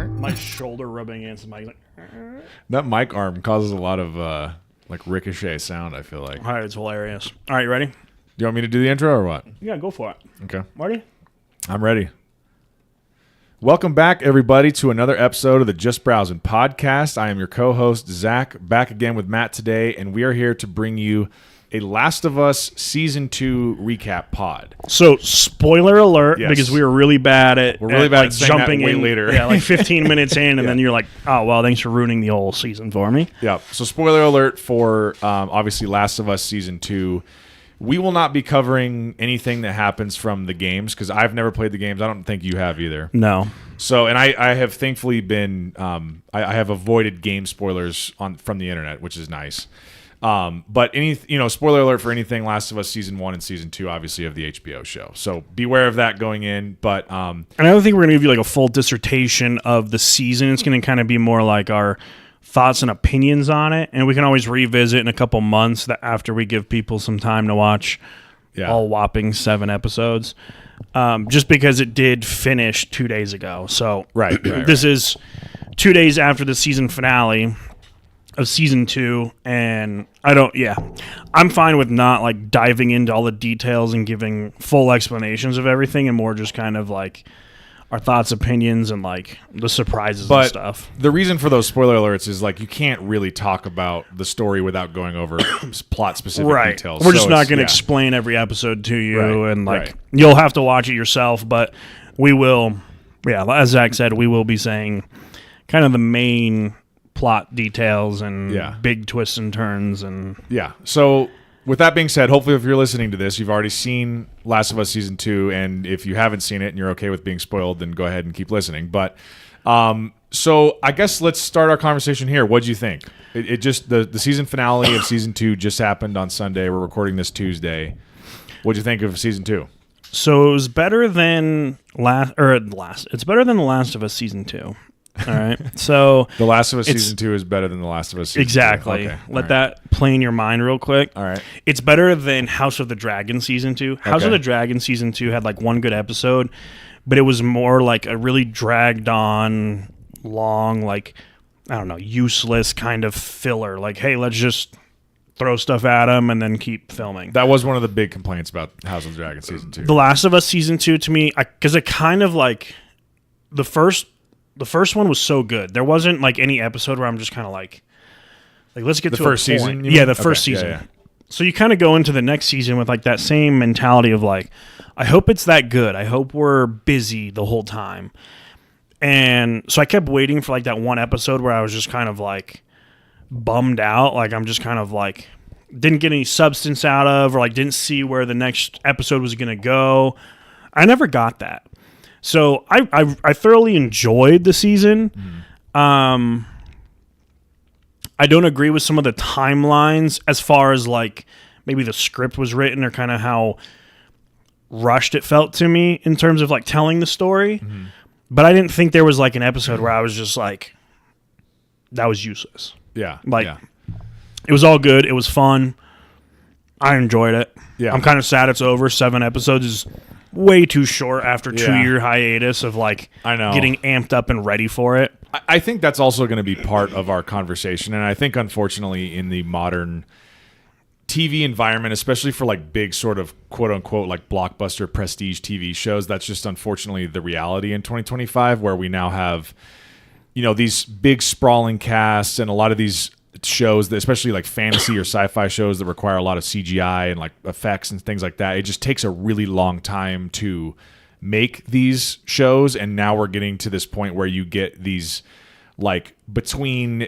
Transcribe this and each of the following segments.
My shoulder rubbing against the mic. Like, that mic arm causes a lot of like ricochet sound, I feel like. all right, it's hilarious. All right, you ready? Do you want me to do the intro or what? Yeah, go for it. Okay. Marty? I'm ready. Welcome back, everybody, to another episode of the Just Browsin podcast. I am your co-host, Zach, back again with Matt today, and we are here to bring you a Last of Us Season 2 recap pod. So, spoiler alert, Yes. because we were really bad at We're really bad at saying that jumping way in later. Yeah, like 15 minutes in, and Yeah. then you're like, oh, well, thanks for ruining the whole season for me. Yeah, so spoiler alert for obviously Last of Us Season 2. We will not be covering anything that happens from the games because I've never played the games. I don't think you have either. No. So, and I have thankfully been, I have avoided game spoilers from the internet, which is nice. But spoiler alert for anything Last of Us Season 1 and Season 2, obviously, of the HBO show. So beware of that going in. But And I don't think we're going to give you like a full dissertation of the season. It's going to kind of be more like our thoughts and opinions on it. And we can always revisit in a couple months after we give people some time to watch all whopping 7 episodes. Just because it did finish 2 days ago. So right. This is 2 days after the season finale of Season 2, and I'm fine with not like diving into all the details and giving full explanations of everything, and more just kind of like our thoughts, opinions, and like the surprises and stuff. The reason for those spoiler alerts is like you can't really talk about the story without going over plot specific details. We're just not going to explain every episode to you, and like right. you'll have to watch it yourself, but we will, as Zach said, we will be saying kind of the main plot details and big twists and turns. And so with that being said, hopefully if you're listening to this, you've already seen Last of Us Season 2, and if you haven't seen it and you're okay with being spoiled, then go ahead and keep listening. But so I guess let's start our conversation here. What'd you think? It just the season finale of Season 2 just happened on Sunday. We're recording this Tuesday. What'd you think of Season 2? So it was better than It's better than The Last of Us Season 2. All right. So The Last of Us Season 2 is better than The Last of Us Season 2. Exactly. Okay. Let that play in your mind real quick. All right. It's better than House of the Dragon Season 2. House of the Dragon Season 2 had like one good episode, but it was more like a really dragged on, long, like, I don't know, useless kind of filler. Like, hey, let's just throw stuff at them and then keep filming. That was one of the big complaints about House of the Dragon Season 2. The Last of Us Season 2 to me, because it kind of like the first one was so good. There wasn't like any episode where I'm just kind of like let's get the to first a point. season. Yeah, the first season. Yeah. So you kind of go into the next season with like that same mentality of like, I hope it's that good. I hope we're busy the whole time. And so I kept waiting for like that one episode where I was just kind of like bummed out. Like I'm just kind of like didn't get any substance out of, or like didn't see where the next episode was going to go. I never got that. So I thoroughly enjoyed the season. I don't agree with some of the timelines as far as like maybe the script was written or kind of how rushed it felt to me in terms of like telling the story. But I didn't think there was like an episode where I was just like, that was useless. Yeah. Like it was all good. It was fun. I enjoyed it. Yeah. I'm kind of sad it's over. 7 episodes is way too short after 2-year hiatus of like getting amped up and ready for it. I think that's also going to be part of our conversation. And I think, unfortunately, in the modern TV environment, especially for like big sort of quote unquote like blockbuster prestige TV shows, that's just unfortunately the reality in 2025, where we now have, these big sprawling casts and a lot of these shows that, especially like fantasy or sci-fi shows that require a lot of CGI and like effects and things like that. It just takes a really long time to make these shows, and now we're getting to this point where you get these like between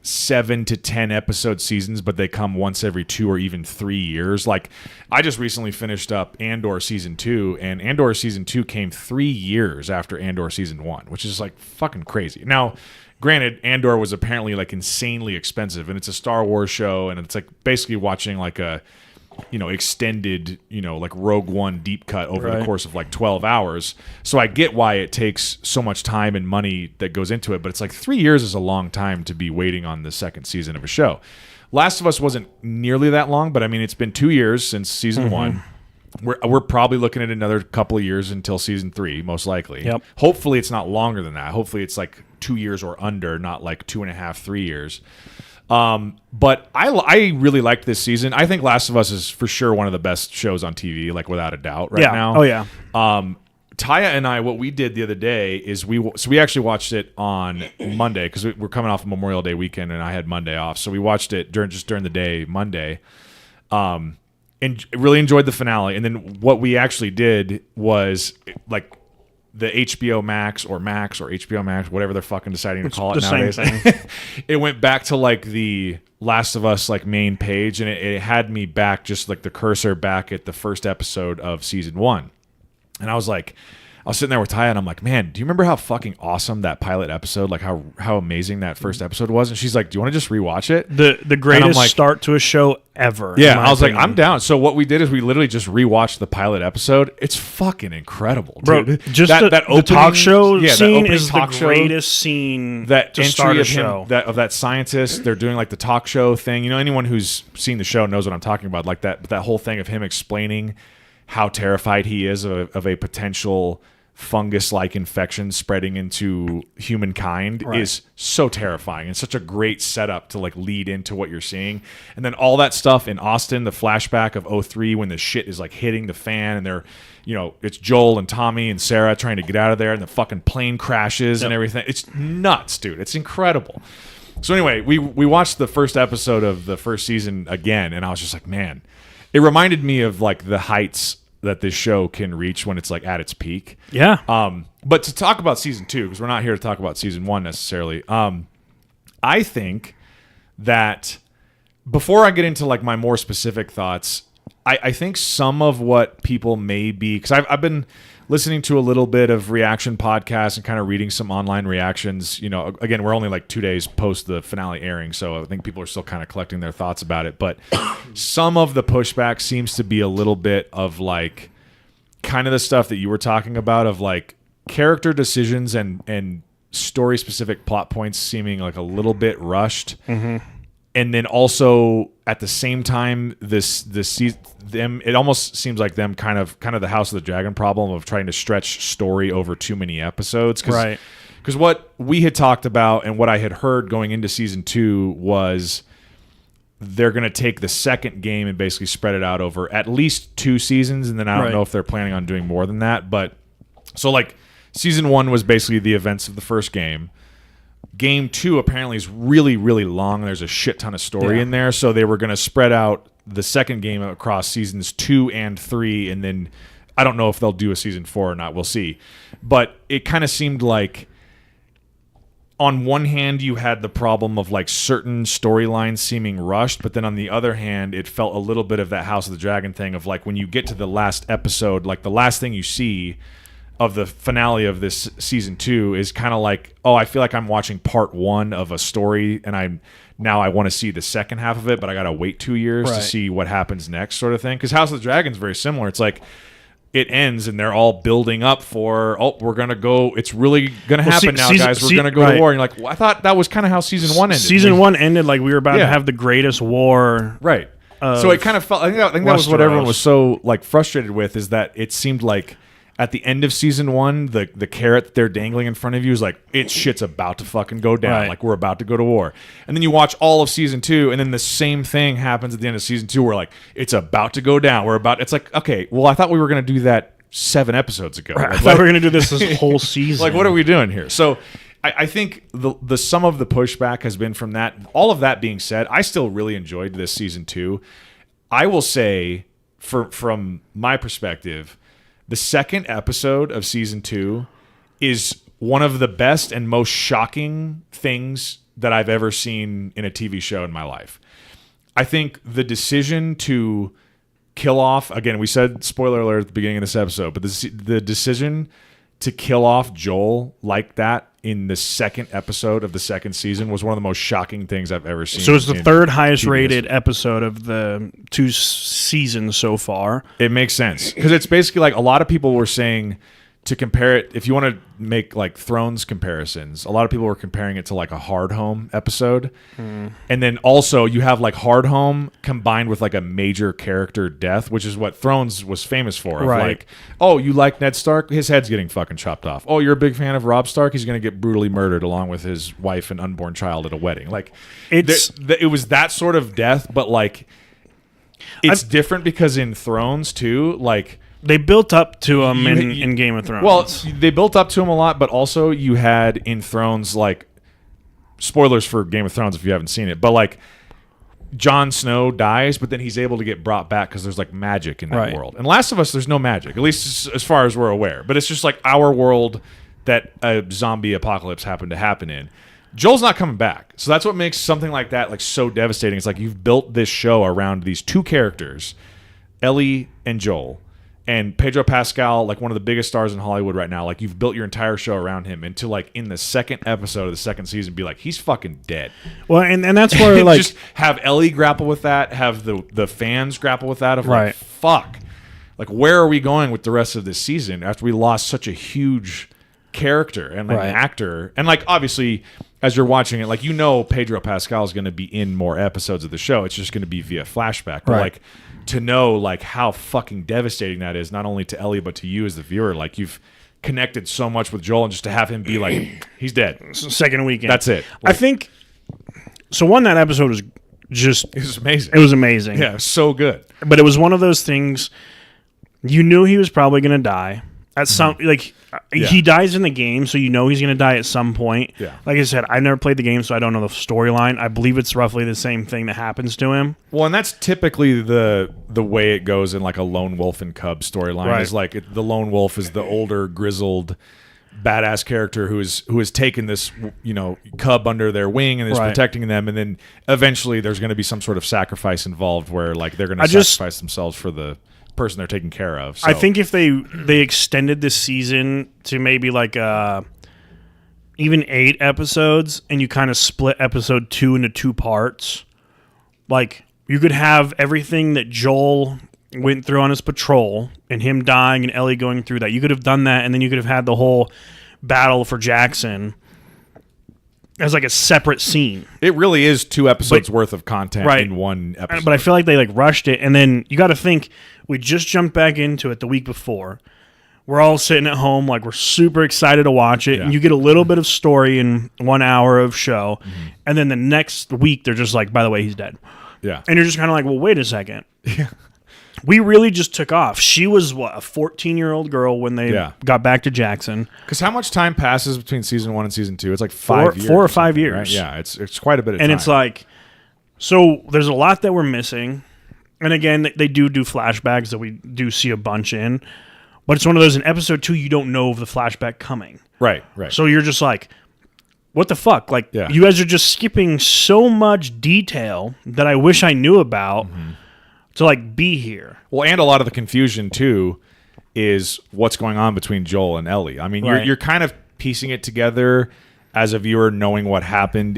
7 to 10 episode seasons, but they come once every 2 or even 3 years. Like I just recently finished up Andor Season 2, and Andor Season 2 came 3 years after Andor Season 1, which is like fucking crazy. Now, granted, Andor was apparently like insanely expensive, and it's a Star Wars show, and it's like basically watching like a extended, like Rogue One deep cut over the course of like 12 hours. So I get why it takes so much time and money that goes into it, but it's like 3 years is a long time to be waiting on the second season of a show. Last of Us wasn't nearly that long, but I mean, it's been 2 years since season 1. we're probably looking at another couple of years until season 3, most likely. Yep. Hopefully it's not longer than that. Hopefully it's like 2 years or under, not like 2.5, 3 years. But I really liked this season. I think Last of Us is for sure one of the best shows on TV, like without a doubt right now. Oh yeah. Taya and I, what we did the other day is we actually watched it on Monday because we're coming off of Memorial Day weekend and I had Monday off. So we watched it during the day, Monday. And really enjoyed the finale. And then what we actually did was like the HBO Max or HBO Max, whatever they're fucking deciding to call it nowadays. It went back to like the Last of Us like main page, and it had me back just like the cursor back at the first episode of season 1. And I was sitting there with Taya, and I'm like, man, do you remember how fucking awesome that pilot episode, like how amazing that first episode was? And she's like, do you want to just rewatch it? The greatest start to a show ever. Yeah, I was like, I'm down. So what we did is we literally just rewatched the pilot episode. It's fucking incredible, dude. Bro, just that opening, the talk show scene is the greatest scene that to start a show. Of that scientist, they're doing like the talk show thing. You know, anyone who's seen the show knows what I'm talking about. Like that whole thing of him explaining how terrified he is of a potential fungus-like infection spreading into humankind is so terrifying and such a great setup to like lead into what you're seeing. And then all that stuff in Austin, the flashback of 2003 when the shit is like hitting the fan and they're, you know, it's Joel and Tommy and Sarah trying to get out of there and the fucking plane crashes and everything. It's nuts, dude. It's incredible. So anyway, we watched the first episode of the first season again, and I was just like, man, it reminded me of like the heights that this show can reach when it's like at its peak. Yeah. But to talk about season 2, because we're not here to talk about season 1 necessarily. I think that before I get into like my more specific thoughts, I think some of what people may be, because I've been listening to a little bit of reaction podcasts and kind of reading some online reactions. You know, again, we're only like 2 days post the finale airing, so I think people are still kind of collecting their thoughts about it. But some of the pushback seems to be a little bit of like kind of the stuff that you were talking about of like character decisions and story specific plot points seeming like a little bit rushed. Mm-hmm. And then also at the same time, it almost seems like them kind of the House of the Dragon problem of trying to stretch story over too many episodes. Because what we had talked about and what I had heard going into season 2 was they're going to take the second game and basically spread it out over at least 2 seasons. And then I don't know if they're planning on doing more than that. But so like season 1 was basically the events of the first game. Game 2 apparently is really, really long. There's a shit ton of story in there. So they were going to spread out the second game across seasons 2 and 3. And then I don't know if they'll do a season 4 or not. We'll see. But it kind of seemed like on one hand, you had the problem of like certain storylines seeming rushed. But then on the other hand, it felt a little bit of that House of the Dragon thing of like when you get to the last episode, like the last thing you see of the finale of this season 2 is kind of like, oh, I feel like I'm watching part 1 of a story and I want to see the second half of it, but I got to wait 2 years to see what happens next sort of thing. Because House of the Dragon is very similar. It's like it ends and they're all building up for, we're going to go, it's really going to happen guys. We're going to go to war. And you're like, well, I thought that was kind of how season 1 ended. Season 1 ended like we were about to have the greatest war. Right. So it kind of felt, I think that was what everyone was so like frustrated with, is that it seemed like at the end of season 1, the carrot that they're dangling in front of you is like, shit's about to fucking go down. Right. Like, we're about to go to war. And then you watch all of season 2, and then the same thing happens at the end of season 2 where, like, it's about to go down. It's like, okay, well, I thought we were going to do that 7 episodes ago. Right. I thought we were going to do this whole season. Like, what are we doing here? So I think the some of the pushback has been from that. All of that being said, I still really enjoyed this season 2. I will say, from my perspective, the second episode of season 2 is one of the best and most shocking things that I've ever seen in a TV show in my life. I think the decision to kill off, again, we said spoiler alert at the beginning of this episode, but the decision to kill off Joel like that in the second episode of the second season was one of the most shocking things I've ever seen. So it's the third highest rated episode of the 2 seasons so far. It makes sense because it's basically like a lot of people were saying to compare it, if you want to make like Thrones comparisons, a lot of people were comparing it to like a Hard Home episode. And then also you have like Hard Home combined with like a major character death, which is what Thrones was famous for. Of Right. Like, oh, you like Ned Stark? His head's getting fucking chopped off. Oh, you're a big fan of Robb Stark? He's going to get brutally murdered along with his wife and unborn child at a wedding. Like, it was that sort of death, but like, it's different because in Thrones too, like, they built up to him in Game of Thrones. well, they built up to him a lot, but also you had in Thrones, like, spoilers for Game of Thrones if you haven't seen it, but like, Jon Snow dies, but then he's able to get brought back because there's like magic in that world. And Last of Us, there's no magic, at least as far as we're aware. But it's just like our world that a zombie apocalypse happened to happen in. Joel's not coming back, so that's what makes something like that like so devastating. It's like you've built this show around these two characters, Ellie and Joel. And Pedro Pascal, like one of the biggest stars in Hollywood right now, like you've built your entire show around him, and to like in the second episode of the second season be like, he's fucking dead. Well, and that's where like just have Ellie grapple with that, have the fans grapple with that of like, fuck, like where are we going with the rest of this season after we lost such a huge character and like an actor, and like obviously as you're watching it, like Pedro Pascal is going to be in more episodes of the show. It's just going to be via flashback, but like. To know like how fucking devastating that is, not only to Ellie but to you as the viewer. Like you've connected so much with Joel, and just to have him be like, he's dead. Second weekend. That's it. Like, I think so. That episode was just it was amazing. It was amazing. Yeah, so good. But it was one of those things. You knew he was probably going to die at some like. He dies in the game, so you know he's going to die at some point. Yeah. Like I said, I never played the game, so I don't know the storyline. I believe it's roughly the same thing that happens to him. Well, and that's typically the way it goes in like a lone wolf and cub storyline. Right. Is like the lone wolf is the older, grizzled, badass character who has taken this cub under their wing and is protecting them, and then eventually there's going to be some sort of sacrifice involved where like they're going to sacrifice themselves for the person they're taking care of. So. I think if they extended this season to maybe like even 8 episodes, and you kind of split episode 2 into 2 parts, like you could have everything that Joel went through on his patrol and him dying and Ellie going through that. You could have done that, and then you could have had the whole battle for Jackson as like a separate scene. It really is 2 episodes worth of content in one episode. But I feel like they like rushed it, and then you got to think we just jumped back into it the week before. We're all sitting at home like we're super excited to watch it, and you get a little bit of story in 1 hour of show, and then the next week they're just like, by the way, he's dead. Yeah. And you're just kind of like, well, wait a second. Yeah. We really just took off. She was, a 14-year-old girl when they got back to Jackson. Because how much time passes between season 1 and season 2? It's like 5 years. 4 or 5 years. Right? Yeah, it's quite a bit of time. And it's like, so there's a lot that we're missing. And again, they do flashbacks that we do see a bunch in. But it's one of those, in episode 2, you don't know of the flashback coming. Right. So you're just like, what the fuck? Like, you guys are just skipping so much detail that I wish I knew about. To like be here. Well, and a lot of the confusion too is what's going on between Joel and Ellie. I mean, you're kind of piecing it together as a viewer, knowing what happened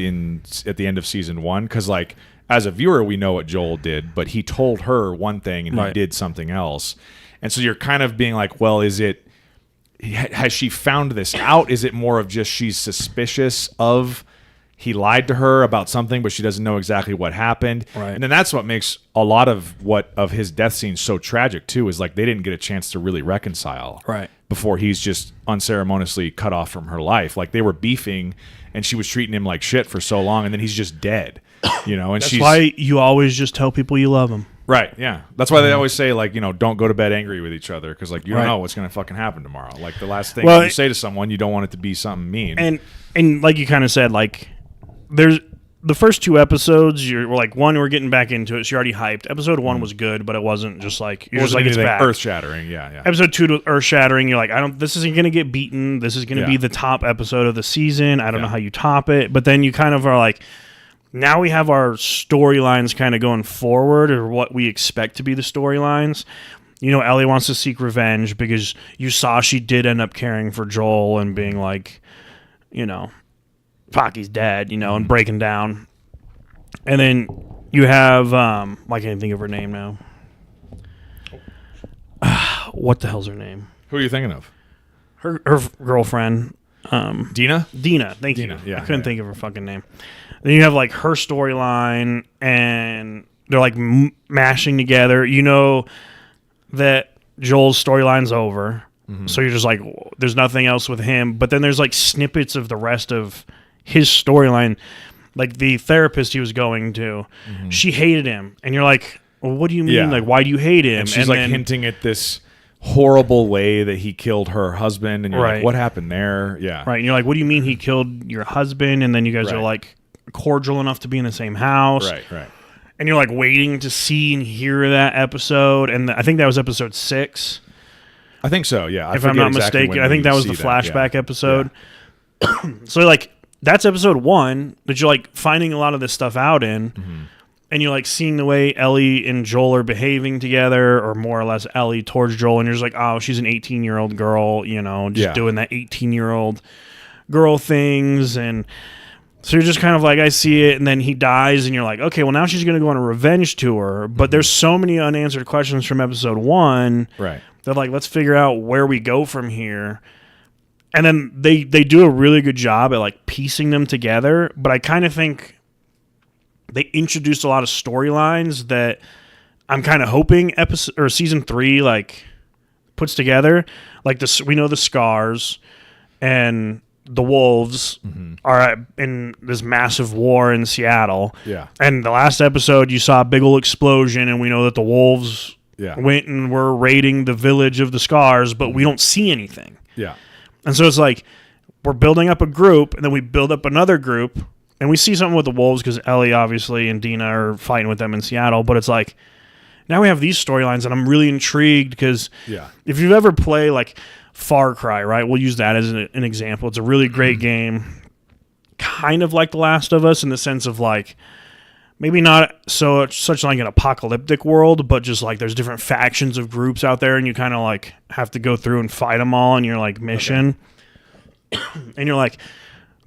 at the end of season 1, because like as a viewer we know what Joel did, but he told her one thing and he did something else, and so you're kind of being like, well, has she found this out? Is it more of just she's suspicious of he lied to her about something, but she doesn't know exactly what happened. Right. And then that's what makes a lot of his death scene so tragic too, is like they didn't get a chance to really reconcile before he's just unceremoniously cut off from her life. Like they were beefing and she was treating him like shit for so long, and then he's just dead. And that's why you always just tell people you love them. Right, yeah. That's why they always say, like, don't go to bed angry with each other, because, like, you don't know what's going to fucking happen tomorrow. Like, the last thing you say to someone, you don't want it to be something mean. And like you kind of said, like, there's the first 2 episodes, you're like, we're getting back into it, so you're already hyped. Episode 1 was good, but it wasn't just like, you're just like, it's bad. Earth-shattering, yeah. Episode 2, earth-shattering, you're like, this isn't going to get beaten. This is going to be the top episode of the season. I don't know how you top it. But then you kind of are like, now we have our storylines kind of going forward, or what we expect to be the storylines. Ellie wants to seek revenge because you saw she did end up caring for Joel and being like, fuck, he's dead, and breaking down. And then you have, I can't think of her name now. What the hell's her name? Who are you thinking of? her girlfriend, Dina. Thank Dina, you. yeah, I couldn't yeah. think of her fucking name. Then you have like her storyline, and they're like mashing together. You know that Joel's storyline's over, so you're just like, there's nothing else with him. But then there's like snippets of the rest of his storyline, like the therapist he was going to. She hated him, and you're like, well, what do you mean? Yeah. Like, why do you hate him? And she's like hinting at this horrible way that he killed her husband, and you're Right. like, what happened there? Yeah. Right, and you're like, what do you mean he killed your husband? And then you guys are Right. like cordial enough to be in the same house. Right. And you're like waiting to see and hear that episode. And I think that was episode 6. I think so, yeah. If I'm not mistaken. I think that was the flashback episode. Yeah. So like that's episode 1 that you're like finding a lot of this stuff out in. And you're like seeing the way Ellie and Joel are behaving together, or more or less Ellie towards Joel, and you're just like, oh, she's an 18-year-old girl, you know, just doing that 18-year-old girl things. And so you're just kind of like, I see it, and then he dies, and you're like, okay, well, now she's going to go on a revenge tour. But there's so many unanswered questions from episode 1 Right. that, like, let's figure out where we go from here. And then they do a really good job at, like, piecing them together. But I kind of think they introduced a lot of storylines that I'm kind of hoping season 3, like, puts together. Like, we know the Scars and the Wolves are in this massive war in Seattle. Yeah. And the last episode, you saw a big old explosion, and we know that the Wolves went and were raiding the village of the Scars, but we don't see anything. Yeah. And so it's like we're building up a group, and then we build up another group, and we see something with the Wolves because Ellie, obviously, and Dina are fighting with them in Seattle. But it's like now we have these storylines, and I'm really intrigued because if you've ever played, like, Far Cry, right? We'll use that as an example. It's a really great game, kind of like The Last of Us in the sense of, like, maybe not such like an apocalyptic world, but just like there's different factions of groups out there, and you kind of like have to go through and fight them all in your like mission. And you're like,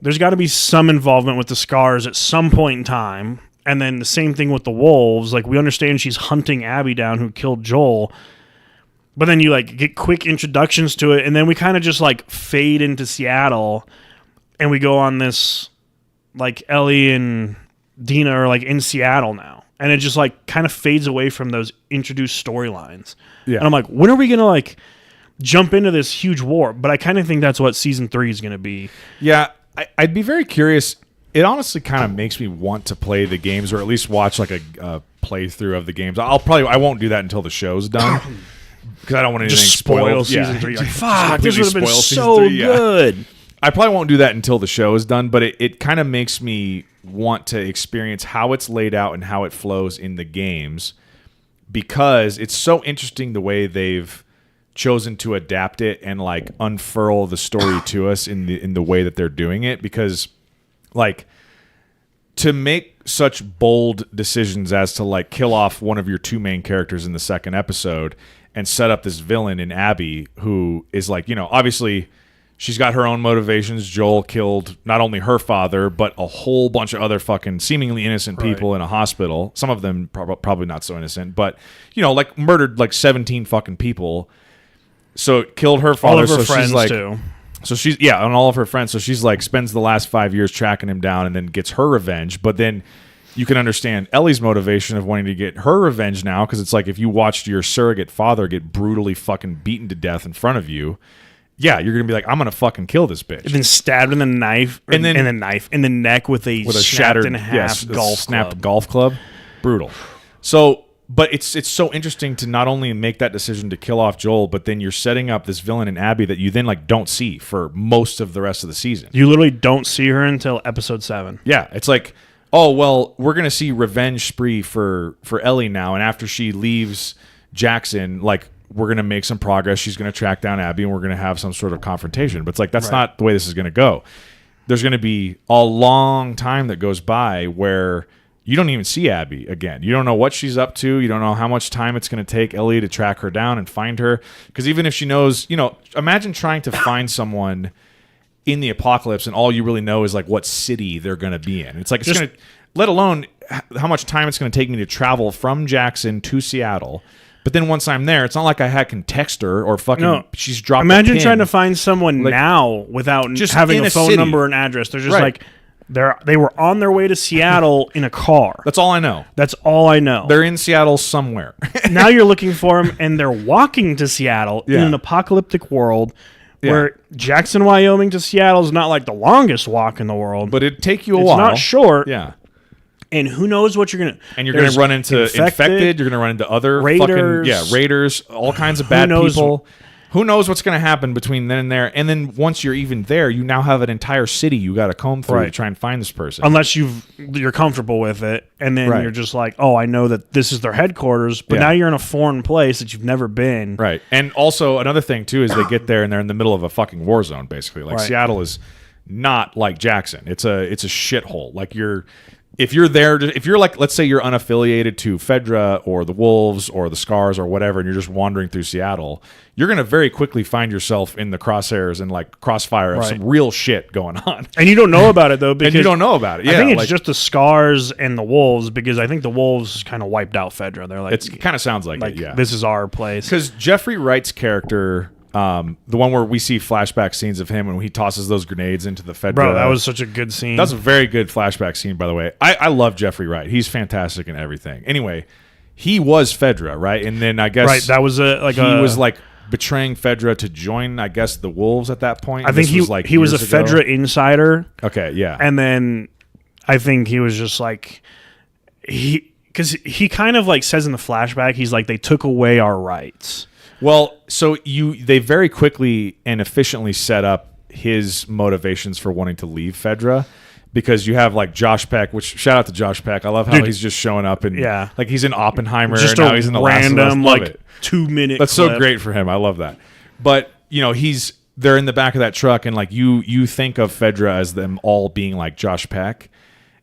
there's got to be some involvement with the Scars at some point in time. And then the same thing with the Wolves. Like, we understand she's hunting Abby down, who killed Joel. But then you like get quick introductions to it, and then we kind of just like fade into Seattle, and we go on this like Ellie and Dina are like in Seattle now, and it just like kind of fades away from those introduced storylines. Yeah. And I'm like, when are we gonna like jump into this huge war? But I kind of think that's what season 3 is gonna be. Yeah, I'd be very curious. It honestly kind of makes me want to play the games, or at least watch like a playthrough of the games. I won't do that until the show's done. Because I don't want anything Just spoil spoiled. season 3. Like, Just fuck, this would have been spoil season so 3, good. I probably won't do that until the show is done, but it kind of makes me want to experience how it's laid out and how it flows in the games, because it's so interesting the way they've chosen to adapt it and like unfurl the story to us in the way that they're doing it. Because like, to make such bold decisions as to like kill off one of your 2 main characters in the second episode and set up this villain in Abby, who is like, you know, obviously she's got her own motivations. Joel killed not only her father, but a whole bunch of other fucking seemingly innocent people in a hospital. Some of them probably not so innocent, but, you know, like murdered like 17 fucking people. So it killed her father. All of her so friends she's like, too. So she's, and all of her friends. So she's like, spends the last 5 years tracking him down and then gets her revenge. But then you can understand Ellie's motivation of wanting to get her revenge now, because it's like, if you watched your surrogate father get brutally fucking beaten to death in front of you, you're going to be like, I'm going to fucking kill this bitch. And then stabbed in the knife, in the neck with a shattered in half snapped golf club. Brutal. So, but it's so interesting to not only make that decision to kill off Joel, but then you're setting up this villain in Abby that you then like don't see for most of the rest of the season. You literally don't see her until episode 7. Yeah, it's like, oh, well, we're going to see revenge spree for Ellie now, and after she leaves Jackson, like, we're going to make some progress. She's going to track down Abby, and we're going to have some sort of confrontation. But it's like, that's not the way this is going to go. There's going to be a long time that goes by where you don't even see Abby again. You don't know what she's up to. You don't know how much time it's going to take Ellie to track her down and find her. Because even if she knows, you know, imagine trying to find someone in the apocalypse and all you really know is like what city they're going to be in. It's like, it's going to, let alone how much time it's going to take me to travel from Jackson to Seattle. But then once I'm there, it's not like can text her or fucking. No. She's dropped. Imagine a pin. trying to find someone now without just having in a a phone city. number and address. They're just Right. like they were on their way to Seattle in a car. That's all I know. That's all I know. They're in Seattle somewhere. Now you're looking for them, and they're walking to Seattle in Yeah. an apocalyptic world where Jackson, Wyoming to Seattle is not like the longest walk in the world. But it'd take you a it's while. not short. Yeah. And who knows what you're going to... And you're going to run into infected. You're going to run into other raiders. Raiders, all kinds of bad knows? people. Who knows what's going to happen between then and there? And then once you're even there, you now have an entire city you got to comb through to try and find this person. Unless you're comfortable with it, and then you're just like, oh, I know that this is their headquarters, but now you're in a foreign place that you've never been. Right. And also another thing too is they get there and they're in the middle of a fucking war zone basically. Like Seattle is not like Jackson. It's a shithole. Like if you're there, if you're like, let's say you're unaffiliated to Fedra or the Wolves or the Scars or whatever, and you're just wandering through Seattle, you're going to very quickly find yourself in the crosshairs and like crossfire of some real shit going on. And you don't know about it though. Because and you don't know about it. Yeah, I think it's just the Scars and the Wolves, because I think the Wolves kind of wiped out Fedra. They're like, it kind of sounds like it, yeah. This is our place. Because Jeffrey Wright's character, the one where we see flashback scenes of him when he tosses those grenades into the Fedra. Bro, that was such a good scene. That was a very good flashback scene, by the way. I love Jeffrey Wright. He's fantastic in everything. Anyway, he was Fedra, right? And then I guess that was he was like betraying Fedra to join, I guess, the Wolves at that point. I think he was a Fedra insider. Okay, yeah. And then I think he was just like because he kind of like says in the flashback, he's like, they took away our rights. Well, so they very quickly and efficiently set up his motivations for wanting to leave Fedra, because you have like Josh Peck, which shout out to Josh Peck. I love how he's just showing up and like he's in Oppenheimer just and now he's in the random Last of Us. 2-minute. That's so great for him. I love that. But they're in the back of that truck and like you think of Fedra as them all being like Josh Peck.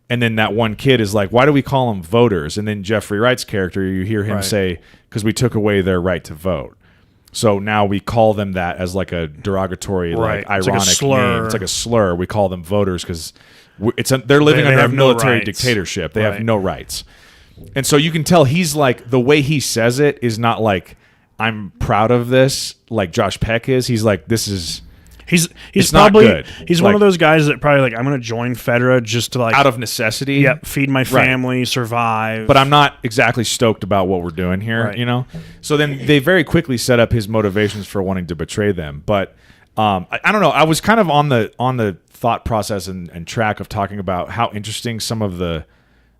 And then that one kid is like, why do we call them voters? And then Jeffrey Wright's character, you hear him say, because we took away their right to vote. So now we call them that as like a derogatory, like ironic name. It's like a slur. We call them voters because they're living under a military dictatorship. They have no rights. And so you can tell he's like, the way he says it is not like, I'm proud of this, like Josh Peck is. He's like, this is... He's it's probably not good. He's one of those guys that probably like, I'm going to join Fedra just to like out of necessity. Yeah, feed my family, survive. But I'm not exactly stoked about what we're doing here, So then they very quickly set up his motivations for wanting to betray them. But I don't know. I was kind of on the thought process and track of talking about how interesting some of the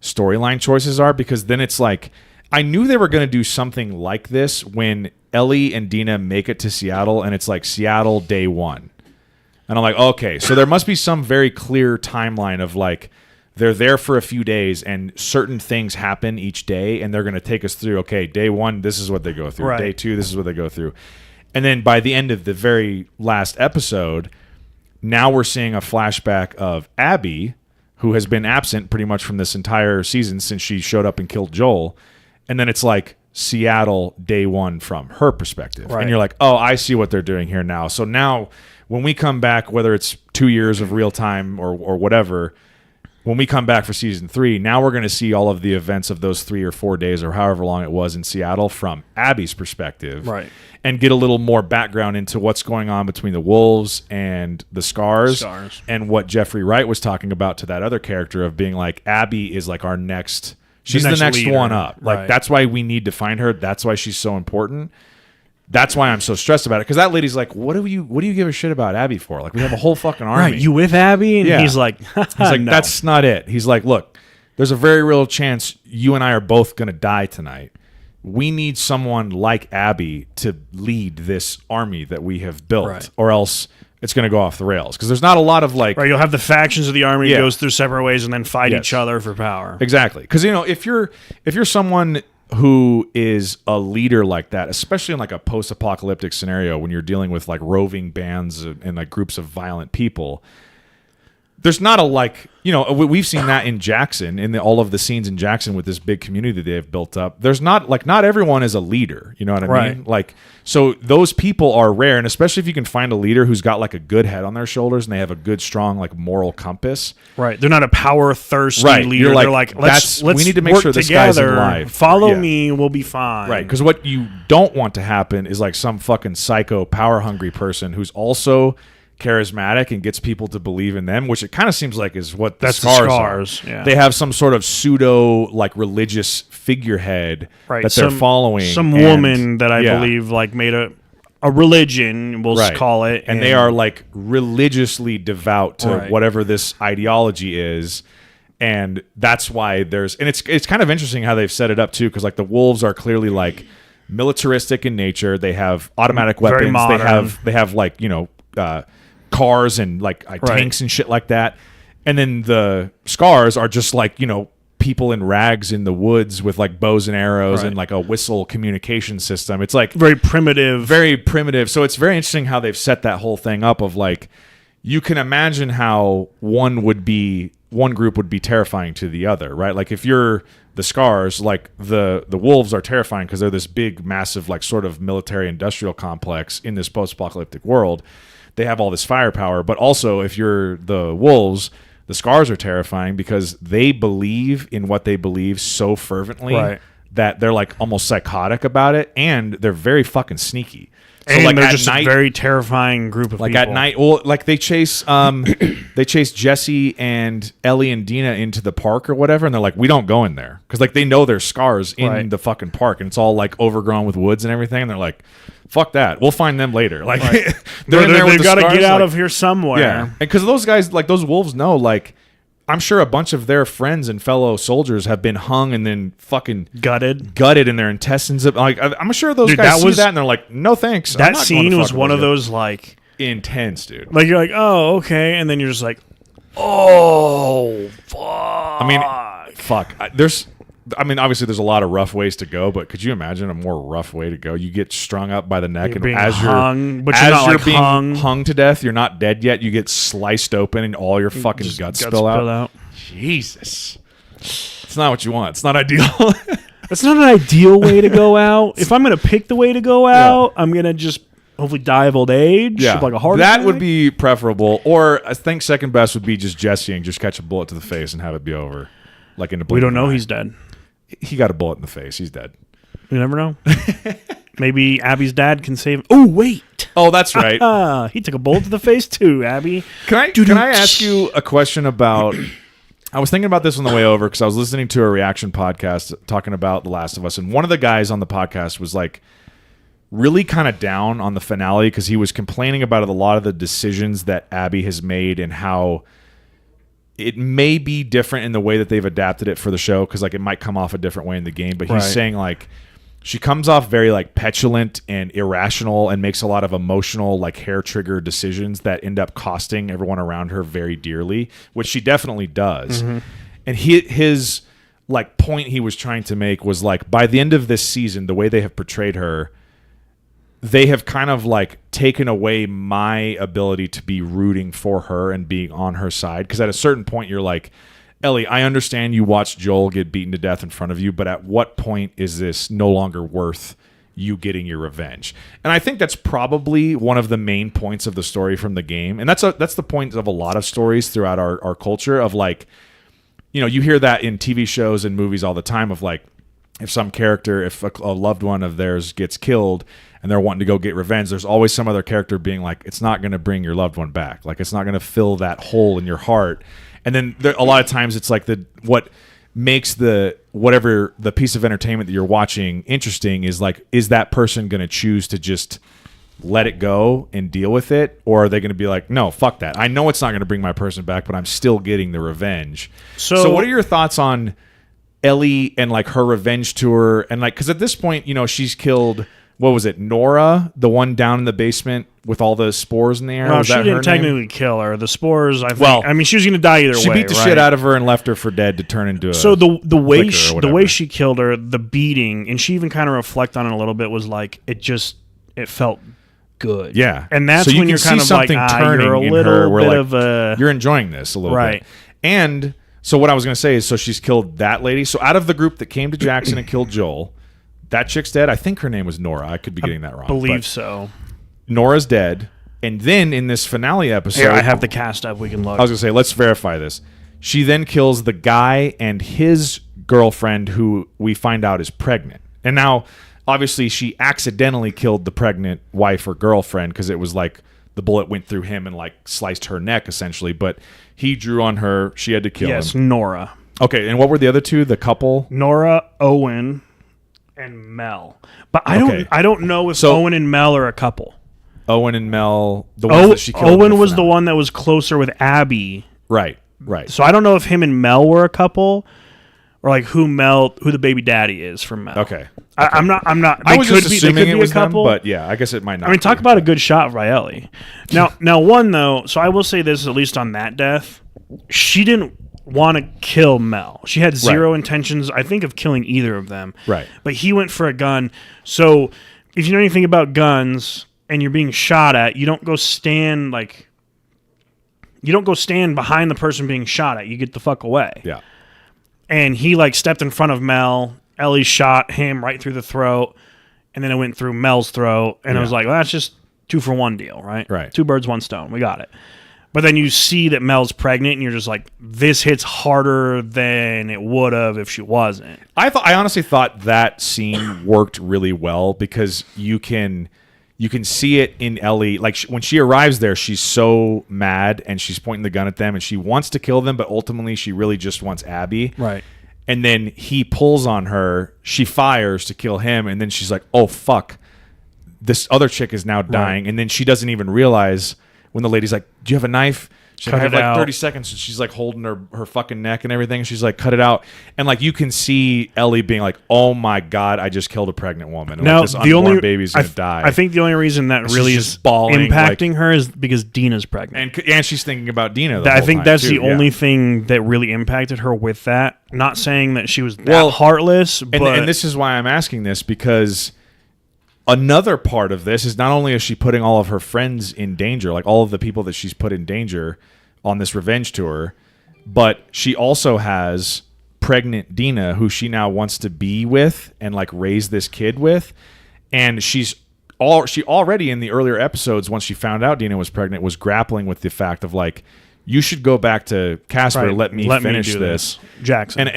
storyline choices are, because then it's like I knew they were going to do something like this when Ellie and Dina make it to Seattle, and it's like Seattle day one. And I'm like, okay, so there must be some very clear timeline of like they're there for a few days and certain things happen each day, and they're going to take us through, okay, day one, this is what they go through. Day two, this is what they go through. And then by the end of the very last episode, now we're seeing a flashback of Abby, who has been absent pretty much from this entire season since she showed up and killed Joel. And then it's like Seattle day one from her perspective. And you're like, oh, I see what they're doing here now. So now when we come back, whether it's 2 years of real time or whatever, when we come back for season 3, now we're going to see all of the events of those 3 or 4 days or however long it was in Seattle from Abby's perspective. Right. And get a little more background into what's going on between the Wolves and the Scars. And what Jeffrey Wright was talking about to that other character of being like, Abby is like our next... She's the next one up. Like, that's why we need to find her. That's why she's so important. That's why I'm so stressed about it. Because that lady's like, what do you give a shit about Abby for? Like, we have a whole fucking army. Right, you with Abby? And he's like, no. That's not it. He's like, look, there's a very real chance you and I are both going to die tonight. We need someone like Abby to lead this army that we have built, or else it's going to go off the rails. Because there's not a lot of like... Right, you'll have the factions of the army goes through separate ways and then fight each other for power. Exactly. Because, if you're someone who is a leader like that, especially in like a post-apocalyptic scenario when you're dealing with like roving bands and like groups of violent people, there's not a like, you know, we've seen that in Jackson, in all of the scenes in Jackson with this big community that they have built up. There's not like, not everyone is a leader. You know what I mean? Like, so those people are rare, and especially if you can find a leader who's got like a good head on their shoulders and they have a good, strong like moral compass. Right. They're not a power thirsty leader. You're They're like, let's we need to make work sure this together. guy's in life. Follow me, we'll be fine. Right. Because what you don't want to happen is like some fucking psycho, power hungry person who's also charismatic and gets people to believe in them, which it kind of seems like is what the Scars are. Yeah. They have some sort of pseudo like religious figurehead that they're following. Some woman that I believe like made a religion, we'll call it. And they are like religiously devout to whatever this ideology is. And that's why and it's kind of interesting how they've set it up too, because like the wolves are clearly like militaristic in nature. They have automatic weapons. They have like, you know, cars and like tanks and shit like that. And then the Scars are just like, you know, people in rags in the woods with like bows and arrows and like a whistle communication system. It's like very primitive. So it's very interesting how they've set that whole thing up of like, you can imagine how one group would be terrifying to the other, right? Like if you're the Scars, like the wolves are terrifying because they're this big, massive, like sort of military industrial complex in this post-apocalyptic world. They have all this firepower, but also if you're the wolves, the Scars are terrifying because they believe in what they believe so fervently that they're like almost psychotic about it, and they're very fucking sneaky. So and like they're just a very terrifying group of like people. At night, well, like they chase Jesse and Ellie and Dina into the park or whatever, and they're like, we don't go in there because like they know there's Scars in the fucking park, and it's all like overgrown with woods and everything, and they're like, fuck that, we'll find them later. Like they're in there with they've got to get out like, of here somewhere. Yeah, and because those guys, like those wolves, know like. I'm sure a bunch of their friends and fellow soldiers have been hung and then fucking gutted in their intestines. Like I'm sure those guys see that and they're like, "No thanks." That scene was one of those like intense, dude. Like you're like, "Oh, okay," and then you're just like, "Oh, fuck." I mean, fuck. Obviously, there's a lot of rough ways to go, but could you imagine a more rough way to go? You get strung up by the neck, and as you're being hung to death, you're not dead yet. You get sliced open, and all your fucking guts spill out. Jesus, it's not what you want. It's not ideal. It's not an ideal way to go out. If I'm gonna pick the way to go out, I'm gonna just hopefully die of old age. Yeah, like a heart that attack. would be preferable. Or I think second best would be just Jesse and just catch a bullet to the face and have it be over. Like in a we don't know he's dead. He got a bullet in the face. He's dead. You never know. Maybe Abby's dad can save him. Oh, wait. Oh, that's right. He took a bullet to the face too, Abby. Can I ask you a question about... I was thinking about this on the way over because I was listening to a reaction podcast talking about The Last of Us, and one of the guys on the podcast was like really kind of down on the finale because he was complaining about a lot of the decisions that Abby has made and how... it may be different in the way that they've adapted it for the show because like it might come off a different way in the game, but he's saying like she comes off very like petulant and irrational and makes a lot of emotional like hair trigger decisions that end up costing everyone around her very dearly, which she definitely does. Mm-hmm. And his like point he was trying to make was like by the end of this season, the way they have portrayed her, they have kind of like taken away my ability to be rooting for her and being on her side. Because at a certain point, you're like, Ellie, I understand you watched Joel get beaten to death in front of you, but at what point is this no longer worth you getting your revenge? And I think that's probably one of the main points of the story from the game. And that's the point of a lot of stories throughout our culture of like, you know, you hear that in TV shows and movies all the time of like, if some character, if a loved one of theirs gets killed and they're wanting to go get revenge, there's always some other character being like, it's not going to bring your loved one back. Like, it's not going to fill that hole in your heart. And then a lot of times it's like what makes whatever the piece of entertainment that you're watching interesting is like, is that person going to choose to just let it go and deal with it? Or are they going to be like, no, fuck that. I know it's not going to bring my person back, but I'm still getting the revenge. So what are your thoughts on Ellie and like her revenge tour? And like, because at this point, you know, she's killed, what was it, Nora, the one down in the basement with all the spores in the air? No, she didn't technically kill her. The spores, I think. Well, I mean, she was going to die either way. She beat the shit out of her and left her for dead to turn into a the way she killed her, the beating, and she even kind of reflected on it a little bit, was like it felt good. Yeah. And that's so you when can you're see kind of like, something turning you're a in little her where, bit like, of a... you're enjoying this a little Right. bit. And so what I was going to say is, so she's killed that lady. So out of the group that came to Jackson and killed Joel, that chick's dead. I think her name was Nora. I could be getting that wrong. believe but so. Nora's dead. And then in this finale episode... Here, I have the cast up. We can look. I was going to say, let's verify this. She then kills the guy and his girlfriend who we find out is pregnant. And now, obviously, she accidentally killed the pregnant wife or girlfriend because it was like the bullet went through him and like sliced her neck, essentially. But he drew on her. She had to kill him. Yes, Nora. Okay, and what were the other two? The couple? Nora, Owen, and Mel. But I don't know if So- Owen and Mel are a couple. Owen and Mel, the ones that she killed. in Owen was the finale. one that was closer with Abby. Right. So I don't know if him and Mel were a couple, or like who the baby daddy is for Mel. Okay. I'm not. I was just assuming they it could was be a couple. them, but yeah, I guess it might not. I mean, talk about a good shot, Riley. Now, one though. So I will say this, at least on that death, she didn't want to kill Mel. She had zero intentions, I think, of killing either of them. Right. But he went for a gun. So if you know anything about guns and you're being shot at, you don't go stand behind the person being shot at. You get the fuck away. Yeah. And he like stepped in front of Mel. Ellie shot him right through the throat, and then it went through Mel's throat. And I was like, well, that's just 2-for-1 deal, right? Right. 2 birds, 1 stone. We got it. But then you see that Mel's pregnant, and you're just like, this hits harder than it would have if she wasn't. I honestly thought that scene worked really well because you can see it in Ellie. Like when she arrives there, she's so mad and she's pointing the gun at them and she wants to kill them, but ultimately she really just wants Abby. Right. And then he pulls on her. She fires to kill him, and then she's like, "Oh fuck, this other chick is now dying." Right. And then she doesn't even realize when the lady's like, "Do you have a knife?" She's like, "I have Cut it like out. 30 seconds." And she's like holding her fucking neck and everything. And she's like, "Cut it out." And like you can see Ellie being like, "Oh my god, I just killed a pregnant woman. And Now, like, this the unborn only baby's gonna die." I think the only reason that she's really just is bawling, impacting her is because Dina's pregnant. and she's thinking about Dina. The I whole think time, that's too. the Yeah. only thing that really impacted her with that. Not saying that she was that Well, heartless, but And this is why I'm asking this, because another part of this is not only is she putting all of her friends in danger, like all of the people that she's put in danger on this revenge tour, but she also has pregnant Dina, who she now wants to be with and like raise this kid with. And she already in the earlier episodes, once she found out Dina was pregnant, was grappling with the fact of like, you should go back to Casper. Right. Let me finish do this. Jackson.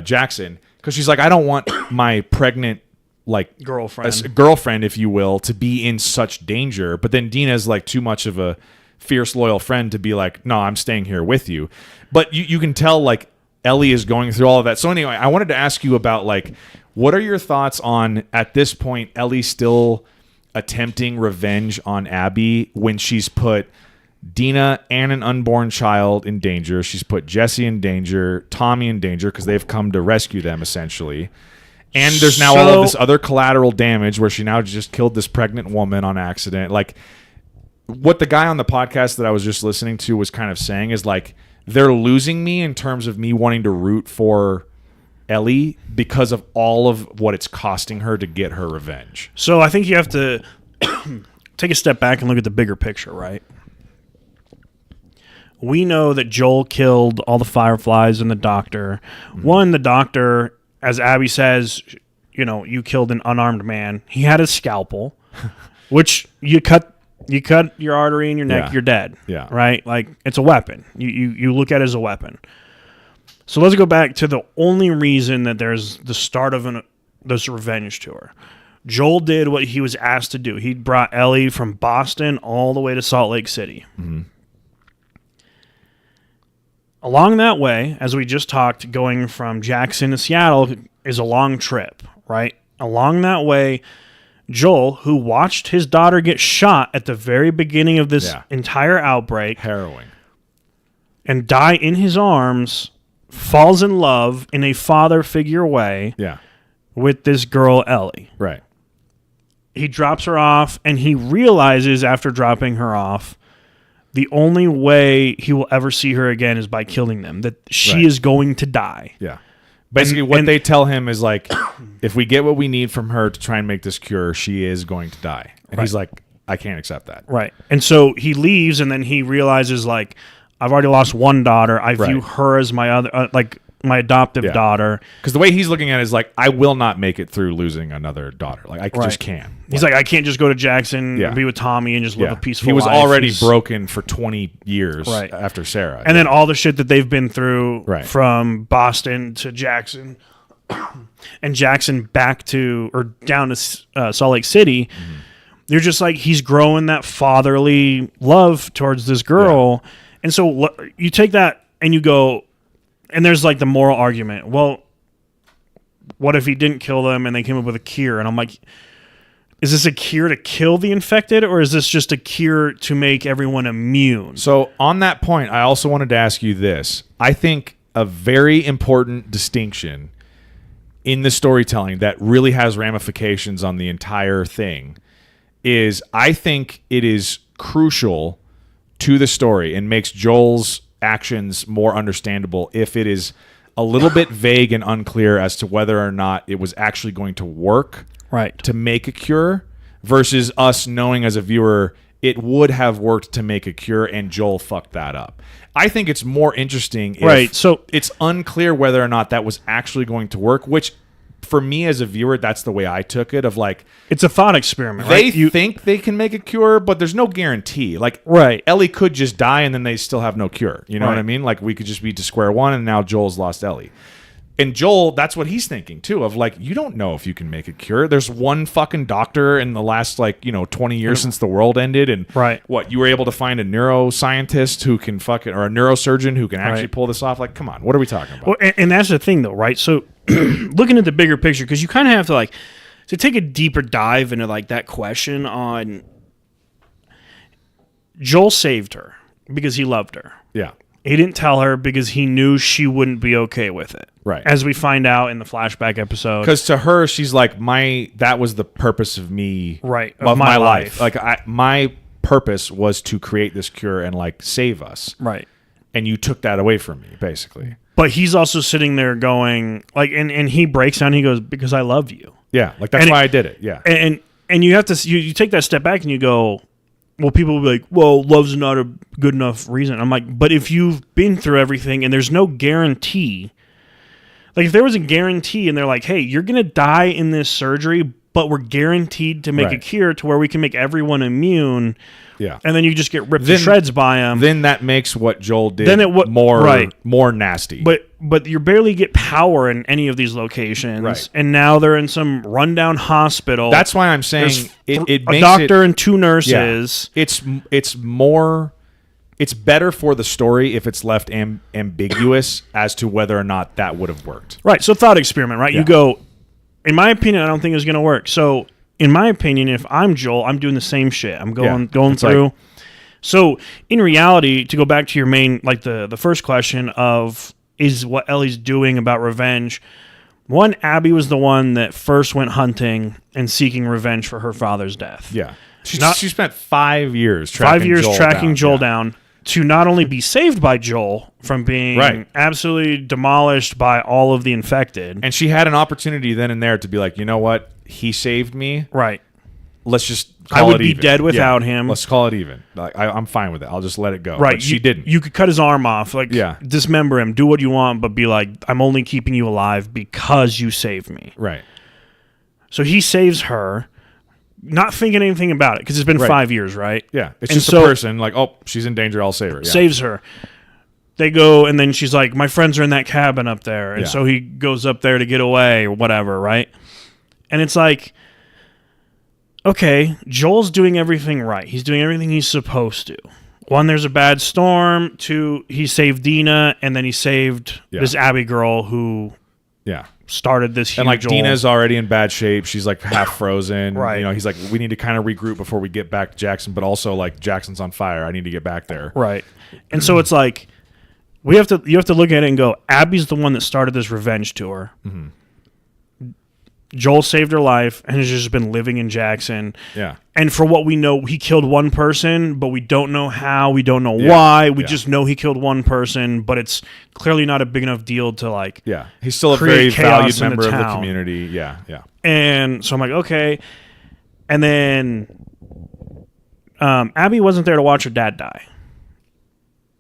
Jackson, because she's like, I don't want my pregnant like girlfriend, if you will, to be in such danger. But then Dina's like too much of a fierce, loyal friend to be like, no, I'm staying here with you. But you can tell like Ellie is going through all of that. So anyway, I wanted to ask you about like, what are your thoughts on, at this point, Ellie still attempting revenge on Abby when she's put Dina and an unborn child in danger. She's put Jesse in danger, Tommy in danger, because they've come to rescue them, essentially. And there's now all of this other collateral damage where she now just killed this pregnant woman on accident. Like, what the guy on the podcast that I was just listening to was kind of saying is, like, they're losing me in terms of me wanting to root for Ellie because of all of what it's costing her to get her revenge. So I think you have to take a step back and look at the bigger picture, right? We know that Joel killed all the Fireflies and the doctor. Mm-hmm. The doctor, as Abby says, you killed an unarmed man. He had a scalpel, which you cut your artery in your neck, you're dead. Yeah. Right? Like, it's a weapon. You look at it as a weapon. So let's go back to the only reason that there's the start of this revenge tour. Joel did what he was asked to do. He brought Ellie from Boston all the way to Salt Lake City. Mm-hmm. Along that way, as we just talked, going from Jackson to Seattle is a long trip, right? Along that way, Joel, who watched his daughter get shot at the very beginning of this entire outbreak, harrowing, and die in his arms, falls in love in a father figure way with this girl, Ellie. Right. He drops her off, and he realizes after dropping her off, the only way he will ever see her again is by killing them, that she is going to die. Yeah. Basically, what they tell him is like, if we get what we need from her to try and make this cure, she is going to die. And he's like, I can't accept that. Right. And so he leaves, and then he realizes, like, I've already lost one daughter. I view her as my other, my adoptive daughter. Because the way he's looking at it is like, I will not make it through losing another daughter. Like, I just can't. He's like, I can't just go to Jackson and be with Tommy and just live a peaceful life. He was already broken for 20 years after Sarah. And then all the shit that they've been through from Boston to Jackson and Jackson back to, or down to Salt Lake City. Mm-hmm. You're just like, he's growing that fatherly love towards this girl. Yeah. And so you take that and you go, and there's like the moral argument. Well, what if he didn't kill them and they came up with a cure? And I'm like, is this a cure to kill the infected, or is this just a cure to make everyone immune? So on that point, I also wanted to ask you this. I think a very important distinction in the storytelling that really has ramifications on the entire thing is, I think it is crucial to the story and makes Joel's actions more understandable if it is a little bit vague and unclear as to whether or not it was actually going to work to make a cure, versus us knowing as a viewer it would have worked to make a cure and Joel fucked that up. I think it's more interesting if so it's unclear whether or not that was actually going to work, which for me as a viewer, that's the way I took it, of like, it's a thought experiment. They think they can make a cure, but there's no guarantee. Like, Ellie could just die and then they still have no cure. You know what I mean? Like, we could just be to square one and now Joel's lost Ellie. And Joel, that's what he's thinking too, of like, you don't know if you can make a cure. There's one fucking doctor in the last 20 years since the world ended, and what, you were able to find a neuroscientist who can or a neurosurgeon who can actually pull this off. Like, come on, what are we talking about? Well, and that's the thing though, right? So looking at the bigger picture, because you kind of have to to take a deeper dive into that question on Joel saved her because he loved her. Yeah. He didn't tell her because he knew she wouldn't be okay with it. Right. As we find out in the flashback episode. Because to her, she's like, that was the purpose of me. Right. Of my life. Like, my purpose was to create this cure and save us. Right. And you took that away from me, basically. But he's also sitting there going, and he breaks down, he goes, because I love you. Yeah. Like, that's why I did it. Yeah. And you have to, you take that step back and you go, well, people will be like, well, love's not a good enough reason. I'm like, but if you've been through everything and there's no guarantee, if there was a guarantee and they're like, hey, you're going to die in this surgery, but we're guaranteed to make a cure to where we can make everyone immune. Yeah. And then you just get ripped to shreds by them. Then that makes what Joel did more nasty. But you barely get power in any of these locations. Right. And now they're in some rundown hospital. That's why I'm saying it makes a doctor and two nurses. Yeah. It's better for the story if it's left ambiguous as to whether or not that would have worked. Right. So thought experiment, right? Yeah. You go, in my opinion, I don't think it's going to work. So in my opinion, if I'm Joel, I'm doing the same shit. I'm going through. So in reality, to go back to your main, the first question of, is what Ellie's doing about revenge? One, Abby was the one that first went hunting and seeking revenge for her father's death. Yeah. She spent 5 years tracking Joel down to not only be saved by Joel from being absolutely demolished by all of the infected. And she had an opportunity then and there to be like, you know what? He saved me. Right. Let's just call it even. I would be dead without him. Let's call it even. I'm fine with it. I'll just let it go. Right. But she didn't. You could cut his arm off. Dismember him. Do what you want, but be like, I'm only keeping you alive because you saved me. Right. So he saves her, not thinking anything about it, because it's been 5 years, right? Yeah. It's just a person, she's in danger, I'll save her. Yeah. Saves her. They go, and then she's like, my friends are in that cabin up there. And so he goes up there to get away or whatever, right? And it's like, okay, Joel's doing everything right. He's doing everything he's supposed to. One, there's a bad storm. Two, he saved Dina, and then he saved this Abby girl who started this huge... And Dina's already in bad shape. She's half frozen. Right. He's like, we need to kind of regroup before we get back to Jackson, but also Jackson's on fire. I need to get back there. Right. And so it's like, you have to look at it and go, Abby's the one that started this revenge tour. Mm-hmm. Joel saved her life and has just been living in Jackson. Yeah. And for what we know, he killed one person, but we don't know how. We don't know why. We just know he killed one person, but it's clearly not a big enough deal to like. Yeah. He's still a very valued member of the community. Yeah. Yeah. And so I'm like, okay. And then Abby wasn't there to watch her dad die.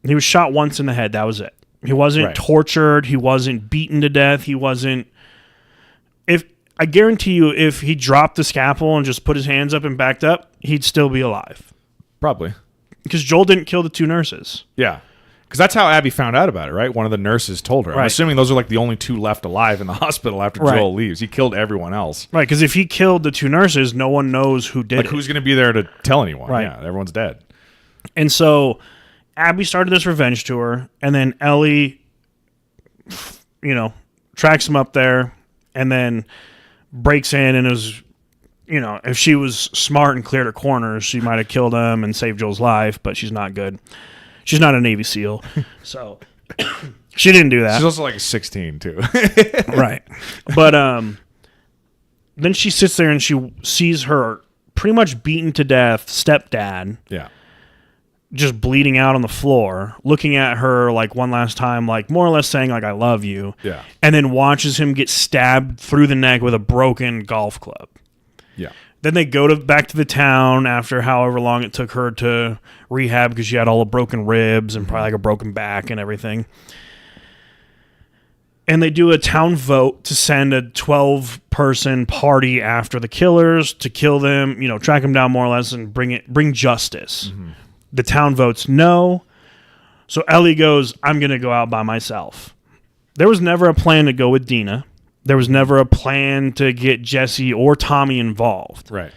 He was shot once in the head. That was it. He wasn't tortured. He wasn't beaten to death. He wasn't. I guarantee you, if he dropped the scalpel and just put his hands up and backed up, he'd still be alive. Probably. Because Joel didn't kill the 2 nurses. Yeah. Because that's how Abby found out about it, right? One of the nurses told her. Right. I'm assuming those are like the only 2 left alive in the hospital after Joel leaves. He killed everyone else. Right, because if he killed the 2 nurses, no one knows who did it. Like, who's going to be there to tell anyone? Right. Yeah, everyone's dead. And so Abby started this revenge tour, and then Ellie, tracks him up there, and then breaks in and is, if she was smart and cleared her corners, she might have killed him and saved Joel's life, but she's not good. She's not a Navy SEAL, so she didn't do that. She's also like 16, too. Right. But then she sits there and she sees her pretty much beaten to death stepdad. Yeah. Just bleeding out on the floor, looking at her like one last time, like more or less saying like, I love you. Yeah. And then watches him get stabbed through the neck with a broken golf club. Yeah. Then they go back to the town after however long it took her to rehab because she had all the broken ribs and probably like a broken back and everything. And they do a town vote to send a 12-person party after the killers to kill them, track them down more or less and bring justice. Mm-hmm. The town votes no. So Ellie goes, I'm going to go out by myself. There was never a plan to go with Dina. There was never a plan to get Jesse or Tommy involved. Right.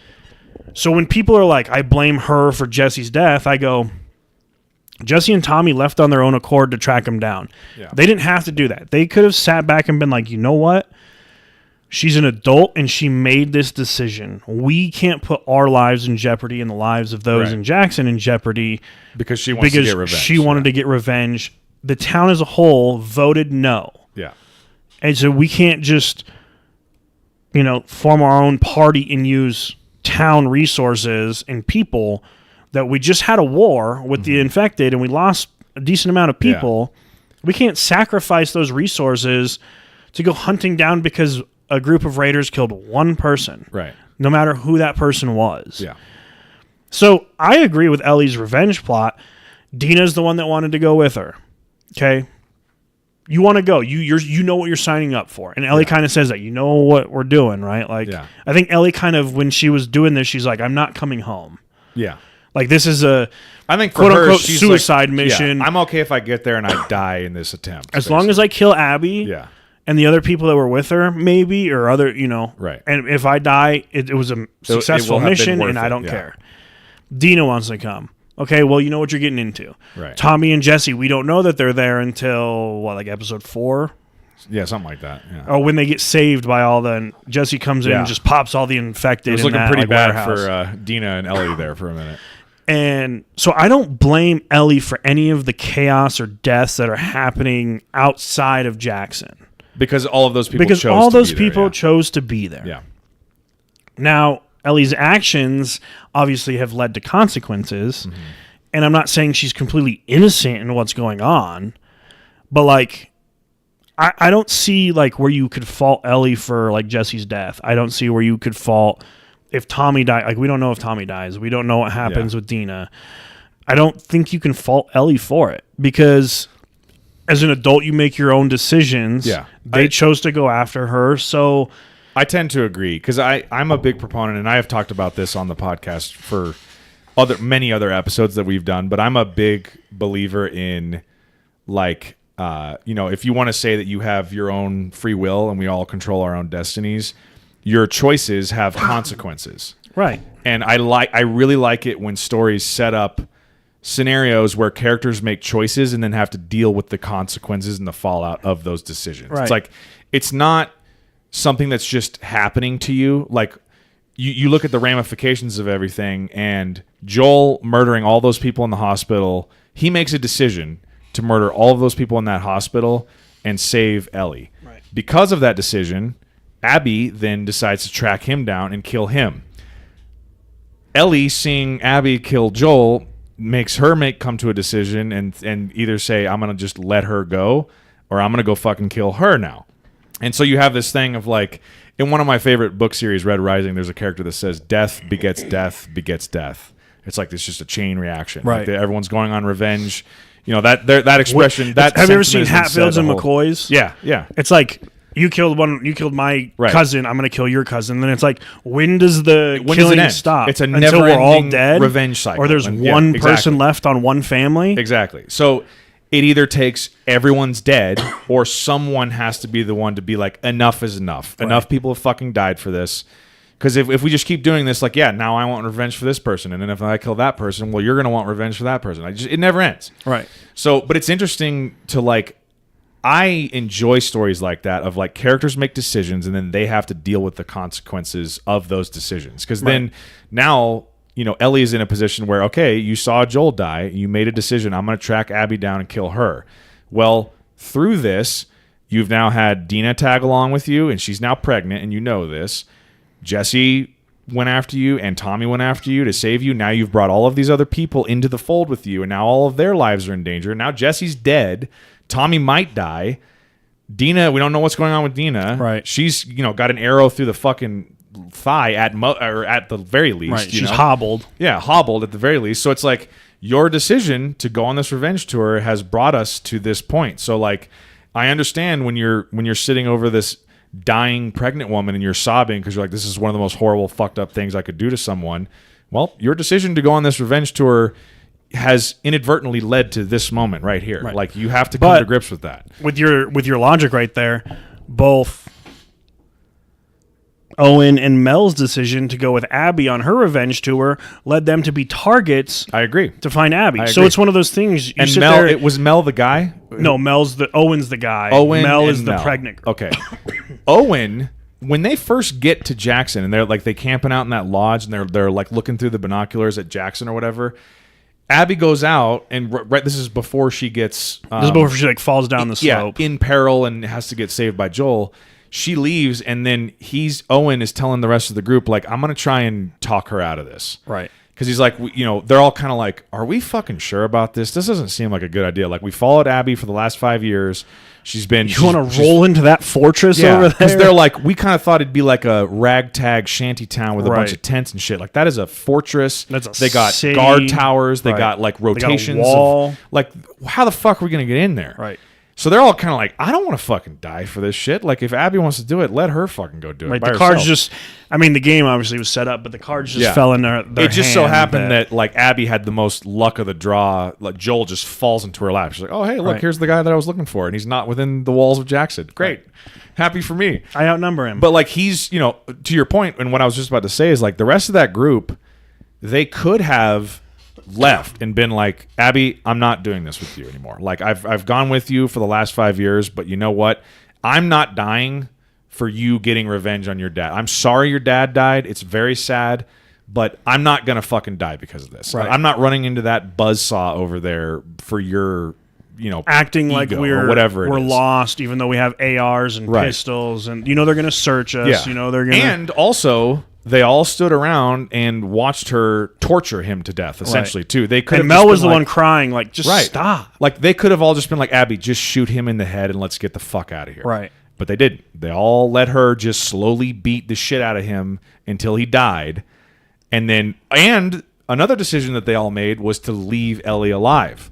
So when people are like, I blame her for Jesse's death, I go, Jesse and Tommy left on their own accord to track him down. Yeah. They didn't have to do that. They could have sat back and been like, you know what? She's an adult and she made this decision. We can't put our lives in jeopardy and the lives of those in Jackson in jeopardy because she wants to get revenge. She wanted to get revenge. The town as a whole voted no. Yeah. And so we can't just, form our own party and use town resources and people that we just had a war with the infected and we lost a decent amount of people. Yeah. We can't sacrifice those resources to go hunting down because a group of raiders killed one person. Right. No matter who that person was. Yeah. So I agree with Ellie's revenge plot. Dina's the one that wanted to go with her. Okay. You want to go. You know what you're signing up for. And Ellie kind of says that. You know what we're doing, right? Like, I think Ellie kind of, when she was doing this, she's like, I'm not coming home. Yeah. Like, this is a, I think for quote her, unquote, she's suicide like, mission. Yeah, I'm okay if I get there and I die in this attempt. As long as I kill Abby. Yeah. And the other people that were with her, maybe, or other, Right. And if I die, it was a successful mission, and I don't care. Dina wants to come. Okay, well, you know what you're getting into. Right. Tommy and Jesse, we don't know that they're there until, episode 4? Yeah, something like that. Yeah. Or when they get saved by all the... And Jesse comes in and just pops all the infected. It was looking pretty bad warehouse. for Dina and Ellie there for a minute. And so I don't blame Ellie for any of the chaos or deaths that are happening outside of Jackson. Because all of those people chose to be there. Yeah. Now, Ellie's actions obviously have led to consequences. Mm-hmm. And I'm not saying she's completely innocent in what's going on. But, I don't see, where you could fault Ellie for, Jesse's death. I don't see where you could fault if Tommy died. We don't know if Tommy dies. We don't know what happens with Dina. I don't think you can fault Ellie for it. Because... as an adult, you make your own decisions. Yeah. They chose to go after her, so... I tend to agree, because I'm a big proponent, and I have talked about this on the podcast for many other episodes that we've done, but I'm a big believer in, if you want to say that you have your own free will and we all control our own destinies, your choices have consequences. Right. And I really like it when stories set up scenarios where characters make choices and then have to deal with the consequences and the fallout of those decisions. Right. It's not something that's just happening to you. You look at the ramifications of everything, and Joel murdering all those people in the hospital, he makes a decision to murder all of those people in that hospital and save Ellie. Right. Because of that decision, Abby then decides to track him down and kill him. Ellie, seeing Abby kill Joel, makes her come to a decision and either say, I'm going to just let her go, or I'm going to go fucking kill her now. And so you have this thing of like, in one of my favorite book series, Red Rising, there's a character that says, death begets death begets death. It's like it's just a chain reaction. Right. Like everyone's going on revenge. You know, that expression. That have you ever seen Hatfields and McCoys? Yeah, yeah. It's like, you killed my cousin, I'm going to kill your cousin. Then it's like, when does the killing stop? It's a until we're all dead? Revenge cycle. Or there's one person left on one family? Exactly. So it either takes everyone's dead or someone has to be the one to be like, enough is enough. Right. Enough people have fucking died for this. Because if we just keep doing this, like, yeah, now I want revenge for this person. And then if I kill that person, well, you're going to want revenge for that person. It never ends. Right. So, but it's interesting to like, I enjoy stories like that of like characters make decisions and then they have to deal with the consequences of those decisions. Because then now, you know, Ellie is in a position where, okay, you saw Joel die. You made a decision. I'm going to track Abby down and kill her. Well, through this, you've now had Dina tag along with you and she's now pregnant and you know this. Jesse went after you and Tommy went after you to save you. Now you've brought all of these other people into the fold with you and now all of their lives are in danger. Now Jesse's dead. Tommy might die. Dina, we don't know what's going on with Dina. Right. She's, you know, got an arrow through the fucking thigh or at the very least. Right. She's hobbled. Yeah, hobbled at the very least. So it's like your decision to go on this revenge tour has brought us to this point. So like I understand when you're sitting over this dying pregnant woman and you're sobbing because you're like, this is one of the most horrible, fucked up things I could do to someone. Well, your decision to go on this revenge tour has inadvertently led to this moment right here. Right. Like you have to come to grips with that. With your logic right there, both Owen and Mel's decision to go with Abby on her revenge tour led them to be targets. I agree. To find Abby. So it's one of those things. And Mel, it was Mel the guy? No, Owen's the guy. Mel is the pregnant girl. Okay. Owen, when they first get to Jackson and they're camping out in that lodge and they're like looking through the binoculars at Jackson or whatever, Abby goes out and this is before she gets this is before she like falls down the slope. Yeah, in peril and has to get saved by Joel. She leaves and then Owen is telling the rest of the group like, I'm gonna try and talk her out of this. Right. Because he's like, you know, they're all kind of like, are we fucking sure about this? This doesn't seem like a good idea. Like we followed Abby for the last 5 years. You want to roll into that fortress over there? Because they're like, we kind of thought it'd be like a ragtag shanty town with a bunch of tents and shit. Like that is a fortress. They got city. Guard towers. They got like rotations. They got a wall. Like, how the fuck are we gonna get in there? Right. So they're all kind of like, I don't want to fucking die for this shit. Like if Abby wants to do it, let her fucking go do it. Like by the cards herself. the game obviously was set up, but the cards just fell in their It just so happened that like Abby had the most luck of the draw. Like Joel just falls into her lap. She's like, oh hey, look, here's the guy that I was looking for, and he's not within the walls of Jackson. Great, happy for me. I outnumber him. But like he's, you know, to your point, and what I was just about to say is like the rest of that group, they could have left and been like, Abby, I'm not doing this with you anymore. Like I've gone with you for the last 5 years, but you know what? I'm not dying for you getting revenge on your dad. I'm sorry your dad died. It's very sad, but I'm not gonna fucking die because of this. Right. I'm not running into that buzzsaw over there for your, you know, acting like we're lost, even though we have ARs and pistols, and you know they're gonna search us. Yeah. You know they're gonna, and also they all stood around and watched her torture him to death, essentially, too. They could. And Mel was the one crying, like, just stop. Like, they could have all just been like, Abby, just shoot him in the head and let's get the fuck out of here. Right. But they didn't. They all let her just slowly beat the shit out of him until he died. And another decision that they all made was to leave Ellie alive.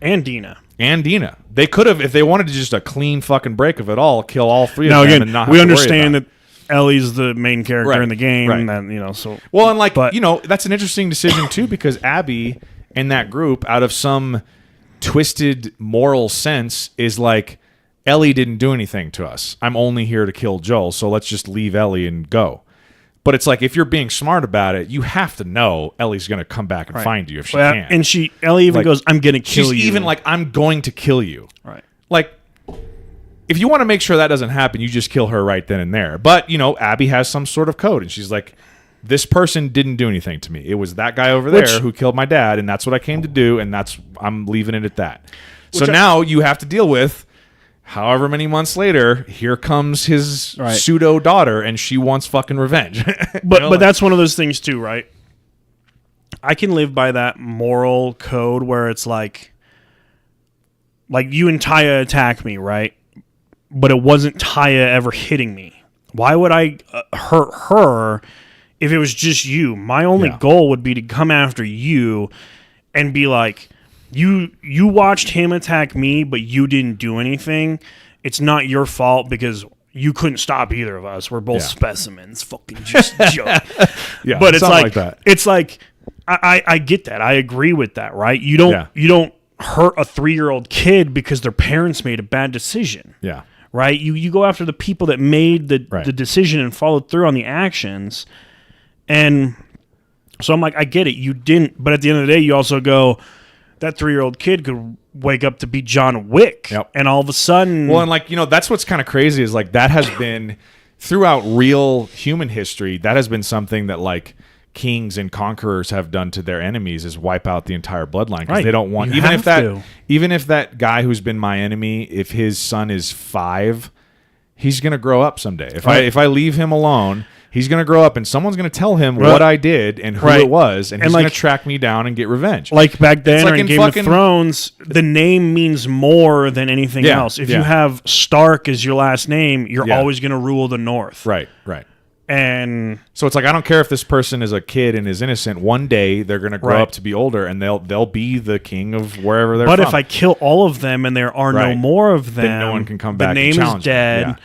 And Dina. They could have, if they wanted to just a clean fucking break of it all, kill all three of them again, and not have we to understand worry that Ellie's the main character in the game, right. and then, you know, so well, and like, you know, that's an interesting decision too, because Abby and that group, out of some twisted moral sense, is like, Ellie didn't do anything to us. I'm only here to kill Joel, so let's just leave Ellie and go. But it's like, if you're being smart about it, you have to know Ellie's going to come back and find you if she can. And Ellie even goes, I'm going to kill you. She's even like, I'm going to kill you. Right. Like, if you want to make sure that doesn't happen, you just kill her right then and there. But, you know, Abby has some sort of code, and she's like, this person didn't do anything to me. It was that guy over there who killed my dad, and that's what I came to do, and I'm leaving it at that. So now you have to deal with, however many months later, here comes his Right. pseudo daughter, and she wants fucking revenge. But that's one of those things too, right? I can live by that moral code where it's like you and Taya attack me, right? But it wasn't Taya ever hitting me. Why would I hurt her if it was just you? My only goal would be to come after you and be like, you watched him attack me, but you didn't do anything. It's not your fault because you couldn't stop either of us. We're both specimens. Fucking just joke. Yeah, but it's like that. It's like I get that. I agree with that, right? You don't hurt a 3-year-old kid because their parents made a bad decision. Yeah. Right? You go after the people that made the decision and followed through on the actions. And so I'm like, I get it. You didn't. But at the end of the day, you also go, that 3-year-old kid could wake up to be John Wick. Yep. And all of a sudden. Well, and like, that's what's kind of crazy is like that has been throughout real human history. That has been something that like kings and conquerors have done to their enemies is wipe out the entire bloodline because they don't want even if that guy who's been my enemy, if his son is 5, he's gonna grow up someday. If I leave him alone, he's gonna grow up and someone's gonna tell him what I did and who it was, and he's gonna track me down and get revenge. Like back then, or in Game of Thrones, the name means more than anything else. If you have Stark as your last name, you're always gonna rule the North. Right. And so it's like I don't care if this person is a kid and is innocent. One day they're going to grow up to be older, and they'll be the king of wherever they're from. But if I kill all of them and there are no more of them, then no one can come back. The name is dead.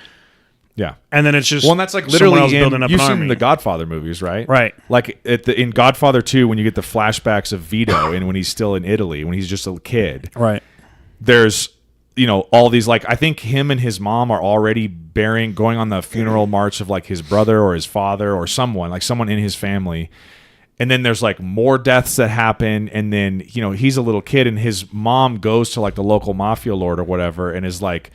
Yeah, and then it's just and that's like literally building up you've an seen army. the Godfather movies, right? Right. Like in Godfather 2, when you get the flashbacks of Vito and when he's still in Italy, when he's just a kid, right? There's all these, like, I think him and his mom are already going on the funeral march of like his brother or his father or someone in his family. And then there's like more deaths that happen. And then, he's a little kid and his mom goes to like the local mafia lord or whatever and is like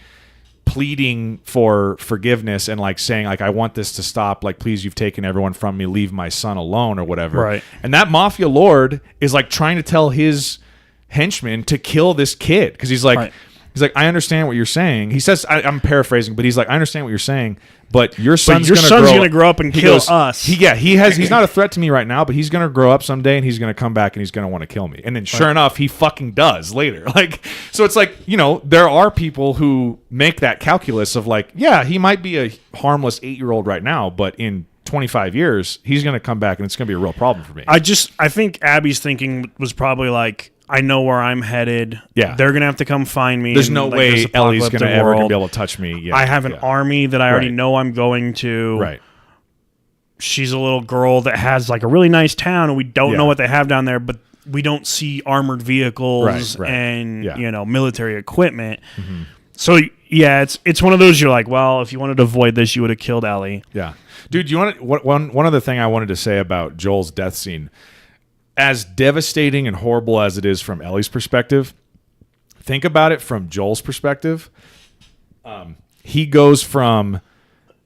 pleading for forgiveness and like saying like, I want this to stop. Like, please, you've taken everyone from me. Leave my son alone or whatever. Right. And that mafia lord is like trying to tell his henchmen to kill this kid. Because he's like, He's like, I understand what you're saying. He says, I'm paraphrasing, but he's like, I understand what you're saying, but your son's going to grow up and kill us. He's not a threat to me right now, but he's going to grow up someday and he's going to come back and he's going to want to kill me. And then sure enough, he fucking does later. Like, so it's like, there are people who make that calculus of like, yeah, he might be a harmless 8-year-old right now, but in 25 years, he's going to come back and it's going to be a real problem for me. I think Abby's thinking was probably like, I know where I'm headed. Yeah. They're going to have to come find me. There's no way Ellie's going to ever be able to touch me. Yeah. I have an army that I already know I'm going to. Right. She's a little girl that has like a really nice town and we don't know what they have down there, but we don't see armored vehicles and, military equipment. Mm-hmm. So, yeah, it's one of those you're like, well, if you wanted to avoid this, you would have killed Ellie. Yeah. Dude, one other thing I wanted to say about Joel's death scene. As devastating and horrible as it is from Ellie's perspective, think about it from Joel's perspective. He goes from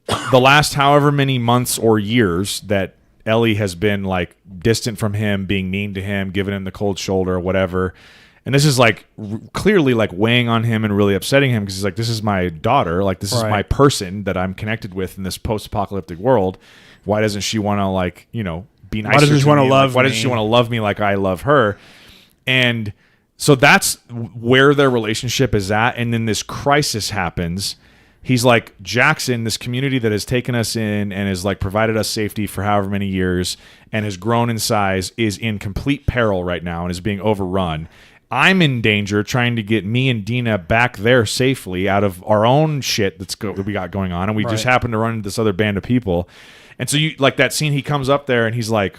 the last however many months or years that Ellie has been like distant from him, being mean to him, giving him the cold shoulder or whatever. And this is like clearly like weighing on him and really upsetting him because he's like, this is my daughter. Like, this is my person that I'm connected with in this post-apocalyptic world. Why doesn't she want to like, be nicer? Why doesn't she want to love me? Why doesn't she want to love me like I love her? And so that's where their relationship is at. And then this crisis happens. He's like, Jackson, this community that has taken us in and has like provided us safety for however many years and has grown in size, is in complete peril right now and is being overrun. I'm in danger trying to get me and Dina back there safely out of our own shit that we got going on. And we just happen to run into this other band of people. And so you like that scene, he comes up there and he's like,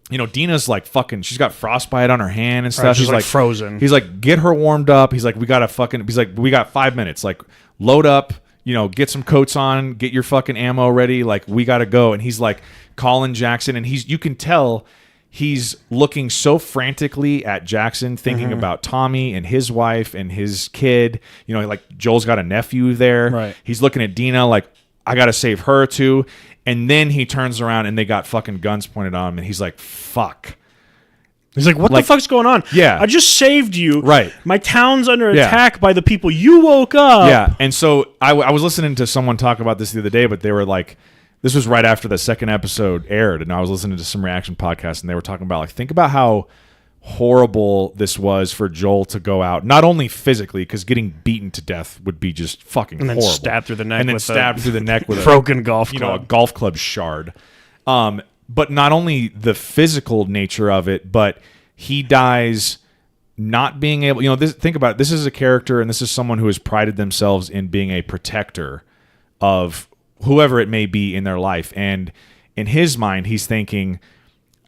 Dina's like fucking, she's got frostbite on her hand and stuff. Right, she's like frozen. He's like, get her warmed up. He's like, we got 5 minutes. Like, load up, get some coats on, get your fucking ammo ready. Like, we got to go. And he's like calling Jackson and you can tell he's looking so frantically at Jackson, thinking about Tommy and his wife and his kid. Like Joel's got a nephew there. Right. He's looking at Dina like, I got to save her too. And then he turns around and they got fucking guns pointed on him and he's like, fuck. He's like, what the fuck's going on? Yeah. I just saved you. Right. My town's under attack by the people. You woke up. Yeah. And so I was listening to someone talk about this the other day, but they were like, this was right after the second episode aired, and I was listening to some reaction podcasts, and they were talking about, like, think about how horrible this was for Joel to go out, not only physically, because getting beaten to death would be just fucking and then horrible. Stabbed through the neck with a broken golf club. a golf club shard. But not only the physical nature of it, but he dies not being able, think about it. This is a character, and this is someone who has prided themselves in being a protector of whoever it may be in their life. And in his mind, he's thinking,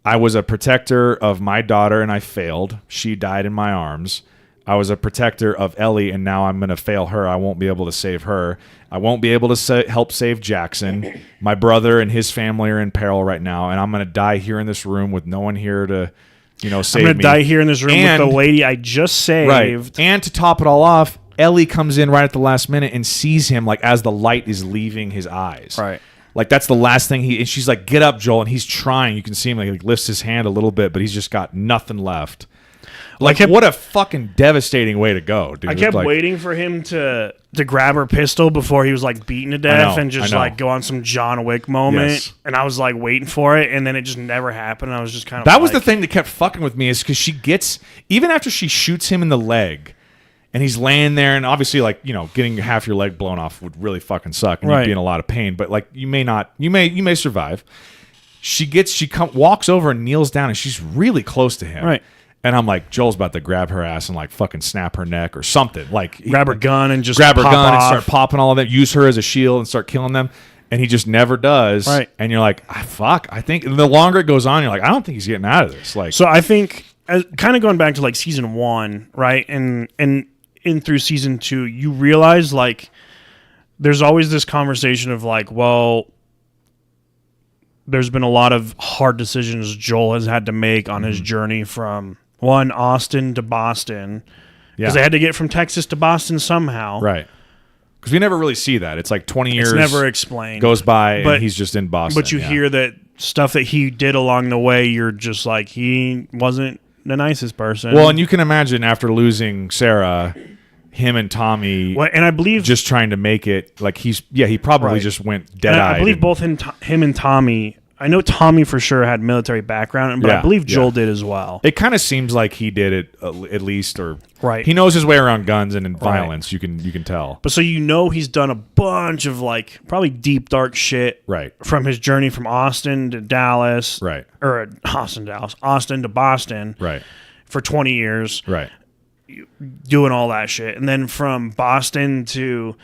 I was a protector of my daughter and I failed. She died in my arms. I was a protector of Ellie, and now I'm going to fail her. I won't be able to save her. I won't be able to help save Jackson. My brother and his family are in peril right now, and I'm going to die here in this room with no one here to, save me. I'm going to die here in this room with the lady I just saved. Right. And to top it all off, Ellie comes in right at the last minute and sees him, like, as the light is leaving his eyes. Right. Like, that's the last thing and she's like, get up, Joel. And he's trying. You can see him, like, he lifts his hand a little bit, but he's just got nothing left. Like, what a fucking devastating way to go, dude. I kept waiting for him to grab her pistol before he was, like, beaten to death and just, like, go on some John Wick moment. Yes. And I was, like, waiting for it, and then it just never happened. And I was just kind of That was the thing that kept fucking with me, is because she gets, even after she shoots him in the leg, and he's laying there, and obviously, like, getting half your leg blown off would really fucking suck, and you'd be in a lot of pain. But, like, you may survive. She walks over and kneels down, and she's really close to him. Right. And I'm like, Joel's about to grab her ass and, like, fucking snap her neck or something. Like, grab her gun and just grab her gun off. and start popping all of them. Use her as a shield and start killing them. And he just never does. Right. And you're like, fuck. I think the longer it goes on, you're like, I don't think he's getting out of this. Like, so I think, kind of going back to, like, season 1, right, and in through season 2, you realize, like, there's always this conversation of, like, well, there's been a lot of hard decisions Joel has had to make on his journey from Austin to Boston, because they had to get from Texas to Boston somehow. Right. Because we never really see that. It's like 20 years. It's never explained. Goes by, and he's just in Boston. But you hear that stuff that he did along the way, you're just like, he wasn't the nicest person. Well, and you can imagine after losing Sarah, him and Tommy, and I believe just trying to make it, like, he probably just went dead-eyed. I believe both him and Tommy, I know Tommy for sure had military background, but I believe Joel did as well. It kind of seems like he did it at least, or right. He knows his way around guns and in violence. You can tell. But so he's done a bunch of, like, probably deep dark shit. Right. From his journey from Austin to Dallas. Right. Or Austin to Boston. Right. For 20 years. Right. Doing all that shit, and then from Boston to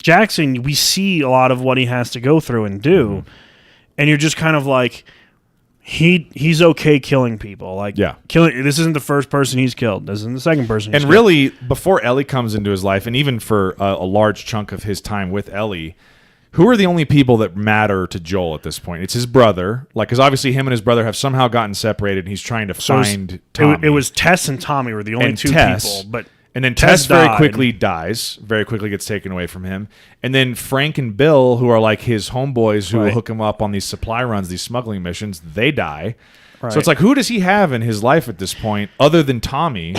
Jackson, we see a lot of what he has to go through and do, and you're just kind of like, he's okay killing people. Like, killing. This isn't the first person he's killed. This isn't the second person. And really, before Ellie comes into his life, and even for a large chunk of his time with Ellie, who are the only people that matter to Joel at this point? It's his brother, like, because obviously him and his brother have somehow gotten separated, and he's trying to find Tommy. It was Tess and Tommy were the only two people, and then Tess very quickly dies, very quickly gets taken away from him, and then Frank and Bill, who are like his homeboys, who will hook him up on these supply runs, these smuggling missions, they die. Right. So it's like, who does he have in his life at this point other than Tommy?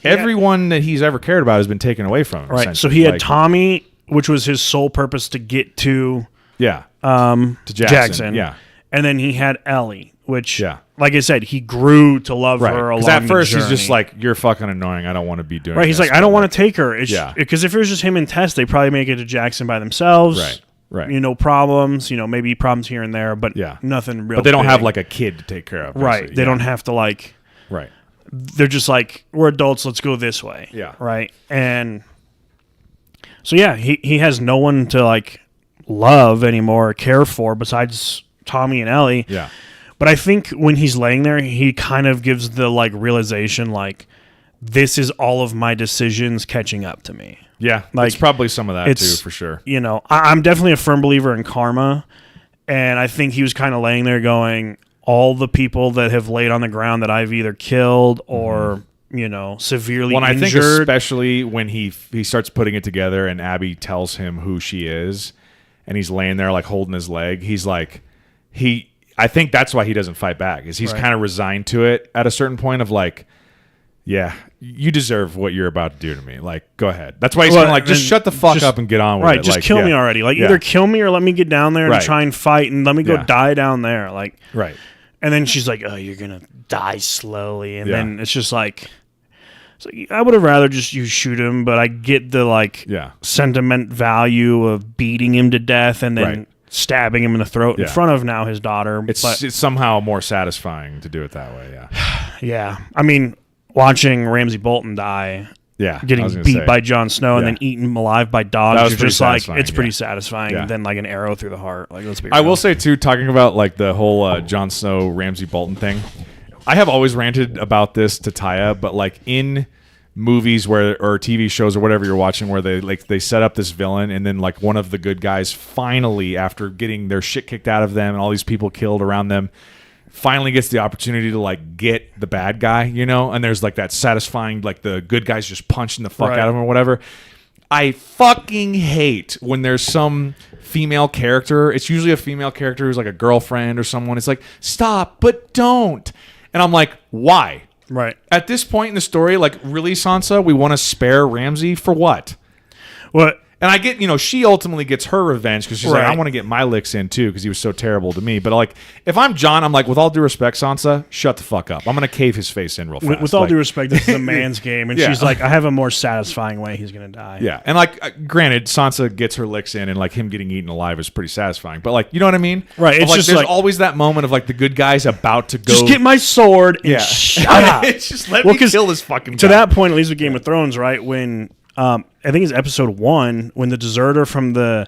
Everyone that he's ever cared about has been taken away from him. Right. So he had Tommy, which was his sole purpose to get to to Jackson. Yeah. And then he had Ellie, which, like I said, he grew to love her along the journey. Because at first he's just like, you're fucking annoying. I don't want to be doing this. Right. He's like, I don't want to take her. Because if it was just him and Tess, they probably make it to Jackson by themselves. Right. Right. Problems, maybe problems here and there, but nothing real. But they don't have, like, a kid to take care of. Right. They don't have to, like... Right. They're just like, we're adults, let's go this way. Yeah. Right. And... So, he has no one to, like, love anymore or care for besides Tommy and Ellie. Yeah. But I think when he's laying there, he kind of gives the, like, realization, like, this is all of my decisions catching up to me. Yeah. Like, it's probably some of that, too, for sure. I'm definitely a firm believer in karma. And I think he was kind of laying there going, all the people that have laid on the ground that I've either killed or... severely injured. I think especially when he starts putting it together and Abby tells him who she is, and he's laying there, like, holding his leg, he's like, I think that's why he doesn't fight back. Is he's Right. kind of resigned to it at a certain point of like, yeah, you deserve what you're about to do to me. Like, go ahead. That's why he's kind of like, just shut the fuck up and get on with it. Right, just like, kill me already. Like, either kill me or let me get down there and Right. try and fight and let me go Yeah. die down there. Like, Right. and then she's like, "Oh, you're gonna die slowly," and Yeah. then it's just like, I would have rather just you shoot him, but I get the like Yeah. sentiment value of beating him to death and then Right. stabbing him in the throat in Yeah. front of now his daughter. It's somehow more satisfying to do it that way. Yeah. Yeah, I mean, watching Ramsay Bolton die, Yeah. I getting was gonna beat say. by Jon Snow and Yeah. then eaten alive by That dogs, was you're pretty just like, satisfying, it's pretty yeah. satisfying Yeah. than like an arrow through the heart. Like, let's be I real. will say too, talking about like the whole Jon Snow Ramsay Bolton thing. I have always ranted about this to Taya, but like in movies where or TV shows or whatever you're watching where they set up this villain and then like one of the good guys finally, after getting their shit kicked out of them and all these people killed around them, finally gets the opportunity to like get the bad guy, you know, and there's like that satisfying, like the good guys just punching the fuck Right. out of him or whatever. I fucking hate when there's some female character. It's usually a female character who's like a girlfriend or someone. It's like, stop, but don't. And I'm like, why? Right. At this point in the story, like, really, Sansa, we want to spare Ramsay for what? What? And I get, she ultimately gets her revenge because she's like, Right. I want to get my licks in too because he was so terrible to me. But like, if I'm Jon, I'm like, with all due respect, Sansa, shut the fuck up. I'm gonna cave his face in real fast. With all Like, due respect, this is a man's game, and Yeah. she's like, I have a more satisfying way he's gonna die. Yeah, and like, granted, Sansa gets her licks in, and like him getting eaten alive is pretty satisfying. But like, you know what I mean? Right, Of, it's like, just there's like- always that moment of like the good guy's about to go. Just get my sword and Yeah. shut up. It's just let Well, me 'cause kill this fucking To guy. that point, at least with Game of Thrones, right? When I think it's episode 1, when the deserter from the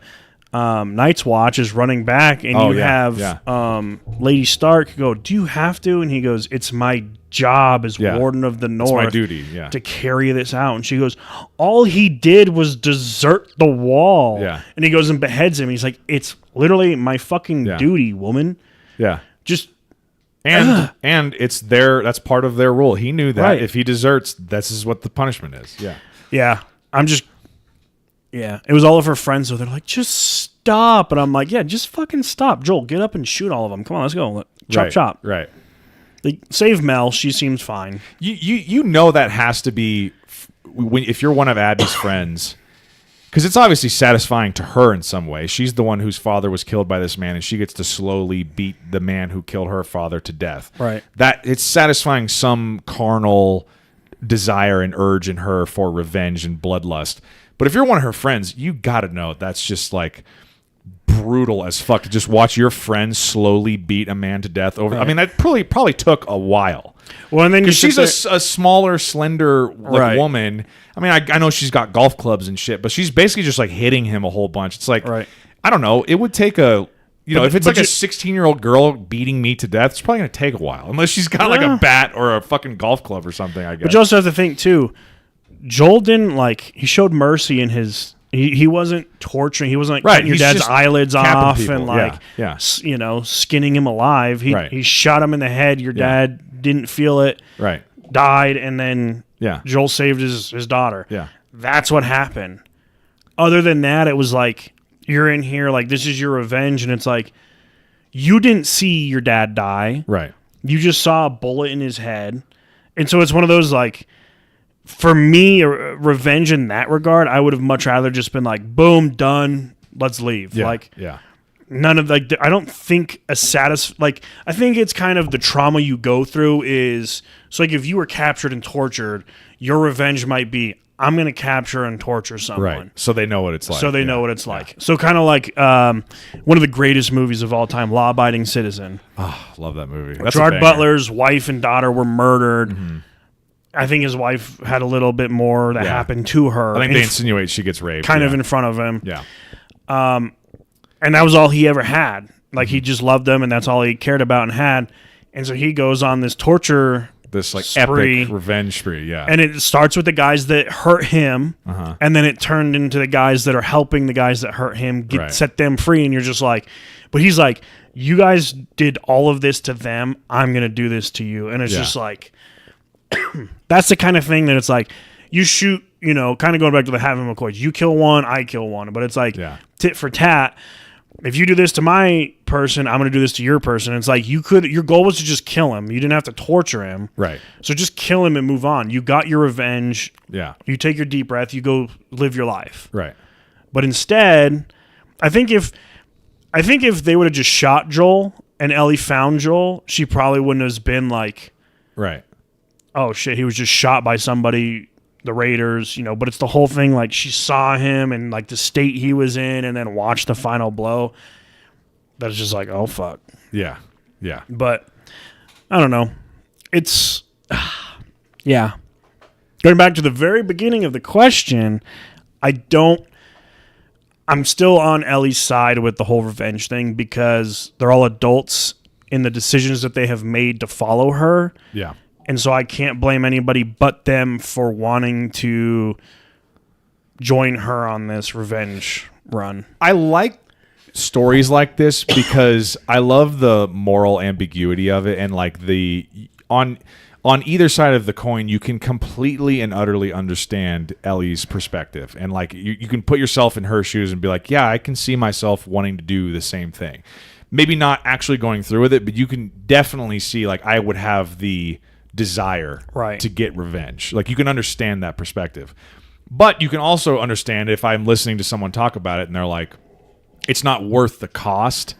Night's Watch is running back, and Oh, you yeah, have yeah. Lady Stark go, "Do you have to?" And he goes, "It's my job as Yeah. Warden of the North. It's my duty, yeah. to carry this out." And she goes, "All he did was desert the wall." Yeah. And he goes and beheads him. He's like, "It's literally my fucking Yeah. duty, woman. Yeah. Just." And it's that's part of their rule. He knew that Right. if he deserts, this is what the punishment is. Yeah. Yeah, it was all of her friends, so they're like, just stop. And I'm like, yeah, just fucking stop. Joel, get up and shoot all of them. Come on, let's go. Chop, Right, chop. Right. Like, save Mel. She seems fine. You know that has to be if you're one of Abby's friends, because it's obviously satisfying to her in some way. She's the one whose father was killed by this man, and she gets to slowly beat the man who killed her father to death. Right. That it's satisfying some carnal desire and urge in her for revenge and bloodlust. But if you're one of her friends, you got to know that's just like brutal as fuck to just watch your friend slowly beat a man to death over. Right. I mean, that probably took a while. Well, and then you Because she's sit a smaller, slender Right. woman. I mean, I know she's got golf clubs and shit, but she's basically just like hitting him a whole bunch. It's like, Right. I don't know. It would take if it's but like a 16-year-old girl beating me to death, it's probably going to take a while. Unless she's got like a bat or a fucking golf club or something, I guess. But you also have to think, too, Joel didn't, he showed mercy in his... He wasn't torturing. He wasn't Right, cutting your he's dad's just eyelids capping off people. and Yeah. skinning him alive. Right. He shot him in the head. Your Yeah. dad didn't feel it. Right. Died, and then Yeah. Joel saved his daughter. Yeah. That's what happened. Other than that, it was like, you're in here, like, this is your revenge, and it's like, you didn't see your dad die. Right. You just saw a bullet in his head. And so it's one of those, like, for me, revenge in that regard, I would have much rather just been like, boom, done, let's leave. Yeah. Like, yeah. none of, like, I don't think I think it's kind of the trauma you go through is, so like, if you were captured and tortured, your revenge might be, I'm going to capture and torture someone. Right. So they know what it's like. So they Yeah. know what it's like. So kind of like one of the greatest movies of all time, Law Abiding Citizen. Oh, love that movie. That's a Gerard banger. Butler's wife and daughter were murdered. I think his wife had a little bit more that Yeah. happened to her. I think in they insinuate she gets raped. kind yeah. of in front of him. Yeah. And that was all he ever had. Like, he just loved them, and that's all he cared about and had. And so he goes on this torture This like spree. epic revenge spree. Yeah. And it starts with the guys that hurt him, and then it turned into the guys that are helping the guys that hurt him Right. set them free. And you're just like, but he's like, you guys did all of this to them. I'm going to do this to you. And it's Yeah. just like, that's the kind of thing that it's like, you shoot, kind of going back to the Having McCoys. You kill one, I kill one. But it's like Yeah. tit for tat. if you do this to my person, I'm going to do this to your person. It's like your goal was to just kill him. You didn't have to torture him. Right. So just kill him and move on. You got your revenge. Yeah. You take your deep breath. You go live your life. Right. But instead, I think if they would have just shot Joel and Ellie found Joel, she probably wouldn't have been like, right. Oh shit, he was just shot by somebody, the Raiders, but it's the whole thing, like she saw him and like the state he was in and then watched the final blow. That's just like, oh fuck. Yeah. Yeah. But I don't know. It's yeah. Going back to the very beginning of the question, I'm still on Ellie's side with the whole revenge thing because they're all adults in the decisions that they have made to follow her. Yeah. And so I can't blame anybody but them for wanting to join her on this revenge run. I like stories like this because I love the moral ambiguity of it, and like on either side of the coin, you can completely and utterly understand Ellie's perspective, and like you can put yourself in her shoes and be like, yeah, I can see myself wanting to do the same thing. Maybe not actually going through with it, but you can definitely see like I would have the desire to get revenge. Like you can understand that perspective. But you can also understand if I'm listening to someone talk about it and they're like, it's not worth the cost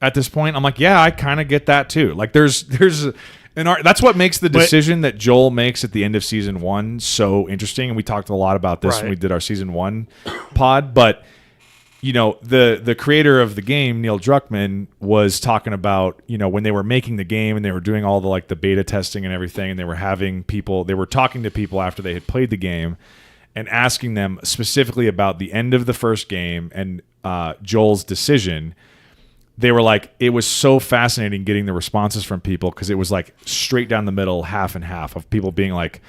at this point. I'm like, yeah, I kind of get that too. Like there's that's what makes the decision that Joel makes at the end of season 1 so interesting. And we talked a lot about this when we did our season 1 pod, but the creator of the game, Neil Druckmann, was talking about, when they were making the game and they were doing all the like the beta testing and everything, and they were talking to people after they had played the game and asking them specifically about the end of the first game and Joel's decision. They were like, it was so fascinating getting the responses from people because it was like straight down the middle, half and half of people being like,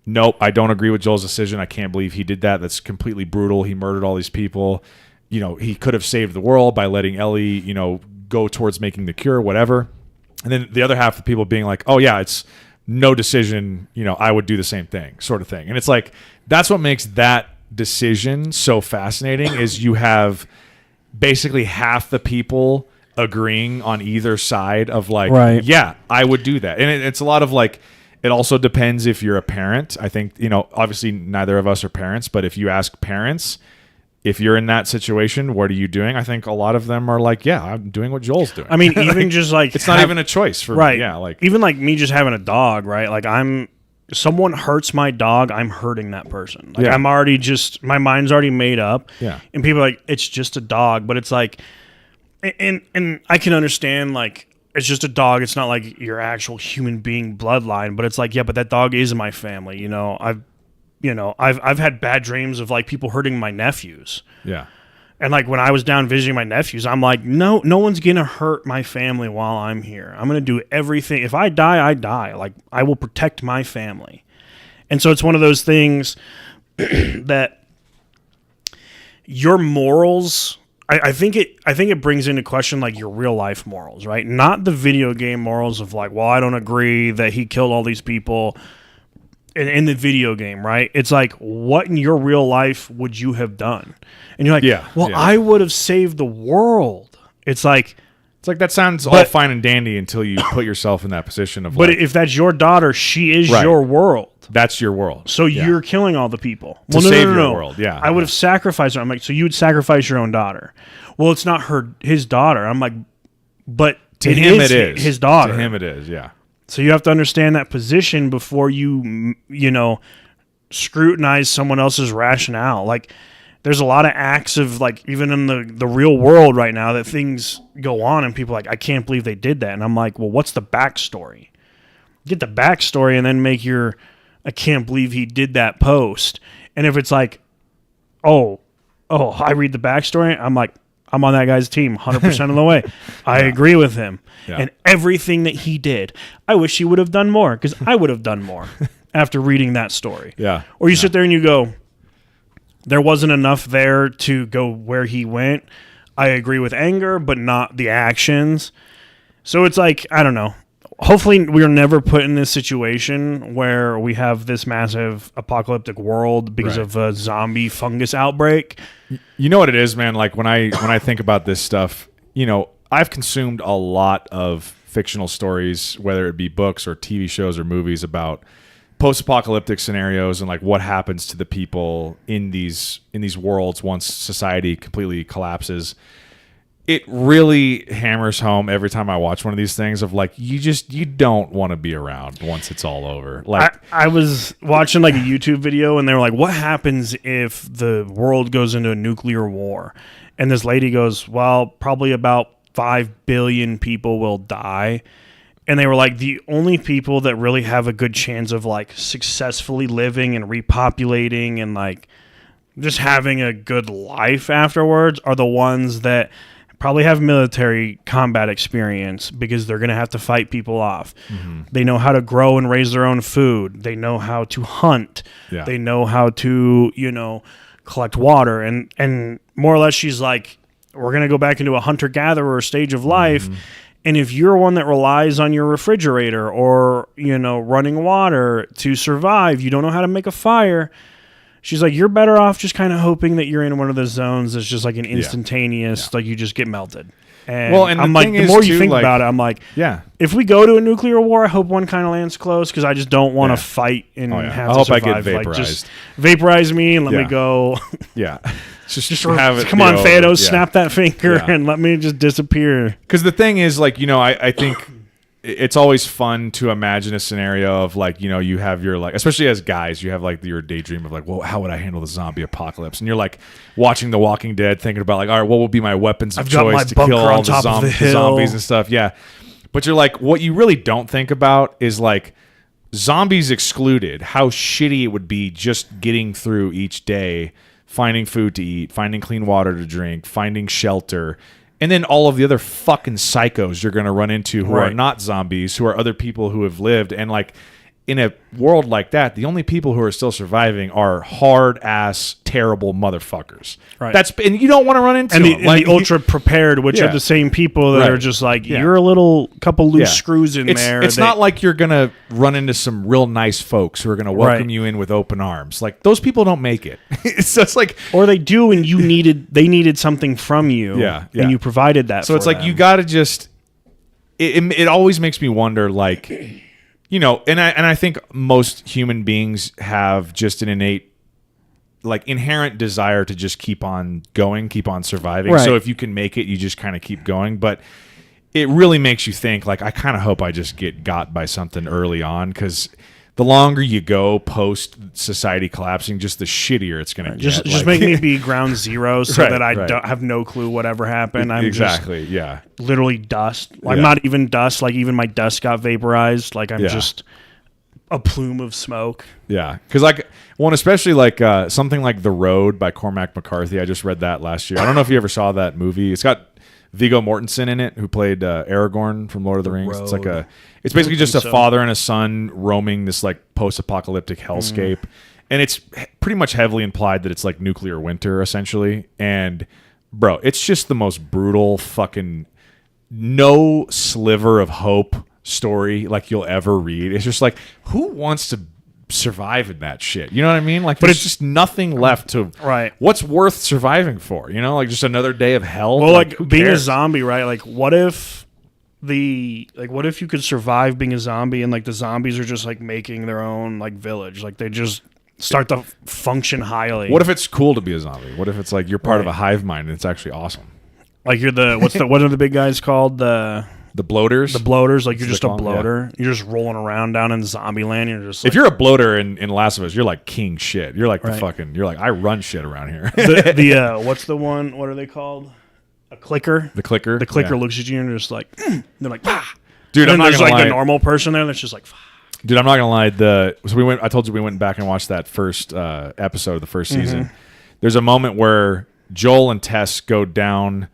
nope, I don't agree with Joel's decision. I can't believe he did that. That's completely brutal. He murdered all these people. He could have saved the world by letting Ellie, go towards making the cure, whatever. And then the other half of people being like, oh yeah, it's no decision. I would do the same thing, sort of thing. And it's like, that's what makes that decision so fascinating is you have basically half the people agreeing on either side of like, yeah, I would do that. And it's a lot of like, it also depends if you're a parent. I think, obviously neither of us are parents, but if you ask parents, if you're in that situation, what are you doing? I think a lot of them are like, yeah, I'm doing what Joel's doing. I mean, even just like... It's not even a choice for me. Yeah, like... Even like me just having a dog, right? Like someone hurts my dog, I'm hurting that person. Like I'm already my mind's already made up. Yeah. And people are like, it's just a dog. But it's like... And I can understand like, it's just a dog. It's not like your actual human being bloodline. But it's like, yeah, but that dog is my family. I've had bad dreams of like people hurting my nephews. Yeah. And like when I was down visiting my nephews, I'm like, no one's going to hurt my family while I'm here. I'm going to do everything. If I die, I die. Like I will protect my family. And so it's one of those things that your morals, I think it brings into question like your real life morals, right? Not the video game morals of like, well, I don't agree that he killed all these people in the video game, right? It's like, what in your real life would you have done? And you're like, I would have saved the world. It's like that sounds all fine and dandy until you put yourself in that position of. But if that's your daughter, she is your world. That's your world. So you're killing all the people to save your world. Yeah, I would have sacrificed her. I'm like, so you would sacrifice your own daughter? Well, it's not his daughter. I'm like, but to him it is his daughter. To him it is. Yeah. So you have to understand that position before you scrutinize someone else's rationale. Like, there's a lot of acts of, like, even in the real world right now that things go on and people are like, I can't believe they did that. And I'm like, well, what's the backstory? Get the backstory and then make I can't believe he did that post. And if it's like, oh, I read the backstory, I'm like, I'm on that guy's team 100% of the way. I agree with him. Yeah. And everything that he did, I wish he would have done more because I would have done more after reading that story. Yeah. Or you sit there and you go, there wasn't enough there to go where he went. I agree with anger, but not the actions. So it's like, I don't know. hopefully we're never put in this situation where we have this massive apocalyptic world because of a zombie fungus outbreak. You know what it is, man? Like when I think about this stuff, you know, I've consumed a lot of fictional stories, whether it be books or TV shows or movies about post-apocalyptic scenarios and like what happens to the people in these worlds once society completely collapses. It really hammers home every time I watch one of these things of like you don't want to be around once it's all over. Like I was watching like a YouTube video and they were like, what happens if the world goes into a nuclear war? And this lady goes, well, probably about 5 billion people will die. And they were like, the only people that really have a good chance of like successfully living and repopulating and like just having a good life afterwards are the ones that probably have military combat experience because they're going to have to fight people off. Mm-hmm. They know how to grow and raise their own food. They know how to hunt. Yeah. They know how to, you know, collect water. And more or less she's like, we're going to go back into a hunter-gatherer stage of life. Mm-hmm. And if you're one that relies on your refrigerator or, you know, running water to survive, you don't know how to make a fire. She's like, you're better off just kind of hoping that you're in one of those zones that's just like an instantaneous, like you just get melted. And I'm like, the more you think about it, I'm like, if we go to a nuclear war, I hope one kind of lands close because I just don't want to fight and have to survive. I hope I get vaporized. Like, just vaporize me and let me go. Yeah. Just have it. Come on, Thanos, snap that finger and let me just disappear. Because the thing is, like, you know, I think it's always fun to imagine a scenario of like, you know, you have your like, especially as guys, you have like your daydream of like, well, how would I handle the zombie apocalypse? And you're like watching The Walking Dead, thinking about like, all right, what will be my weapons of choice to kill all the zombies and stuff? Yeah. But you're like, what you really don't think about is like zombies excluded, how shitty it would be just getting through each day, finding food to eat, finding clean water to drink, finding shelter. And then all of the other fucking psychos you're going to run into who are not zombies, who are other people who have lived. And like in a world like that, the only people who are still surviving are hard ass, terrible motherfuckers. Right. And you don't want to run into them. And the ultra prepared, which are the same people that are just like, you're a little couple loose screws in there. It's not like you're going to run into some real nice folks who are going to welcome you in with open arms. Like those people don't make it. It's just like, or they do, and they needed something from you. And you provided that. So it's like, you got to just, it always makes me wonder, like, you know, and I think most human beings have just an innate, like, inherent desire to just keep on going, keep on surviving. Right. So if you can make it, you just kind of keep going. But it really makes you think, like, I kind of hope I just get got by something early on, because the longer you go post society collapsing, just the shittier it's going to get. Just make me be ground zero so that I don't have no clue whatever happened. I'm just literally dust. I'm not even dust. Like even my dust got vaporized. Like I'm just a plume of smoke. Yeah, because like especially like something like The Road by Cormac McCarthy. I just read that last year. I don't know if you ever saw that movie. It's got Viggo Mortensen in it, who played Aragorn from Lord of the Rings. Road. It's basically just a father and a son roaming this like post-apocalyptic hellscape, and it's pretty much heavily implied that it's like nuclear winter essentially. And bro, it's just the most brutal fucking no sliver of hope story like you'll ever read. It's just like, who wants to survive in that shit? You know what I mean? Like, but it's just nothing left to what's worth surviving for, you know? Like just another day of hell. Well, like being a zombie, right? Like what if you could survive being a zombie and like the zombies are just like making their own like village, like they just start to function highly. What if it's cool to be a zombie? What if it's like you're part of a hive mind and it's actually awesome? Like you're what are the big guys called? The bloaters? The bloaters, like you're just a bloater. Yeah. You're just rolling around down in zombie land. You're just like, if you're a bloater in Last of Us, you're like king shit. You're like you're like, I run shit around here. What's the one? What are they called? A clicker? The clicker? The clicker looks at you and they're just like, they're like, ah. Dude, I'm not there's gonna like lie. the normal person there that's just like, fuck. Dude, I'm not gonna lie. I told you we went back and watched that first episode of the first season. There's a moment where Joel and Tess go down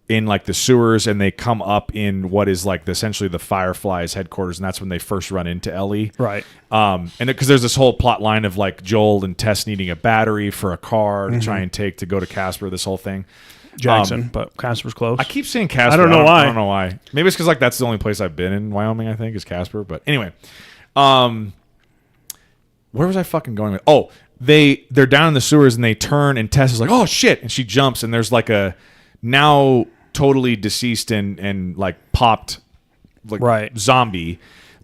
in like the sewers and they come up in what is like essentially the Fireflies headquarters, and that's when they first run into Ellie. Right. And because there's this whole plot line of like Joel and Tess needing a battery for a car to try and take to go to Casper, this whole thing. Jackson, but Casper's close. I keep saying Casper. I don't know why. I don't know why. Maybe it's because like that's the only place I've been in Wyoming. I think is Casper. But anyway, where was I fucking going with? Oh, they're down in the sewers and they turn and Tess is like, oh shit, and she jumps and there's like a now totally deceased and like popped like zombie.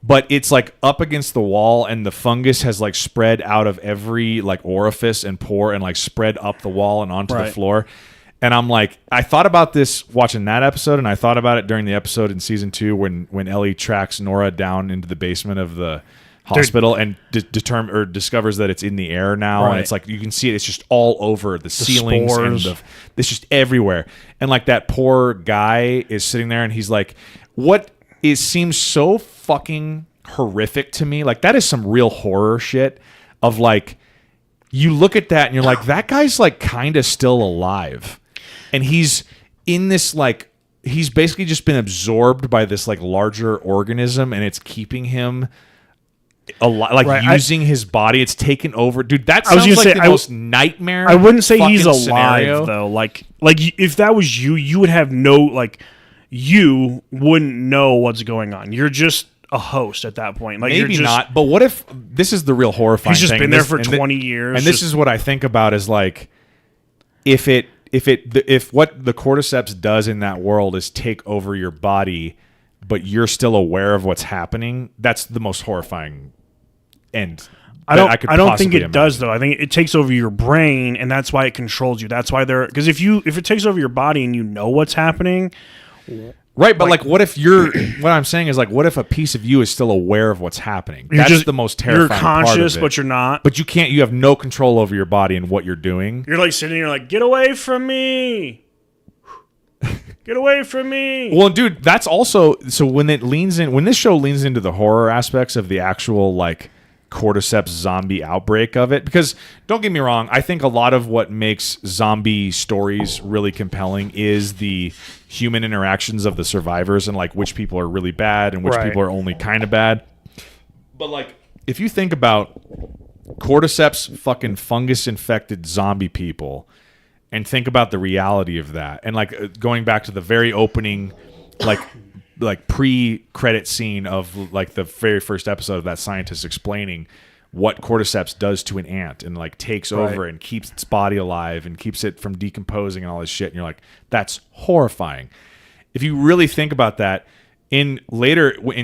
But it's like up against the wall and the fungus has like spread out of every like orifice and pore and like spread up the wall and onto the floor. And I'm like, I thought about this watching that episode and I thought about it during the episode in season 2 when Ellie tracks Nora down into the basement of the hospital and discovers that it's in the air now. And it's like, you can see it. It's just all over the ceilings. Spores. And it's just everywhere. And like that poor guy is sitting there and he's like, it seems so fucking horrific to me. Like that is some real horror shit of like, you look at that and you're like, that guy's like kind of still alive. And he's in this like, he's basically just been absorbed by this like larger organism and it's keeping him alive, like using his body. It's taken over. Dude, that sounds like the most nightmare. I wouldn't say he's alive scenario. though. Like if that was you would have no like, you wouldn't know what's going on. You're just a host at that point. Like maybe not. But what if this is the real horrifying thing? He's just been there for 20 years. And this is what I think about is like, if what the cordyceps does in that world is take over your body, but you're still aware of what's happening, that's the most horrifying end. I don't think it does though. I think it takes over your brain, and that's why it controls you. That's why because if it takes over your body and you know what's happening. Right, but like what if what I'm saying is like, what if a piece of you is still aware of what's happening? That's just the most terrifying part of it. You're conscious, but you're not. But you have no control over your body and what you're doing. You're like sitting here like, get away from me. Get away from me. Well, dude, that's also, so when this show leans into the horror aspects of the actual like cordyceps zombie outbreak of it, because don't get me wrong, I think a lot of what makes zombie stories really compelling is the human interactions of the survivors and like which people are really bad and which people are only kind of bad. But like if you think about cordyceps fucking fungus infected zombie people and think about the reality of that, and like going back to the very opening like pre-credit scene of like the very first episode of that scientist explaining what cordyceps does to an ant and like takes over and keeps its body alive and keeps it from decomposing and all this shit. And you're like, that's horrifying. If you really think about that, in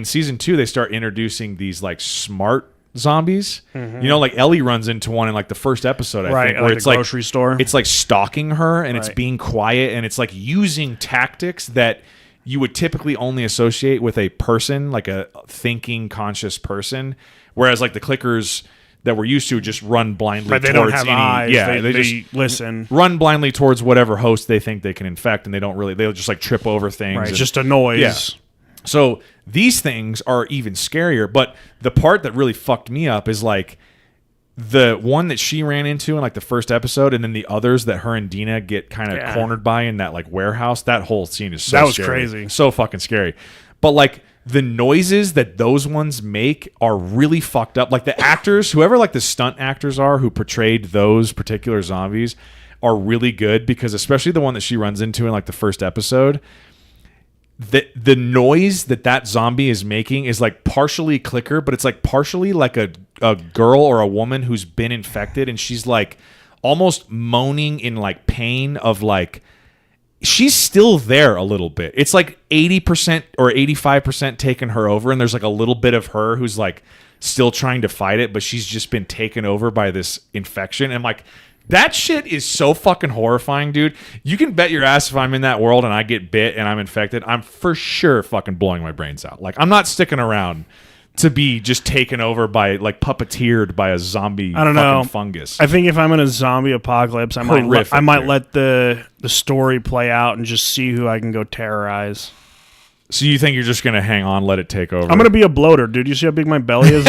season 2, they start introducing these like smart zombies. You know, like Ellie runs into one in like the first episode, I think, where it's like grocery store. It's like stalking her and it's being quiet and it's like using tactics that you would typically only associate with a person, like a thinking, conscious person, whereas like the clickers that we're used to just run blindly towards they don't have eyes. Yeah, they just listen. Run blindly towards whatever host they think they can infect, and they'll just like trip over things. Right, it's just a noise. Yeah. So these things are even scarier, but the part that really fucked me up is like the one that she ran into in like the first episode, and then the others that her and Dina get kind of cornered by in that like warehouse. That whole scene is so scary. Crazy. So fucking scary. But like the noises that those ones make are really fucked up. Like the actors, whoever like the stunt actors are who portrayed those particular zombies are really good, because especially the one that she runs into in like the first episode, the noise that zombie is making is like partially clicker, but it's like partially like a girl or a woman who's been infected, and she's like almost moaning in like pain of like she's still there a little bit. It's like 80% or 85% taken her over, and there's like a little bit of her who's like still trying to fight it, but she's just been taken over by this infection. And like that shit is so fucking horrifying, dude. You can bet your ass if I'm in that world and I get bit and I'm infected, I'm for sure fucking blowing my brains out. Like I'm not sticking around to be just taken over by, like, puppeteered by a zombie fungus. I think if I'm in a zombie apocalypse, I might let the story play out and just see who I can go terrorize. So you think you're just gonna hang on, let it take over? I'm gonna be a bloater, dude. You see how big my belly is?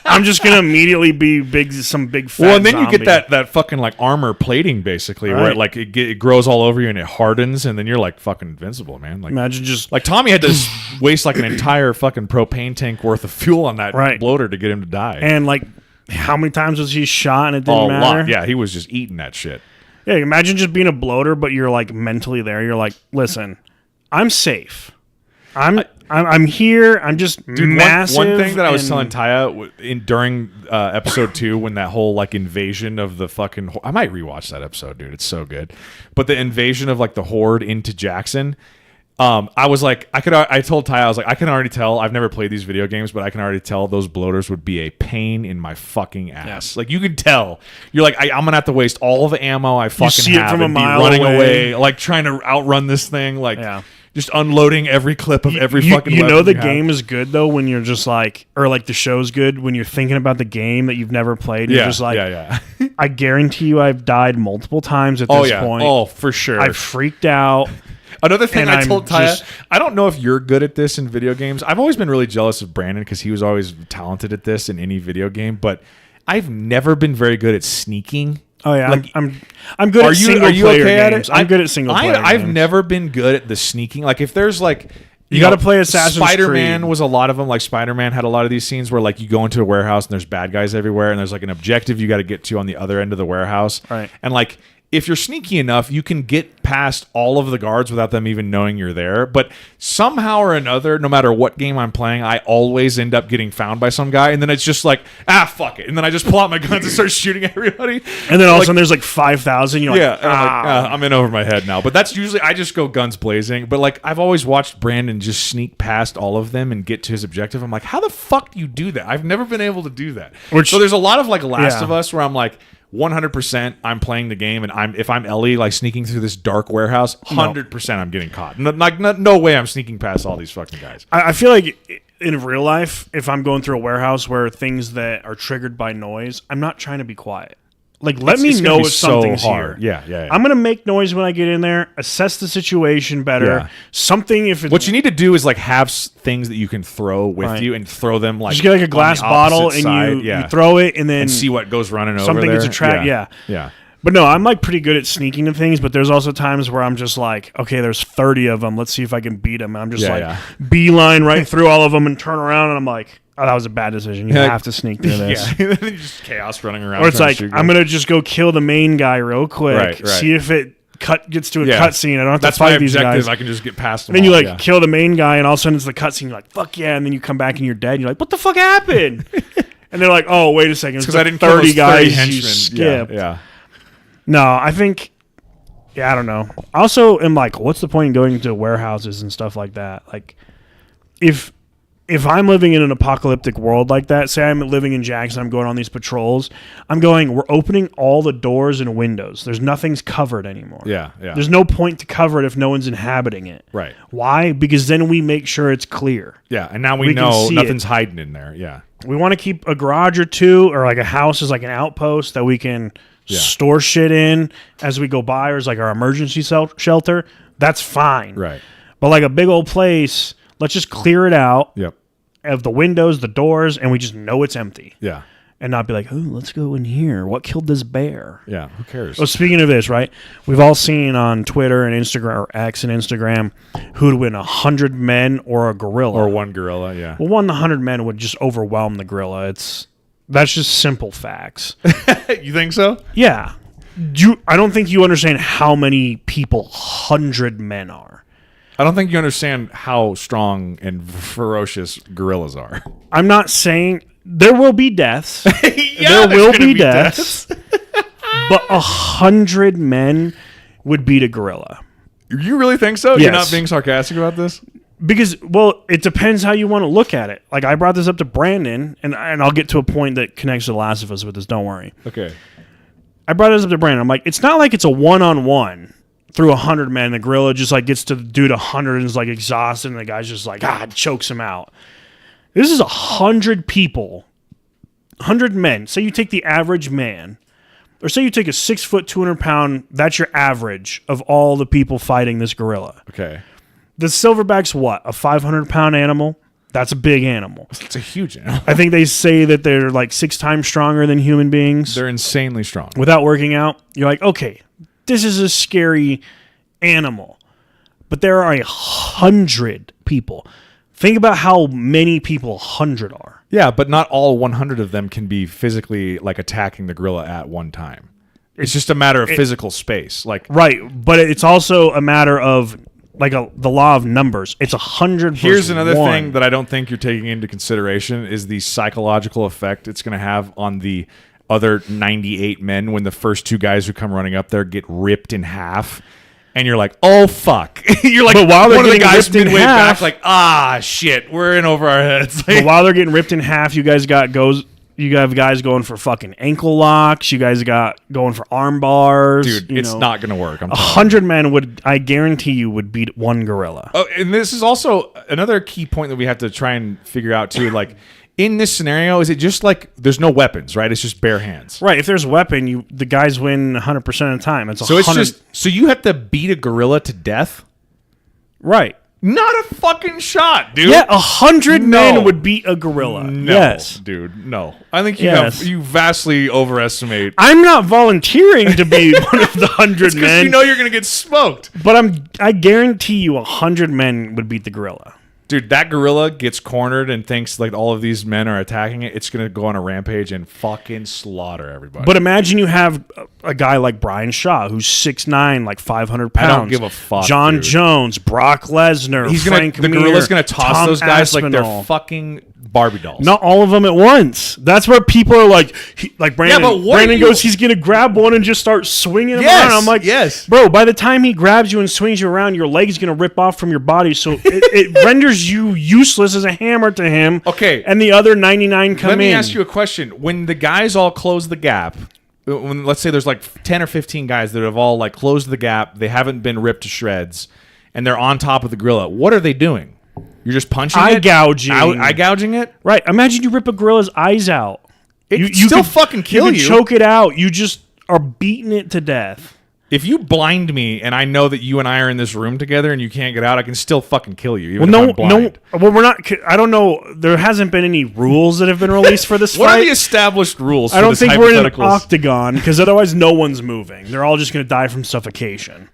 I'm just gonna immediately be some big fat. Well, and then zombie. you get that fucking like armor plating, basically, right, where it, like it grows all over you and it hardens, and then you're like fucking invincible, man. Like imagine just like Tommy had to waste like an entire fucking propane tank worth of fuel on that bloater to get him to die. And like, how many times was he shot and it didn't matter? Lot. Yeah, he was just eating that shit. Yeah, imagine just being a bloater, but you're like mentally there. You're like, listen, I'm safe. I'm here. I'm just massive. One thing that I was telling Taya during episode 2, when that whole like invasion of the fucking, I might rewatch that episode, dude. It's so good. But the invasion of like the horde into Jackson, I was like, I told Taya, I was like, I can already tell. I've never played these video games, but I can already tell those bloaters would be a pain in my fucking ass. Yeah. Like you could tell. You're like, I'm gonna have to waste all the ammo I fucking see have it from and a mile be running away, like trying to outrun this thing, like. Yeah. Just unloading every clip of every fucking You know the you game is good, though, when you're just like... Or, like, the show's good when you're thinking about the game that you've never played. You're just like... I guarantee you I've died multiple times at this point. Oh, for sure. I've freaked out. Another thing I told Taya... I don't know if you're good at this in video games. I've always been really jealous of Brandon because he was always talented at this in any video game. But I've never been very good at sneaking. Oh yeah, like, I'm good at single player games. I'm good at single player games. I've never been good at the sneaking. Like if there's like you got to play Assassin's Creed. Spider-Man was a lot of them. Like Spider-Man had a lot of these scenes where like you go into a warehouse and there's bad guys everywhere and there's like an objective you got to get to on the other end of the warehouse. Right. And like if you're sneaky enough, you can get past all of the guards without them even knowing you're there. But somehow or another, no matter what game I'm playing, I always end up getting found by some guy. And then it's just like, fuck it. And then I just pull out my guns and start shooting everybody. And then all of a sudden there's like 5,000. You're like, I'm in over my head now. But that's usually, I just go guns blazing. But like, I've always watched Brandon just sneak past all of them and get to his objective. I'm like, how the fuck do you do that? I've never been able to do that. So there's a lot of like Last of Us where I'm like, 100% I'm playing the game, and if I'm Ellie like sneaking through this dark warehouse, 100% I'm getting caught. No way I'm sneaking past all these fucking guys. I feel like in real life, if I'm going through a warehouse where things that are triggered by noise, I'm not trying to be quiet. Like, let me know if something's here. Yeah. I'm going to make noise when I get in there, assess the situation better. Yeah. Something if it's... What you need to do is, like, have things that you can throw with you and throw them, like, just get, like, a glass bottle and you throw it and then... And see what goes running over something there. Something gets attracted, Yeah. But no, I'm, like, pretty good at sneaking to things, but there's also times where I'm just like, okay, there's 30 of them. Let's see if I can beat them. And I'm just, beeline right through all of them and turn around, and I'm like... Oh, that was a bad decision. You have to sneak through this. Yeah, just chaos running around. Or it's like, I'm going to just go kill the main guy real quick. Right. See if it gets to a cutscene. I don't have to fight these guys. I can just get past them. And then you kill the main guy, and all of a sudden it's the cutscene. You're like, fuck yeah. And then you come back and you're dead. And you're like, what the fuck happened? And they're like, oh, wait a second. It's because I didn't 30 kill guys 30 henchmen. You skipped. Yeah. No, I think... Yeah, I don't know. I also am like, what's the point in going into warehouses and stuff like that? Like, if I'm living in an apocalyptic world like that, say I'm living in Jackson, I'm going on these patrols, we're opening all the doors and windows. There's nothing's covered anymore. Yeah. There's no point to cover it if no one's inhabiting it. Right. Why? Because then we make sure it's clear. Yeah, and now we know nothing's hiding in there. Yeah. We want to keep a garage or two, or like a house as like an outpost that we can store shit in as we go by, or as like our emergency shelter. That's fine. Right. But like a big old place... Let's just clear it out of the windows, the doors, and we just know it's empty. Yeah. And not be like, oh, let's go in here. What killed this bear? Yeah, who cares? Oh, speaking of this, right? We've all seen on Twitter and Instagram, or X and Instagram, who'd win 100 men or a gorilla. Or one gorilla, yeah. Well, 100 men would just overwhelm the gorilla. That's just simple facts. You think so? Yeah. I don't think you understand how many people 100 men are. I don't think you understand how strong and ferocious gorillas are. I'm not saying there will be deaths. There will be deaths. But 100 men would beat a gorilla. You really think so? Yes. You're not being sarcastic about this? Because, well, it depends how you want to look at it. Like, I brought this up to Brandon, and I'll get to a point that connects to The Last of Us with this. Don't worry. Okay. I brought this up to Brandon. I'm like, it's not like it's a one-on-one. Through 100 men, the gorilla just like gets to the dude 100 and is like exhausted, and the guy's just like chokes him out. This is 100 people, 100 men. Say you take the average man, or say you take a 6 foot, 200 pound. That's your average of all the people fighting this gorilla. Okay. The silverback's what? A 500 pound animal. That's a big animal. It's a huge animal. I think they say that they're like 6 times stronger than human beings. They're insanely strong. Without working out, you're like, okay. This is a scary animal. But there are 100 people. Think about how many people 100 are. Yeah, but not all 100 of them can be physically like attacking the gorilla at one time. It's just a matter of physical space. Like right, but it's also a matter of like the law of numbers. It's 100. Here's another one. thing that I don't think you're taking into consideration is the psychological effect it's going to have on the other 98 men when the first two guys who come running up there get ripped in half. And you're like, oh, fuck. You're like, but while they're one of the getting guys ripped in midway half, back, like, ah, shit, we're in over our heads. Like, but while they're getting ripped in half, you have guys going for fucking ankle locks. You guys got going for arm bars. dude, it's not going to work. 100 men would, I guarantee you, would beat one gorilla. Oh, and this is also another key point that we have to try and figure out, too. Like, in this scenario, is it just like there's no weapons, right? It's just bare hands. Right. If there's a weapon, the guys win 100% of the time. So it's just so you have to beat a gorilla to death? Right. Not a fucking shot, dude. Yeah, 100 men would beat a gorilla. No, yes, dude. No, I think you vastly overestimate. I'm not volunteering to be one of the 100 men. Because you know you're gonna get smoked. But I guarantee you, 100 men would beat the gorilla. Dude, that gorilla gets cornered and thinks like all of these men are attacking it. It's going to go on a rampage and fucking slaughter everybody. But imagine you have a guy like Brian Shaw, who's 6'9", like 500 pounds. I don't give a fuck, John dude. Jones, Brock Lesnar, the gorilla's going to toss Tom those guys like Aspinall. they're fucking Barbie dolls. Not all of them at once. That's where people are like Brandon. Yeah, but what Brandon goes, he's going to grab one and just start swinging him around. I'm like, yes. Bro, by the time he grabs you and swings you around, your leg's going to rip off from your body. So it renders you useless as a hammer to him. Okay. And the other 99 come in. Let me ask you a question. When the guys all close the gap, when let's say there's like 10 or 15 guys that have all like closed the gap, they haven't been ripped to shreds, and they're on top of the gorilla, what are they doing? You're just punching eye it? gouging. Eye gouging it? Right. Imagine you rip a gorilla's eyes out. It still fucking kill you. You choke it out. You just are beating it to death. If you blind me and I know that you and I are in this room together and you can't get out, I can still fucking kill you. Even if I'm blind. Well, we're not. I don't know. There hasn't been any rules that have been released for this What fight. are the established rules? I don't think we're in an octagon because otherwise no one's moving. They're all just going to die from suffocation.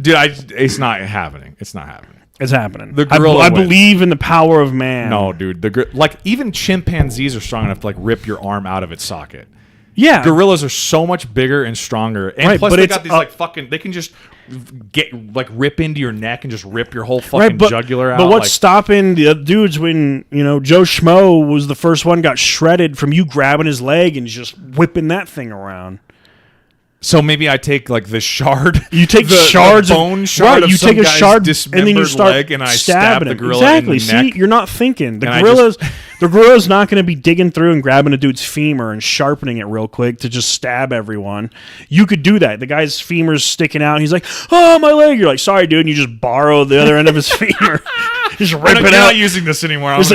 Dude, it's not happening. It's not happening. It's happening. The gorilla I believe in the power of man. No, dude. Like even chimpanzees are strong enough to like rip your arm out of its socket. Yeah, gorillas are so much bigger and stronger, and plus they got these like fucking. They can just get like rip into your neck and just rip your whole fucking jugular out. But what's stopping the dudes when Joe Schmo was the first one got shredded from you grabbing his leg and just whipping that thing around? So maybe I take like the shard. You take shards the bone shard. Right, you take a shard and then you start leg and I stab the gorilla exactly. in the neck. See, you're not thinking. The gorilla's not going to be digging through and grabbing a dude's femur and sharpening it real quick to just stab everyone. You could do that. The guy's femur's sticking out. And he's like, "Oh, my leg." You're like, "Sorry, dude." And you just borrow the other end of his femur. Just rip it out. I'm not using this anymore. He's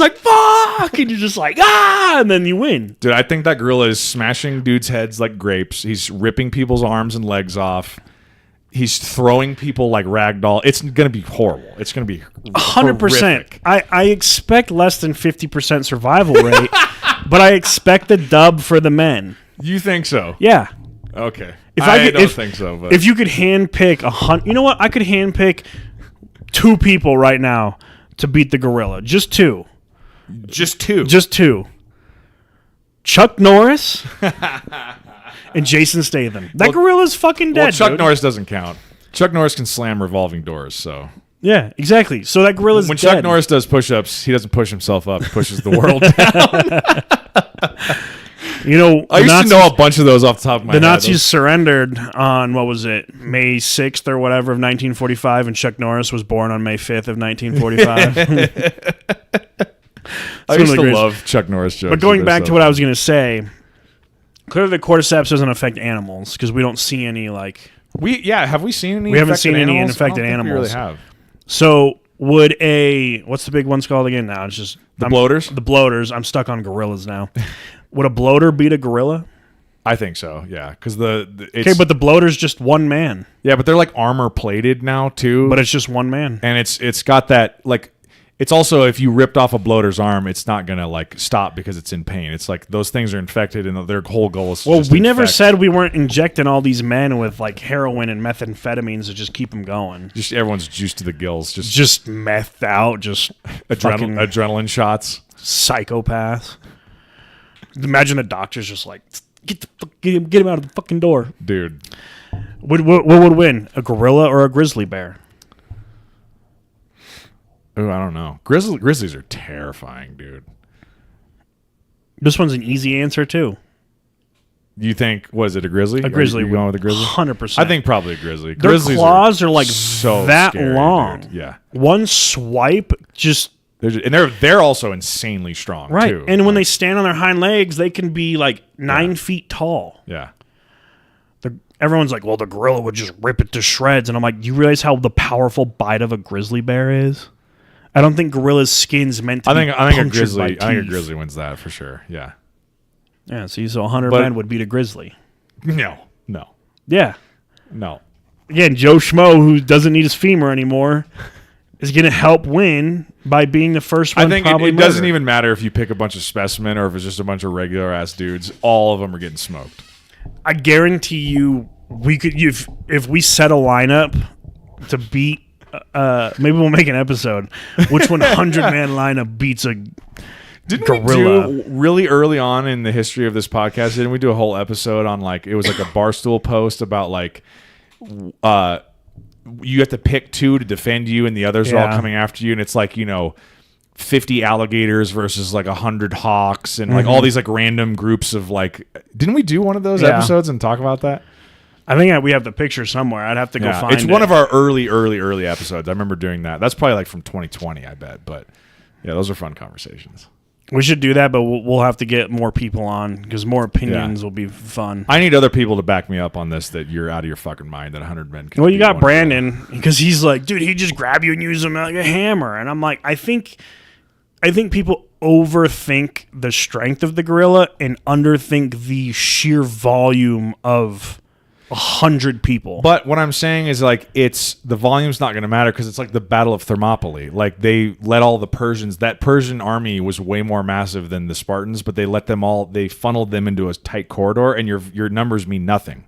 like, "Fuck!" And you're just like, "Ah!" And then you win. Dude, I think that gorilla is smashing dudes' heads like grapes. He's ripping people's arms and legs off. He's throwing people like ragdoll. It's going to be horrible. It's going to be 100%. I expect less than 50% survival rate, but I expect the dub for the men. You think so? Yeah. Okay. I don't think so. But if you could handpick you know what? I could handpick 2 people right now to beat the gorilla. Just 2. Just 2. Just 2. Chuck Norris and Jason Statham. That gorilla's fucking dead. Well, Chuck Norris doesn't count. Chuck Norris can slam revolving doors, so. Yeah, exactly. So that gorilla's when dead. Chuck Norris does push-ups, he doesn't push himself up. He pushes the world down. I used to know a bunch of those off the top of my head. The Nazis surrendered on, what was it, May 6th or whatever of 1945, and Chuck Norris was born on May 5th of 1945. I used to love Chuck Norris jokes. But going back to what I was going to say, clearly the cordyceps doesn't affect animals because we don't see any have we seen any? We haven't seen any animals? infected animals. We really have. So would what's the big one's called again? Now it's just bloaters. The bloaters. I'm stuck on gorillas now. Would a bloater beat a gorilla? I think so. Yeah, because okay, but the bloater's just one man. Yeah, but they're like armor plated now too. But it's just one man, and it's got that like. It's also, if you ripped off a bloater's arm, it's not going to like stop because it's in pain. It's like those things are infected and their whole goal is to just never said we weren't injecting all these men with like heroin and methamphetamines to just keep them going. Just everyone's juiced to the gills. Just methed out, just adrenaline shots. Psychopaths. Imagine the doctor's just like, Get him out of the fucking door. Dude. What would win? A gorilla or a grizzly bear? Oh, I don't know. Grizzlies are terrifying, dude. This one's an easy answer, too. You think, was it a grizzly? A grizzly. You going with a grizzly? 100%. I think probably a grizzly. Their Grizzlies claws are like so that scary, long. dude. Yeah. One swipe just... They're also insanely strong, right. too. And when they stand on their hind legs, they can be like 9 feet tall. Yeah. Everyone's like, well, the gorilla would just rip it to shreds. And I'm like, you realize how the powerful bite of a grizzly bear is? I don't think gorilla's skin's meant to be I think punctured by teeth. a grizzly wins that for sure. Yeah. Yeah, see, so 100 men would beat a grizzly. No. Yeah. No. Again, Joe Schmo, who doesn't need his femur anymore, is going to help win by being the first one. I think it doesn't even matter if you pick a bunch of specimen or if it's just a bunch of regular ass dudes. All of them are getting smoked. I guarantee you, we could if we set a lineup to beat. Maybe we'll make an episode. Which 100-man lineup beats a gorilla? We do really early on in the history of this podcast? Didn't we do a whole episode on it was like a Barstool post about you have to pick 2 to defend you and the others are all coming after you, and it's 50 alligators versus 100 hawks and all these random groups of didn't we do one of those episodes and talk about that? I think we have the picture somewhere. I'd have to go find it. It's one of our early episodes. I remember doing that. That's probably from 2020, I bet. But yeah, those are fun conversations. We should do that, but we'll have to get more people on because more opinions will be fun. I need other people to back me up on this, that you're out of your fucking mind, that 100 men can. Well, you got Brandon, because he's like, dude, he just grab you and use him like a hammer. And I'm like, I think people overthink the strength of the gorilla and underthink the sheer volume of 100 people. But what I'm saying is it's the volume's not going to matter because it's like the Battle of Thermopylae. They let all the Persians. That Persian army was way more massive than the Spartans, but they funneled them into a tight corridor, and your numbers mean nothing.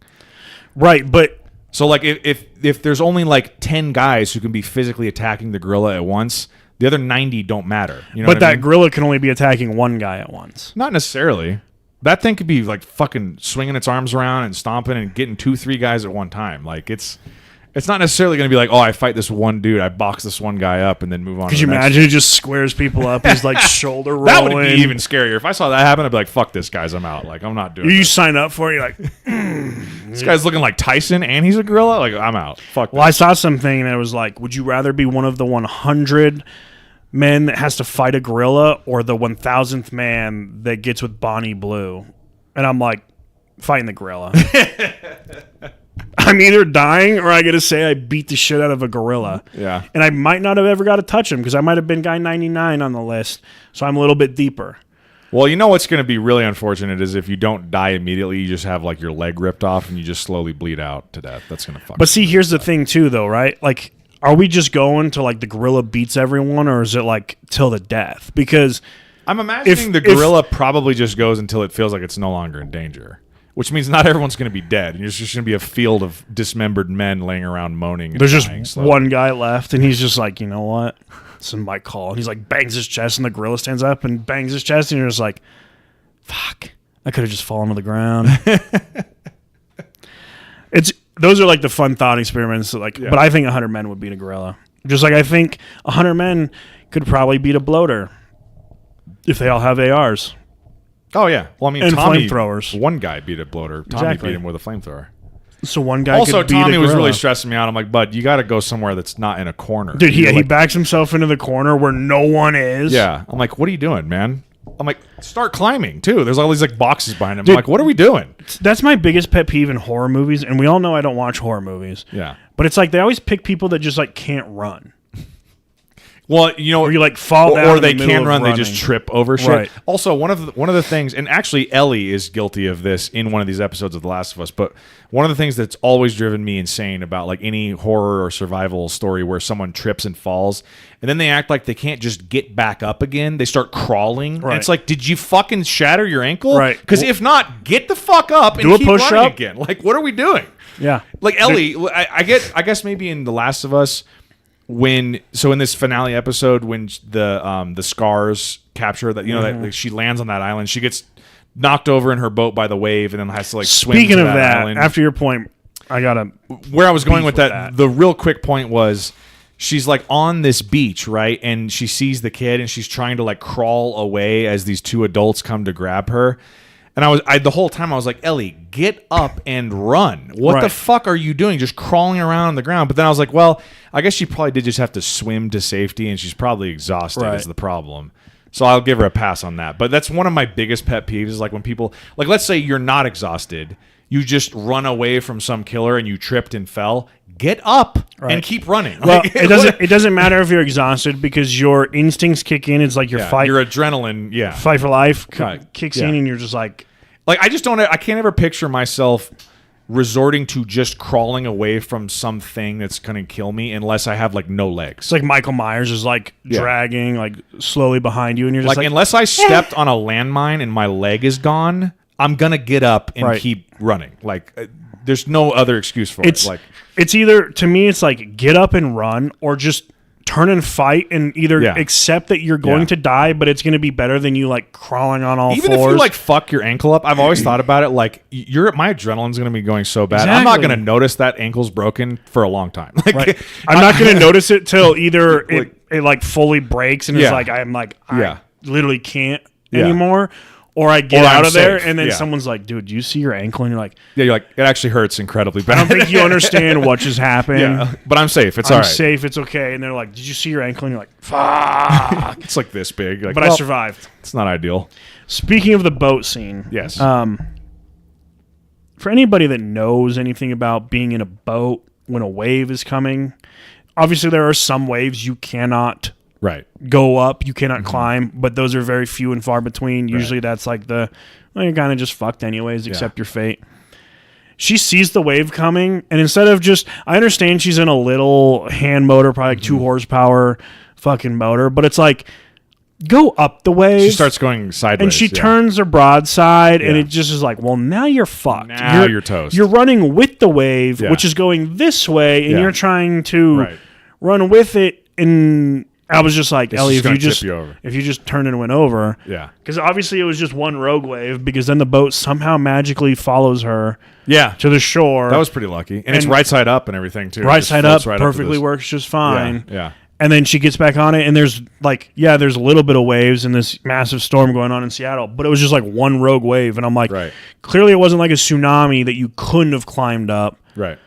Right, but so if there's only 10 guys who can be physically attacking the gorilla at once, the other 90 don't matter. You know but that gorilla can only be attacking one guy at once. Not necessarily. That thing could be fucking swinging its arms around and stomping and getting 2-3 guys at one time. It's not necessarily going to be oh, I fight this one dude, I box this one guy up, and then move on. Could you imagine? He just squares people up. He's shoulder rolling. That would be even scarier. If I saw that happen, I'd be like, "Fuck this, guys, I'm out. I'm not doing." You sign up for it. You're like, this guy's looking like Tyson, and he's a gorilla. I'm out. Fuck. Well, I saw something that was would you rather be one of the 100 men that has to fight a gorilla, or the 1,000th man that gets with Bonnie Blue? And I'm like, fighting the gorilla. I'm either dying or I get to say I beat the shit out of a gorilla. Yeah. And I might not have ever got to touch him because I might have been guy 99 on the list. So I'm a little bit deeper. Well, you know what's going to be really unfortunate is if you don't die immediately, you just have your leg ripped off and you just slowly bleed out to death. That's going to fuck. But see, here's the thing too, though, right? Are we just going to the gorilla beats everyone, or is it till the death? Because I'm imagining the gorilla probably just goes until it feels like it's no longer in danger, which means not everyone's going to be dead. And there's just going to be a field of dismembered men laying around moaning. There's just one guy left, and he's just you know what? This is my call. And he's bangs his chest, and the gorilla stands up and bangs his chest, and you're just fuck, I could have just fallen to the ground. Those are the fun thought experiments. But I think 100 men would beat a gorilla. Just I think 100 men could probably beat a bloater. If they all have ARs. Oh, yeah. Well, I mean, and Tommy, flamethrowers. One guy beat a bloater. Tommy beat him with a flamethrower. So one guy also, could beat Tommy a was gorilla. really stressing me out. I'm like, bud, you got to go somewhere that's not in a corner. Dude, he backs himself into the corner where no one is. Yeah. I'm like, what are you doing, man? I'm like, start climbing, too. There's all these boxes behind him. Dude, I'm like, what are we doing? That's my biggest pet peeve in horror movies, and we all know I don't watch horror movies. Yeah. But it's they always pick people that just can't run. Well, you know, or you fall down or in they the middle can of run, running. they just trip over shit. Right. Also, one of the things, and actually Ellie is guilty of this in one of these episodes of The Last of Us, but one of the things that's always driven me insane about any horror or survival story where someone trips and falls, and then they act like they can't just get back up again. They start crawling. Right. And it's did you fucking shatter your ankle? Right. Because if not, get the fuck up and do a keep push running up again. What are we doing? Yeah. Ellie, I guess maybe in The Last of Us, in this finale episode when the scars capture that, that she lands on that island, she gets knocked over in her boat by the wave and then has to like swim Speaking to of that, island. after your point, I gotta. Where I was going with with that, the real quick point was she's like on this beach, right? And she sees the kid and she's trying to like crawl away as these two adults come to grab her. And the whole time I was like, Ellie, get up and run. What the fuck are you doing? Just crawling around on the ground. But then I was like, well, I guess she probably did just have to swim to safety and she's probably exhausted is the problem. So I'll give her a pass on that. But that's one of my biggest pet peeves is like when people, like let's say you're not exhausted. You just run away from some killer and you tripped and fell. Get up and keep running. Well, it doesn't matter if you're exhausted because your instincts kick in. It's like your your adrenaline, fight for life kicks in, and you're just like I just don't. I can't ever picture myself resorting to just crawling away from something that's gonna kill me unless I have like no legs. It's like Michael Myers is like dragging like slowly behind you, and you're just like unless I stepped on a landmine and my leg is gone, I'm gonna get up and keep running. Like there's no other excuse for it. Like it's either to me, it's like get up and run, or just turn and fight, and either accept that you're going to die, but it's going to be better than you like crawling on all Even fours. Even if you like fuck your ankle up, I've always thought about it like my adrenaline's going to be going so bad. I'm not going to notice that ankle's broken for a long time. Like I'm not going to notice it till either it like fully breaks and it's like I literally can't anymore. Or I get out of there, and then someone's like, dude, do you see your ankle? And you're like... Yeah, you're like, it actually hurts incredibly bad. I don't think you understand what just happened. Yeah, but I'm safe. It's all right. I'm safe. It's okay. And they're like, did you see your ankle? And you're like, fuck. It's like this big. Like, but I survived. It's not ideal. Speaking of the boat scene. Yes. For anybody that knows anything about being in a boat when a wave is coming, obviously there are some waves you cannot... go up, you cannot climb, but those are very few and far between. Usually that's like you're kind of just fucked anyways, accept your fate. She sees the wave coming, and instead of I understand she's in a little hand motor, probably like 2 horsepower fucking motor, but it's like, go up the wave. She starts going sideways. And she turns her broadside, and it just is like, well, now you're fucked. Now you're toast. You're running with the wave, which is going this way, and you're trying to run with it, and... I was just like, Ellie, if you just turned and went over. Yeah. Because obviously it was just one rogue wave because then the boat somehow magically follows her to the shore. That was pretty lucky. And it's right side up and everything, too. Right side up perfectly works just fine. Yeah. And then she gets back on it, and there's there's a little bit of waves in this massive storm going on in Seattle, but it was just like one rogue wave. And I'm like, clearly it wasn't like a tsunami that you couldn't have climbed up. Right.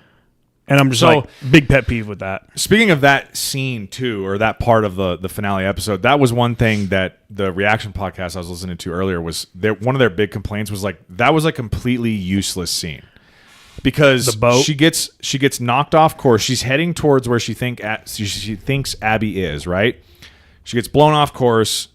And I'm just like, big pet peeve with that. Speaking of that scene, too, or that part of the finale episode, that was one thing that the reaction podcast I was listening to earlier was one of their big complaints was like, that was a completely useless scene. Because the boat? she gets knocked off course. She's heading towards where she thinks Abby is, right? She gets blown off course,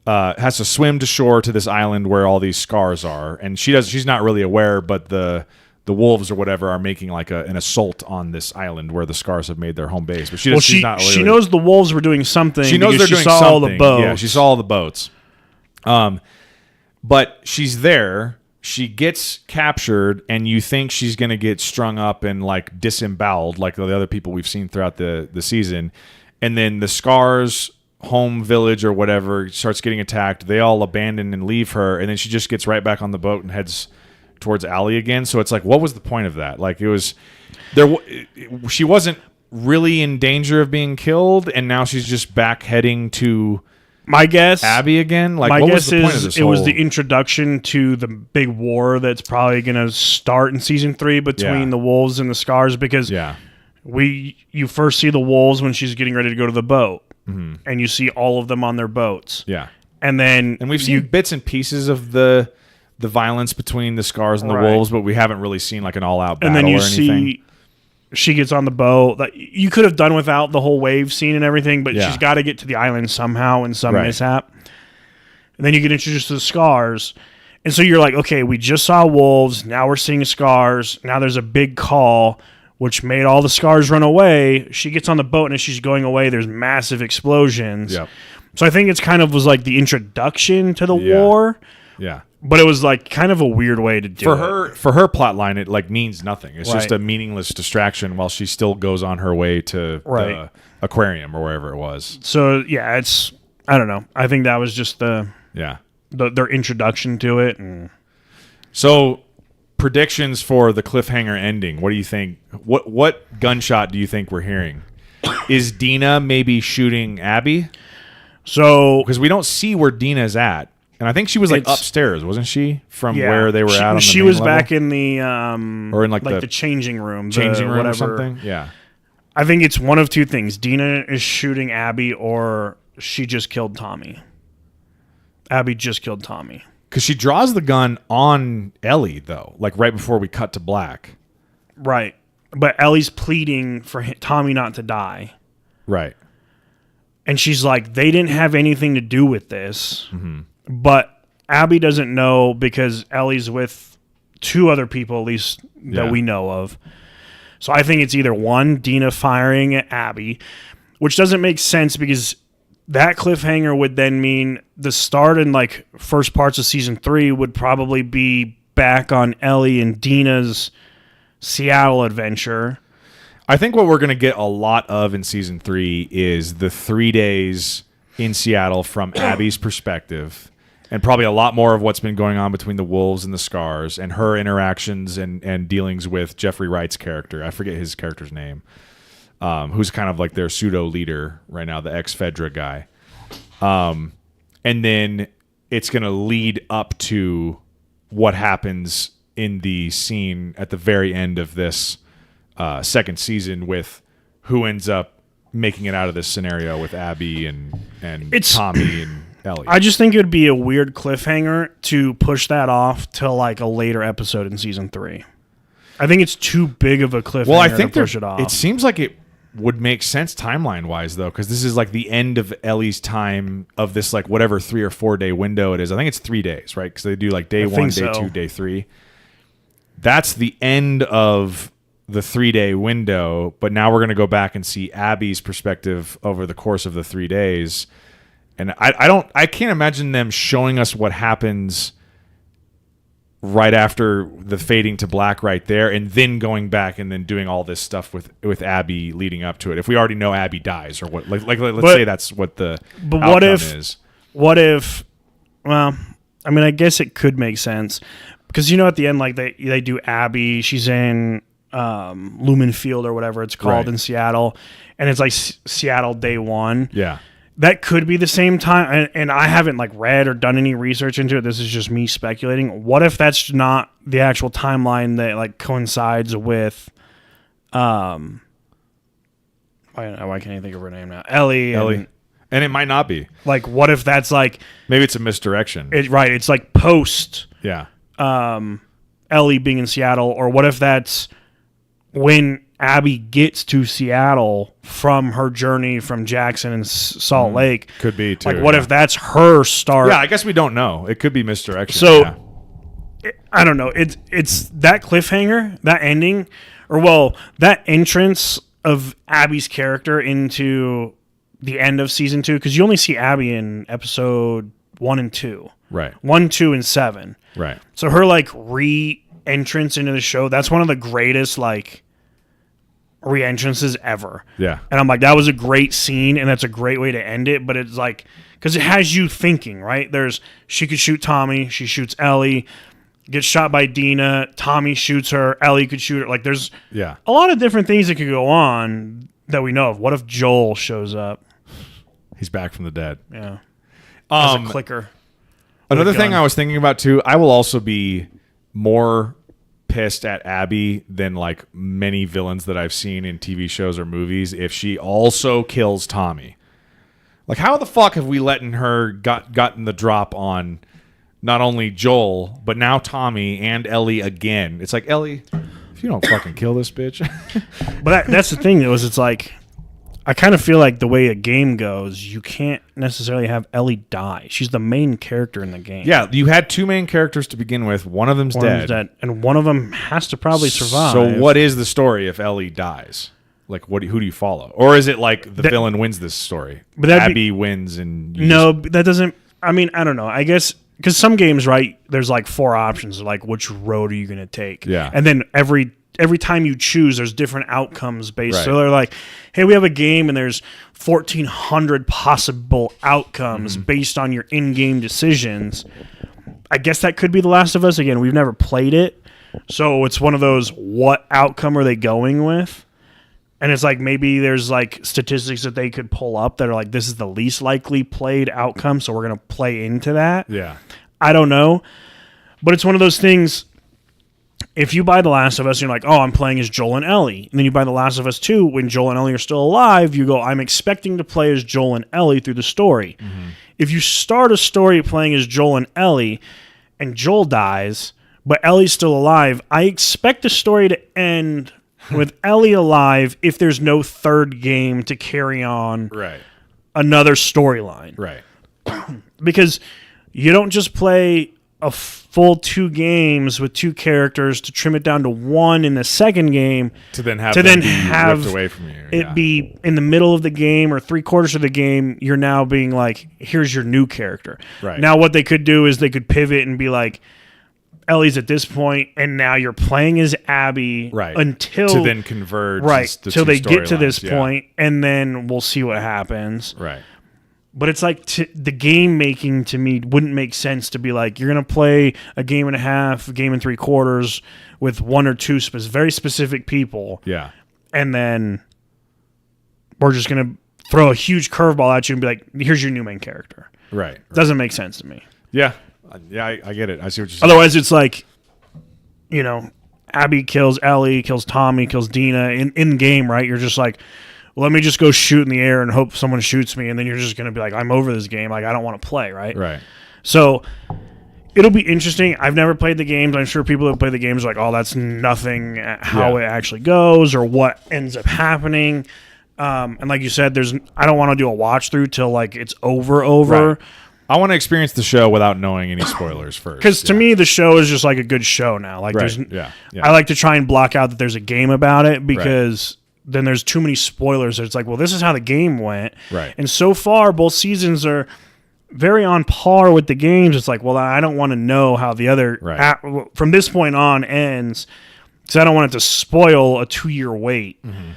has to swim to shore to this island where all these scars are. And she's not really aware, but the wolves or whatever are making like an assault on this island where the scars have made their home base. But she's not really... She knows the wolves were doing something. She knows they're doing something. All the boats. Yeah, she saw all the boats. But she's there. She gets captured, and you think she's going to get strung up and like disemboweled like the other people we've seen throughout the season. And then the scars... home village or whatever starts getting attacked. They all abandon and leave her, and then she just gets right back on the boat and heads towards Allie again. So it's like, what was the point of that? Like it was there. She wasn't really in danger of being killed, and now she's just back heading to my guess Abby again. Like my what guess was the point of this? It was the introduction to the big war that's probably going to start in season 3 between the wolves and the scars because you first see the wolves when she's getting ready to go to the boat. Mm-hmm. And you see all of them on their boats. Yeah. And we've seen bits and pieces of the violence between the scars and the wolves, but we haven't really seen like an all-out battle or anything. And then you see she gets on the boat. That you could have done without the whole wave scene and everything, but she's got to get to the island somehow in some mishap. And then you get introduced to the scars. And so you're like, okay, we just saw wolves. Now we're seeing scars. Now there's a big call, which made all the scars run away. She gets on the boat, and as she's going away, there's massive explosions. Yep. So I think it's kind of was like the introduction to the war. Yeah. But it was like kind of a weird way to do it. For her plot line, it like means nothing. It's just a meaningless distraction while she still goes on her way to the aquarium or wherever it was. So yeah, I don't know. I think that was just their introduction to it. And So, predictions for the cliffhanger ending. What do you think? What gunshot do you think we're hearing? Is Dina maybe shooting Abby? So, Because we don't see where Dina's at. And I think she was like upstairs, wasn't she? From where they were at on the she main was level? back in the or in like the changing room, or something. Yeah. I think it's one of two things. Dina is shooting Abby, or she just killed Tommy. Abby just killed Tommy. Because she draws the gun on Ellie, though, like right before we cut to black. Right. But Ellie's pleading for Tommy not to die. Right. And she's like, they didn't have anything to do with this. Mm-hmm. But Abby doesn't know because Ellie's with two other people, at least that we know of. So I think it's either one, Dina firing at Abby, which doesn't make sense because that cliffhanger would then mean the start and like first parts of season 3 would probably be back on Ellie and Dina's Seattle adventure. I think what we're going to get a lot of in season 3 is the 3 days in Seattle from Abby's perspective, and probably a lot more of what's been going on between the Wolves and the Scars and her interactions and dealings with Jeffrey Wright's character. I forget his character's name, who's kind of like their pseudo leader right now, the ex-Fedra guy. And then it's going to lead up to what happens in the scene at the very end of this second season with who ends up making it out of this scenario with Abby and Tommy and Ellie. I just think it would be a weird cliffhanger to push that off till like a later episode in season 3. I think it's too big of a cliffhanger well, I think to push it off. It seems like it would make sense timeline-wise, though, because this is like the end of Ellie's time of this like whatever 3 or 4 day window it is. I think it's 3 days, right? Because they do like day 1, day 2, day 3. That's the end of the 3 day window, but now we're going to go back and see Abby's perspective over the course of the 3 days. And I can't imagine them showing us what happens right after the fading to black right there, and then going back and then doing all this stuff with Abby leading up to it. If we already know Abby dies, or what, let's say that's what the outcome is. What if? Well, I mean, I guess it could make sense because at the end, like they do Abby. She's in Lumen Field or whatever it's called in Seattle, and it's like Seattle day 1. Yeah. That could be the same time, and I haven't like read or done any research into it. This is just me speculating. What if that's not the actual timeline that like coincides with, why can't I think of her name now? Ellie. And it might not be. Like, what if that's like maybe it's a misdirection? It's like post. Yeah. Ellie being in Seattle, or what if that's when Abby gets to Seattle from her journey from Jackson and Salt Lake. Could be, too. Like, what if that's her start? Yeah, I guess we don't know. It could be misdirection. So, I don't know. It's that cliffhanger, that ending, that entrance of Abby's character into the end of season 2, because you only see Abby in episode 1 and 2. Right. 1, 2, and 7. Right. So her, like, re-entrance into the show, that's one of the greatest, like, re-entrances ever. Yeah. And I'm like, that was a great scene, and that's a great way to end it, but it's like, because it has you thinking, right? She could shoot Tommy, she shoots Ellie, gets shot by Dina, Tommy shoots her, Ellie could shoot her. Like, there's a lot of different things that could go on that we know of. What if Joel shows up? He's back from the dead. Yeah. As a clicker. Another thing I was thinking about, too, I will also be more pissed at Abby than like many villains that I've seen in TV shows or movies if she also kills Tommy. Like, how the fuck have we letting her gotten the drop on not only Joel but now Tommy and Ellie again? It's like, Ellie, if you don't fucking kill this bitch. But that's the thing, though, is it's like, I kind of feel like the way a game goes, you can't necessarily have Ellie die. She's the main character in the game. Yeah, you had 2 main characters to begin with. One of them's dead. And one of them has to probably survive. So what is the story if Ellie dies? Like, who do you follow? Or is it like the villain wins this story? But Abby wins and... that doesn't... I mean, I don't know. I guess... Because some games, right, there's like 4 options. Like, which road are you going to take? Yeah. And then every time you choose, there's different outcomes based. Right. So they're like, hey, we have a game and there's 1,400 possible outcomes based on your in-game decisions. I guess that could be The Last of Us. Again, we've never played it. So it's one of those, what outcome are they going with? And it's like maybe there's like statistics that they could pull up that are like, this is the least likely played outcome, so we're going to play into that. Yeah. I don't know. But it's one of those things, if you buy The Last of Us, you're like, oh, I'm playing as Joel and Ellie. And then you buy The Last of Us 2, when Joel and Ellie are still alive, you go, I'm expecting to play as Joel and Ellie through the story. Mm-hmm. If you start a story playing as Joel and Ellie, and Joel dies, but Ellie's still alive, I expect the story to end with Ellie alive if there's no third game to carry on another storyline. Right. Because you don't just play a full 2 games with 2 characters to trim it down to 1 in the second game to then have ripped away from you. It be in the middle of the game or 3/4 of the game, you're now being like, here's your new character. Right. Now what they could do is they could pivot and be like, Ellie's at this point, and now you're playing as Abby until to then converge till they get to this point, and then we'll see what happens. Right. But it's like the game making to me wouldn't make sense to be like, you're gonna play a game and a half, a game and 3/4 with 1 or 2 very specific people. Yeah. And then we're just gonna throw a huge curveball at you and be like, here's your new main character. Right. Doesn't make sense to me. Yeah. Yeah, I get it. I see what you're saying. Otherwise, it's like, Abby kills Ellie, kills Tommy, kills Dina in game, right? You're just like, well, let me just go shoot in the air and hope someone shoots me, and then you're just going to be like, I'm over this game. Like, I don't want to play, right? Right. So it'll be interesting. I've never played the games. I'm sure people that play the games are like, oh, that's nothing how it actually goes or what ends up happening. And like you said, I don't want to do a watch through till like it's over. Right. I want to experience the show without knowing any spoilers first. Because to me, the show is just like a good show now. Like, I like to try and block out that there's a game about it because then there's too many spoilers. It's like, well, this is how the game went. Right. And so far, both seasons are very on par with the games. It's like, well, I don't want to know how the other from this point on ends because I don't want it to spoil a 2-year wait. Mm-hmm.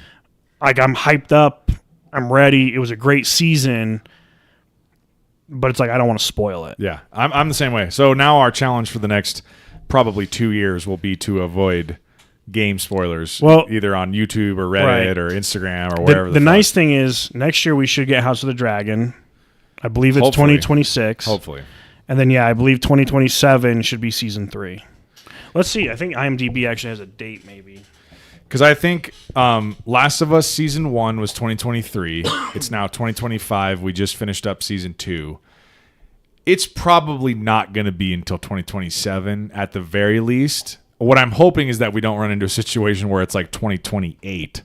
Like, I'm hyped up. I'm ready. It was a great season. But it's like, I don't want to spoil it. Yeah, I'm the same way. So now our challenge for the next probably 2 years will be to avoid game spoilers, either on YouTube or Reddit or Instagram or wherever. The nice thing is, next year we should get House of the Dragon. I believe it's 2026. Hopefully. And then, I believe 2027 should be Season 3. Let's see. I think IMDb actually has a date, maybe. Because I think Last of Us Season 1 was 2023. It's now 2025. We just finished up Season 2. It's probably not going to be until 2027 at the very least. What I'm hoping is that we don't run into a situation where it's like 2028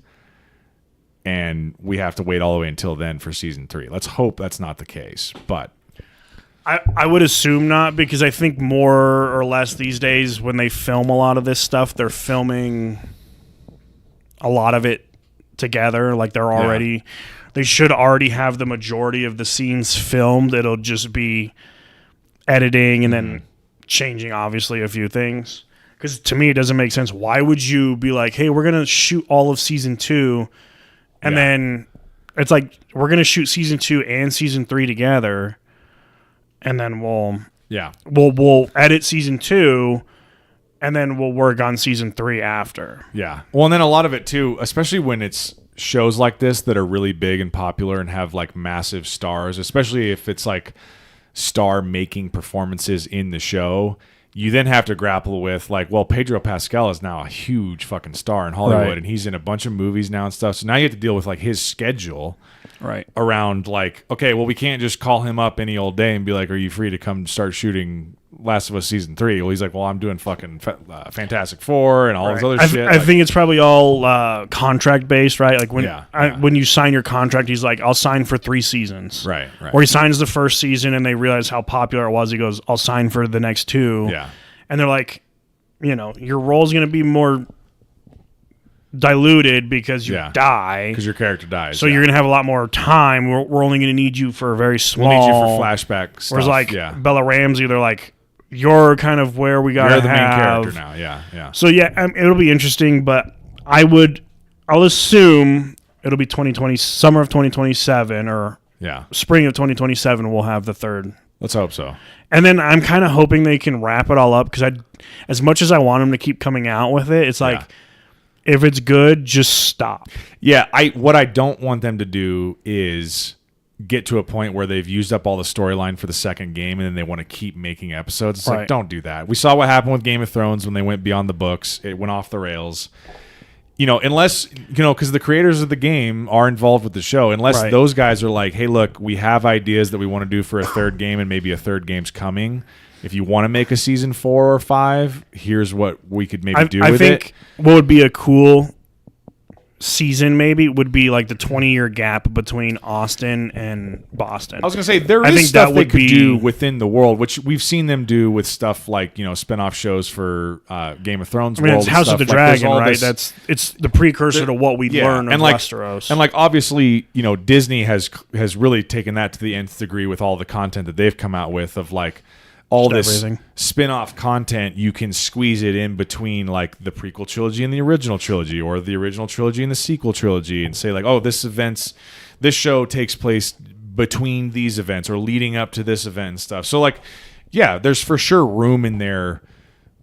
and we have to wait all the way until then for Season 3. Let's hope that's not the case. But I would assume not, because I think more or less these days when they film a lot of this stuff, they're filming a lot of it together. Like they should already have the majority of the scenes filmed. It'll just be editing and then changing, obviously, a few things. Because to me, it doesn't make sense. Why would you be like, hey, we're going to shoot all of Season 2, and then it's like, we're going to shoot Season 2 and Season 3 together, and then we'll edit Season 2, and then we'll work on Season 3 after. Yeah. Well, and then a lot of it, too, especially when it's shows like this that are really big and popular and have, like, massive stars, especially if it's, like, star-making performances in the show, you then have to grapple with, like, well, Pedro Pascal is now a huge fucking star in Hollywood, and he's in a bunch of movies now and stuff. So now you have to deal with, like, his schedule around, like, okay, well, we can't just call him up any old day and be like, are you free to come start shooting Last of Us Season 3? Well, he's like, well, I'm doing fucking Fantastic Four and all this other shit. I think it's probably all contract-based, right? Like, when you sign your contract, he's like, I'll sign for 3 seasons. Right. Or he signs the first season and they realize how popular it was. He goes, I'll sign for the next 2. Yeah. And they're like, your role's going to be more diluted because you die. Because your character dies. So you're going to have a lot more time. We're only going to need you for a very small... We'll need you for flashback stuff. Whereas, like, Bella Ramsey, they're like, you're kind of where we got to have... You're the main character now, yeah. So, it'll be interesting, but I'll assume it'll be summer of 2027 or spring of 2027 we'll have the third Let's hope so. And then I'm kind of hoping they can wrap it all up because as much as I want them to keep coming out with it, it's like if it's good, just stop. Yeah, what I don't want them to do is get to a point where they've used up all the storyline for the second game and then they want to keep making episodes. It's like, don't do that. We saw what happened with Game of Thrones when they went beyond the books. It went off the rails. Unless, because the creators of the game are involved with the show, unless those guys are like, hey, look, we have ideas that we want to do for a third game and maybe a third game's coming. If you want to make a season 4 or 5, here's what we could maybe do with it. I think what would be a cool season maybe would be like the 20-year gap between Austin and Boston. I was going to say, there is stuff they could do within the world, which we've seen them do with stuff like, spin-off shows for Game of Thrones world. It's House of the Dragon, right? It's the precursor to what we learn of Westeros. And obviously, Disney has really taken that to the nth degree with all the content that they've come out with of all this spin-off content. You can squeeze it in between like the prequel trilogy and the original trilogy, or the original trilogy and the sequel trilogy, and say like, oh, this show takes place between these events or leading up to this event and stuff. So there's for sure room in there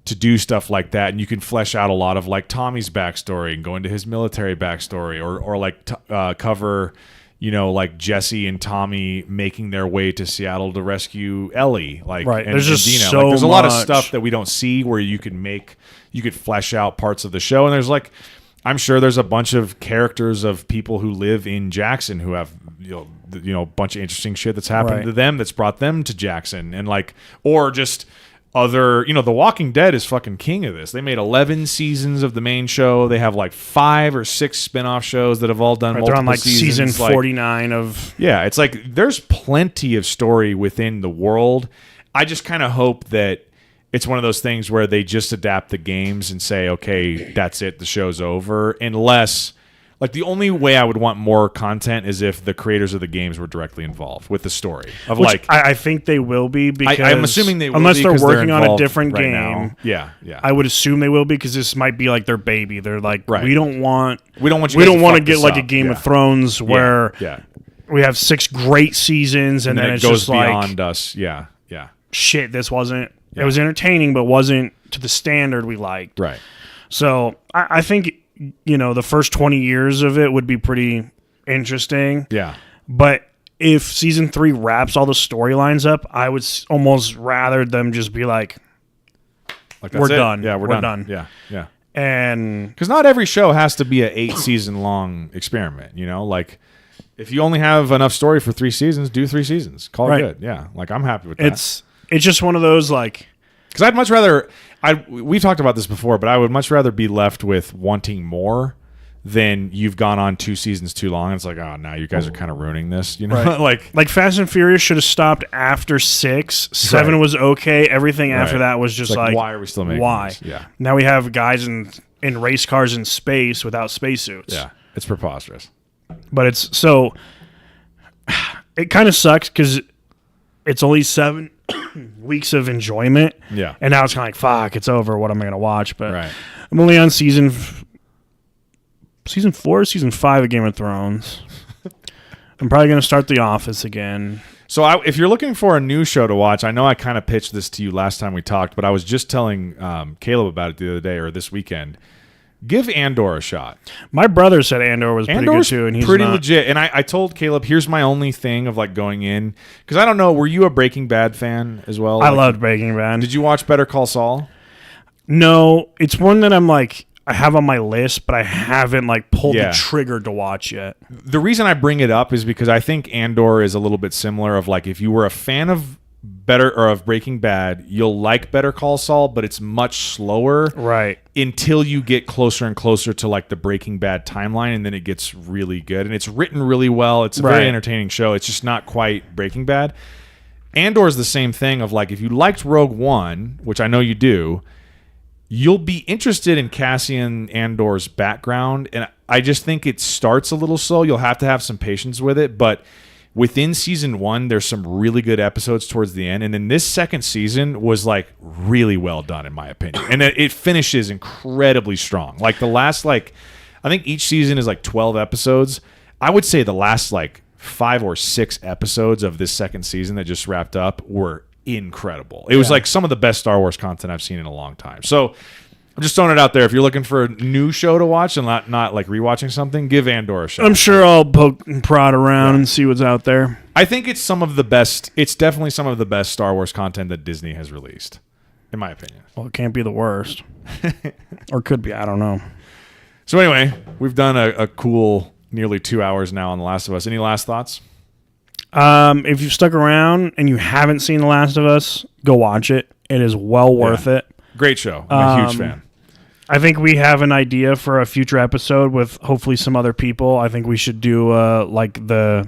to do stuff like that, and you can flesh out a lot of like Tommy's backstory and go into his military backstory, or cover like Jesse and Tommy making their way to Seattle to rescue Ellie. There's just Dina. so there's a much. lot of stuff that we don't see where you could flesh out parts of the show. And there's I'm sure there's a bunch of characters of people who live in Jackson who have a bunch of interesting shit that's happened to them that's brought them to Jackson, and or just other, The Walking Dead is fucking king of this. They made 11 seasons of the main show. They have 5 or 6 spin-off shows that have all done multiple they're on seasons. Season 49 of... Yeah, it's there's plenty of story within the world. I just kind of hope that it's one of those things where they just adapt the games and say, okay, that's it, the show's over. Unless... the only way I would want more content is if the creators of the games were directly involved with the story. I think they will be, because I'm assuming they will unless be, they're working on a different game. Now. Yeah. I would assume they will be, because this might be their baby. They're we don't want to get like a Game of Thrones where we have 6 great seasons and then it it's goes just beyond us. Yeah. Shit, this wasn't. It was entertaining, but wasn't to the standard we liked. Right. So I think. The first 20 years of it would be pretty interesting. Yeah. But if season 3 wraps all the storylines up, I would almost rather them just be we're done. Yeah, we're done. Yeah. And because not every show has to be an 8-season long experiment, if you only have enough story for 3 seasons, do 3 seasons. Call it good. Yeah. I'm happy with that. It's just one of those because I'd much rather, we've talked about this before, but I would much rather be left with wanting more than you've gone on 2 seasons too long. It's now you guys are kind of ruining this, Right. like Fast and Furious should have stopped after 6. 7 was okay. Everything after that was just why are we still making this? Yeah. Now we have guys in race cars in space without spacesuits. Yeah. It's preposterous. But it's so it kind of sucks because it's only 7 weeks of enjoyment. Yeah. And now it's kind of fuck, it's over. What am I going to watch? But right. I'm only on season 4 or season 5 of Game of Thrones. I'm probably going to start The Office again. So if you're looking for a new show to watch, I know I kind of pitched this to you last time we talked, but I was just telling Caleb about it the other day or this weekend. Give Andor a shot. My brother said Andor was pretty good too, and he's pretty legit. And I told Caleb, here's my only thing of going in, because I don't know. Were you a Breaking Bad fan as well? I loved Breaking Bad. Did you watch Better Call Saul? No, it's one that I'm I have on my list, but I haven't pulled the trigger to watch yet. The reason I bring it up is because I think Andor is a little bit similar. Of if you were a fan of of Breaking Bad, you'll like Better Call Saul, but it's much slower, right? Until you get closer and closer to the Breaking Bad timeline, and then it gets really good, and it's written really well. It's a very entertaining show. It's just not quite Breaking Bad. Andor is the same thing. Of if you liked Rogue One, which I know you do, you'll be interested in Cassian Andor's background, and I just think it starts a little slow. You'll have to have some patience with it, but within season 1, there's some really good episodes towards the end. And then this second season was really well done, in my opinion. And it finishes incredibly strong. The last, I think each season is 12 episodes. I would say the last 5 or 6 episodes of this second season that just wrapped up were incredible. It was like some of the best Star Wars content I've seen in a long time. So I'm just throwing it out there. If you're looking for a new show to watch and not like rewatching something, give Andor a shot. I'm sure I'll poke and prod around and see what's out there. I think it's some of the best. It's definitely some of the best Star Wars content that Disney has released, in my opinion. Well, it can't be the worst. Or could be. I don't know. So anyway, we've done a cool nearly 2 hours now on The Last of Us. Any last thoughts? If you've stuck around and you haven't seen The Last of Us, go watch it. It is well worth it. Great show. I'm a huge fan. I think we have an idea for a future episode with hopefully some other people. I think we should do like the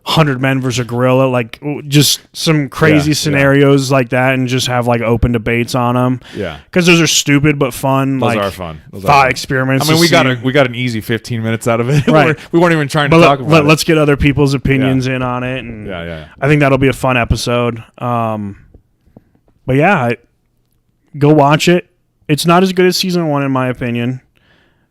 100 Men versus Gorilla, like just some crazy scenarios like that, and just have like open debates on them. Yeah, because those are stupid but fun. Those like, are fun. Thought experiments. I mean, we got an easy 15 minutes out of it. Right. We weren't even trying to talk about it. Let's get other people's opinions in on it. And yeah. I think that'll be a fun episode. But yeah, go watch it. It's not as good as season 1 in my opinion.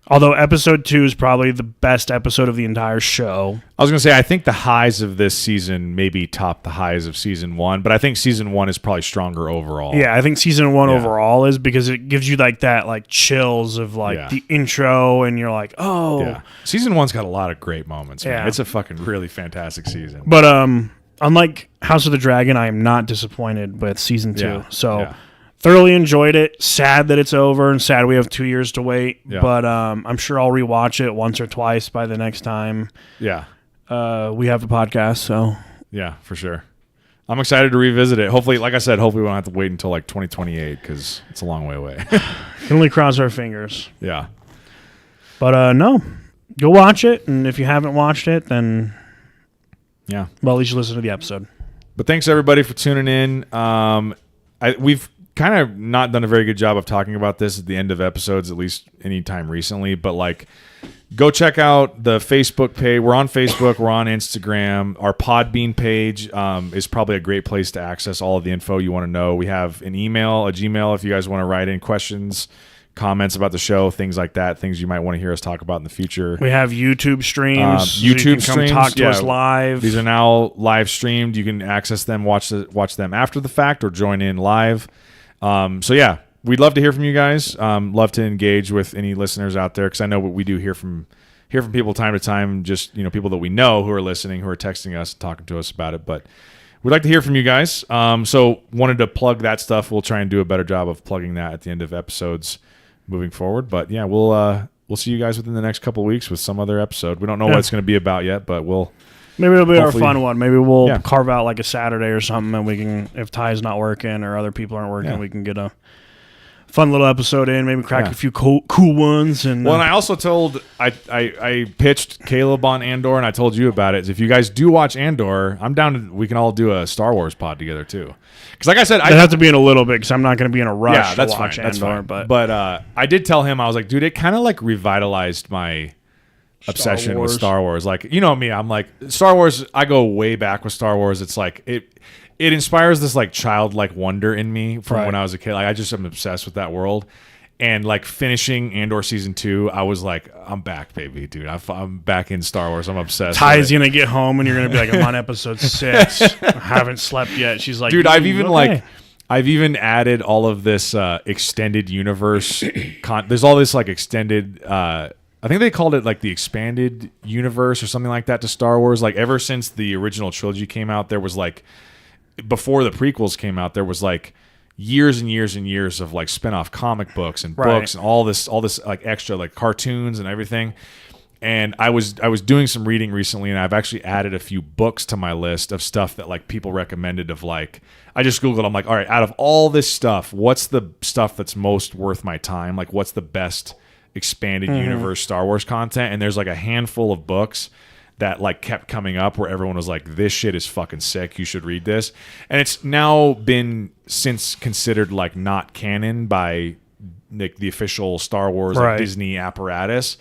Although episode 2 is probably the best episode of the entire show. I was going to say, I think the highs of this season maybe top the highs of season 1, but I think season 1 is probably stronger overall. Yeah, I think season 1 overall is because it gives you like that like chills of like the intro, and you're like, oh. Yeah. Season 1's got a lot of great moments, man. Yeah. It's a fucking really fantastic season. But unlike House of the Dragon, I am not disappointed with season 2. Yeah. So thoroughly enjoyed it. Sad that it's over, and sad we have 2 years to wait. Yeah. But I'm sure I'll rewatch it once or twice by the next time. Yeah. We have a podcast, so yeah, for sure. I'm excited to revisit it. Hopefully, like I said, hopefully we don't have to wait until like 2028 because it's a long way away. Can only cross our fingers. Yeah. But no, go watch it, and if you haven't watched it, then well, at least you listen to the episode. But thanks everybody for tuning in. We've kind of not done a very good job of talking about this at the end of episodes, at least any time recently, but like go check out the Facebook page. We're on Facebook, we're on Instagram. Our Podbean page is probably a great place to access all of the info you want to know. We have an email, a Gmail if you guys want to write in questions, comments about the show, things like that, things you might want to hear us talk about in the future. We have YouTube streams. So you can streams, talk to us live. These are now live streamed. You can access them, watch them after the fact, or join in live. So yeah, we'd love to hear from you guys. Love to engage with any listeners out there, because I know what we do hear from people time to time. Just people that we know who are listening, who are texting us, talking to us about it. But we'd like to hear from you guys. So wanted to plug that stuff. We'll try and do a better job of plugging that at the end of episodes moving forward. But yeah, we'll see you guys within the next couple of weeks with some other episode. We don't know what it's going to be about yet, but maybe it'll be our fun one. Maybe we'll carve out like a Saturday or something, and we can, if Ty's not working or other people aren't working, we can get a fun little episode in. Maybe crack a few cool ones. And and I also told I pitched Caleb on Andor, and I told you about it. If you guys do watch Andor, I'm down to, we can all do a Star Wars pod together too. Because like I said, I have to be in a little bit because I'm not going to be in a rush. Yeah, that's to watch fine. Andor, That's fine. But I did tell him, I was like, dude, it kind of like revitalized my obsession with Star Wars. Like, you know me, I'm like, Star Wars, I go way back with Star Wars. It's like it inspires this like childlike wonder in me from when I was a kid. Like, I just am obsessed with that world. And like finishing Andor season 2, I was like, I'm back, baby, dude. I'm back in Star Wars. I'm obsessed. Ty's gonna get home and you're gonna be like, I'm on episode 6. I haven't slept yet. She's like, dude, I've even added all of this extended universe. There's all this like extended. I think they called it like the expanded universe or something like that to Star Wars. Like ever since the original trilogy came out, there was like, before the prequels came out, there was like years and years and years of like spin-off comic books and books and all this like extra like cartoons and everything. And I was doing some reading recently, and I've actually added a few books to my list of stuff that like people recommended. Of like, I just Googled, I'm like, all right, out of all this stuff, what's the stuff that's most worth my time? Like, what's the best expanded universe Star Wars content? And there's like a handful of books that like kept coming up where everyone was like, this shit is fucking sick, you should read this. And it's now been since considered like not canon by like the official Star Wars like Disney apparatus,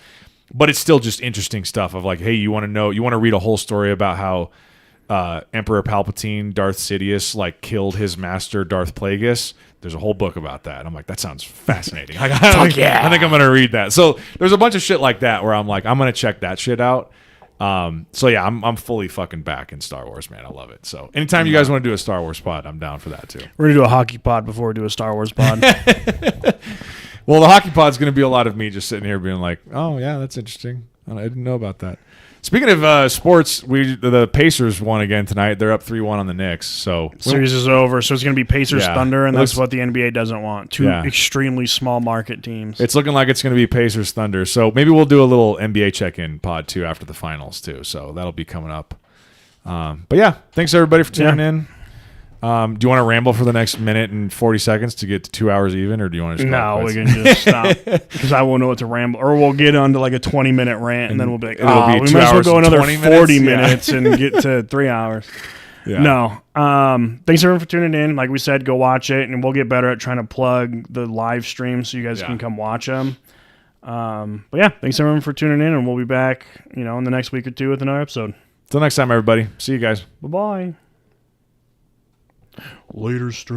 but it's still just interesting stuff of like, hey, you want to read a whole story about how Emperor Palpatine, Darth Sidious, like killed his master Darth Plagueis. There's a whole book about that. I'm like, that sounds fascinating. I think I'm gonna read that. So there's a bunch of shit like that where I'm like, I'm gonna check that shit out. So yeah, I'm fully fucking back in Star Wars, man. I love it. So anytime you guys want to do a Star Wars pod, I'm down for that too. We're gonna do a hockey pod before we do a Star Wars pod. Well, the hockey pod's going to be a lot of me just sitting here being like, oh yeah, that's interesting. I didn't know about that. Speaking of sports, the Pacers won again tonight. They're up 3-1 on the Knicks. So series is over. So it's going to be Pacers Yeah. Thunder, and that's what the NBA doesn't want. Two extremely small market teams. It's looking like it's going to be Pacers Thunder. So maybe we'll do a little NBA check-in pod too after the finals too. So that'll be coming up. But yeah, thanks everybody for tuning in. Do you want to ramble for the next minute and 40 seconds to get to 2 hours even, or do you want to just No, we can just stop because I won't know what to ramble. Or we'll get onto like a 20-minute rant, and then we'll be like, It'll be we 2 might as well hours go and another 20 40 minutes? minutes and get to 3 hours. Yeah. No. Thanks everyone for tuning in. Like we said, go watch it, and we'll get better at trying to plug the live stream so you guys can come watch them. But yeah, thanks everyone for tuning in, and we'll be back, in the next week or two with another episode. Till next time, everybody. See you guys. Bye-bye. Later stream.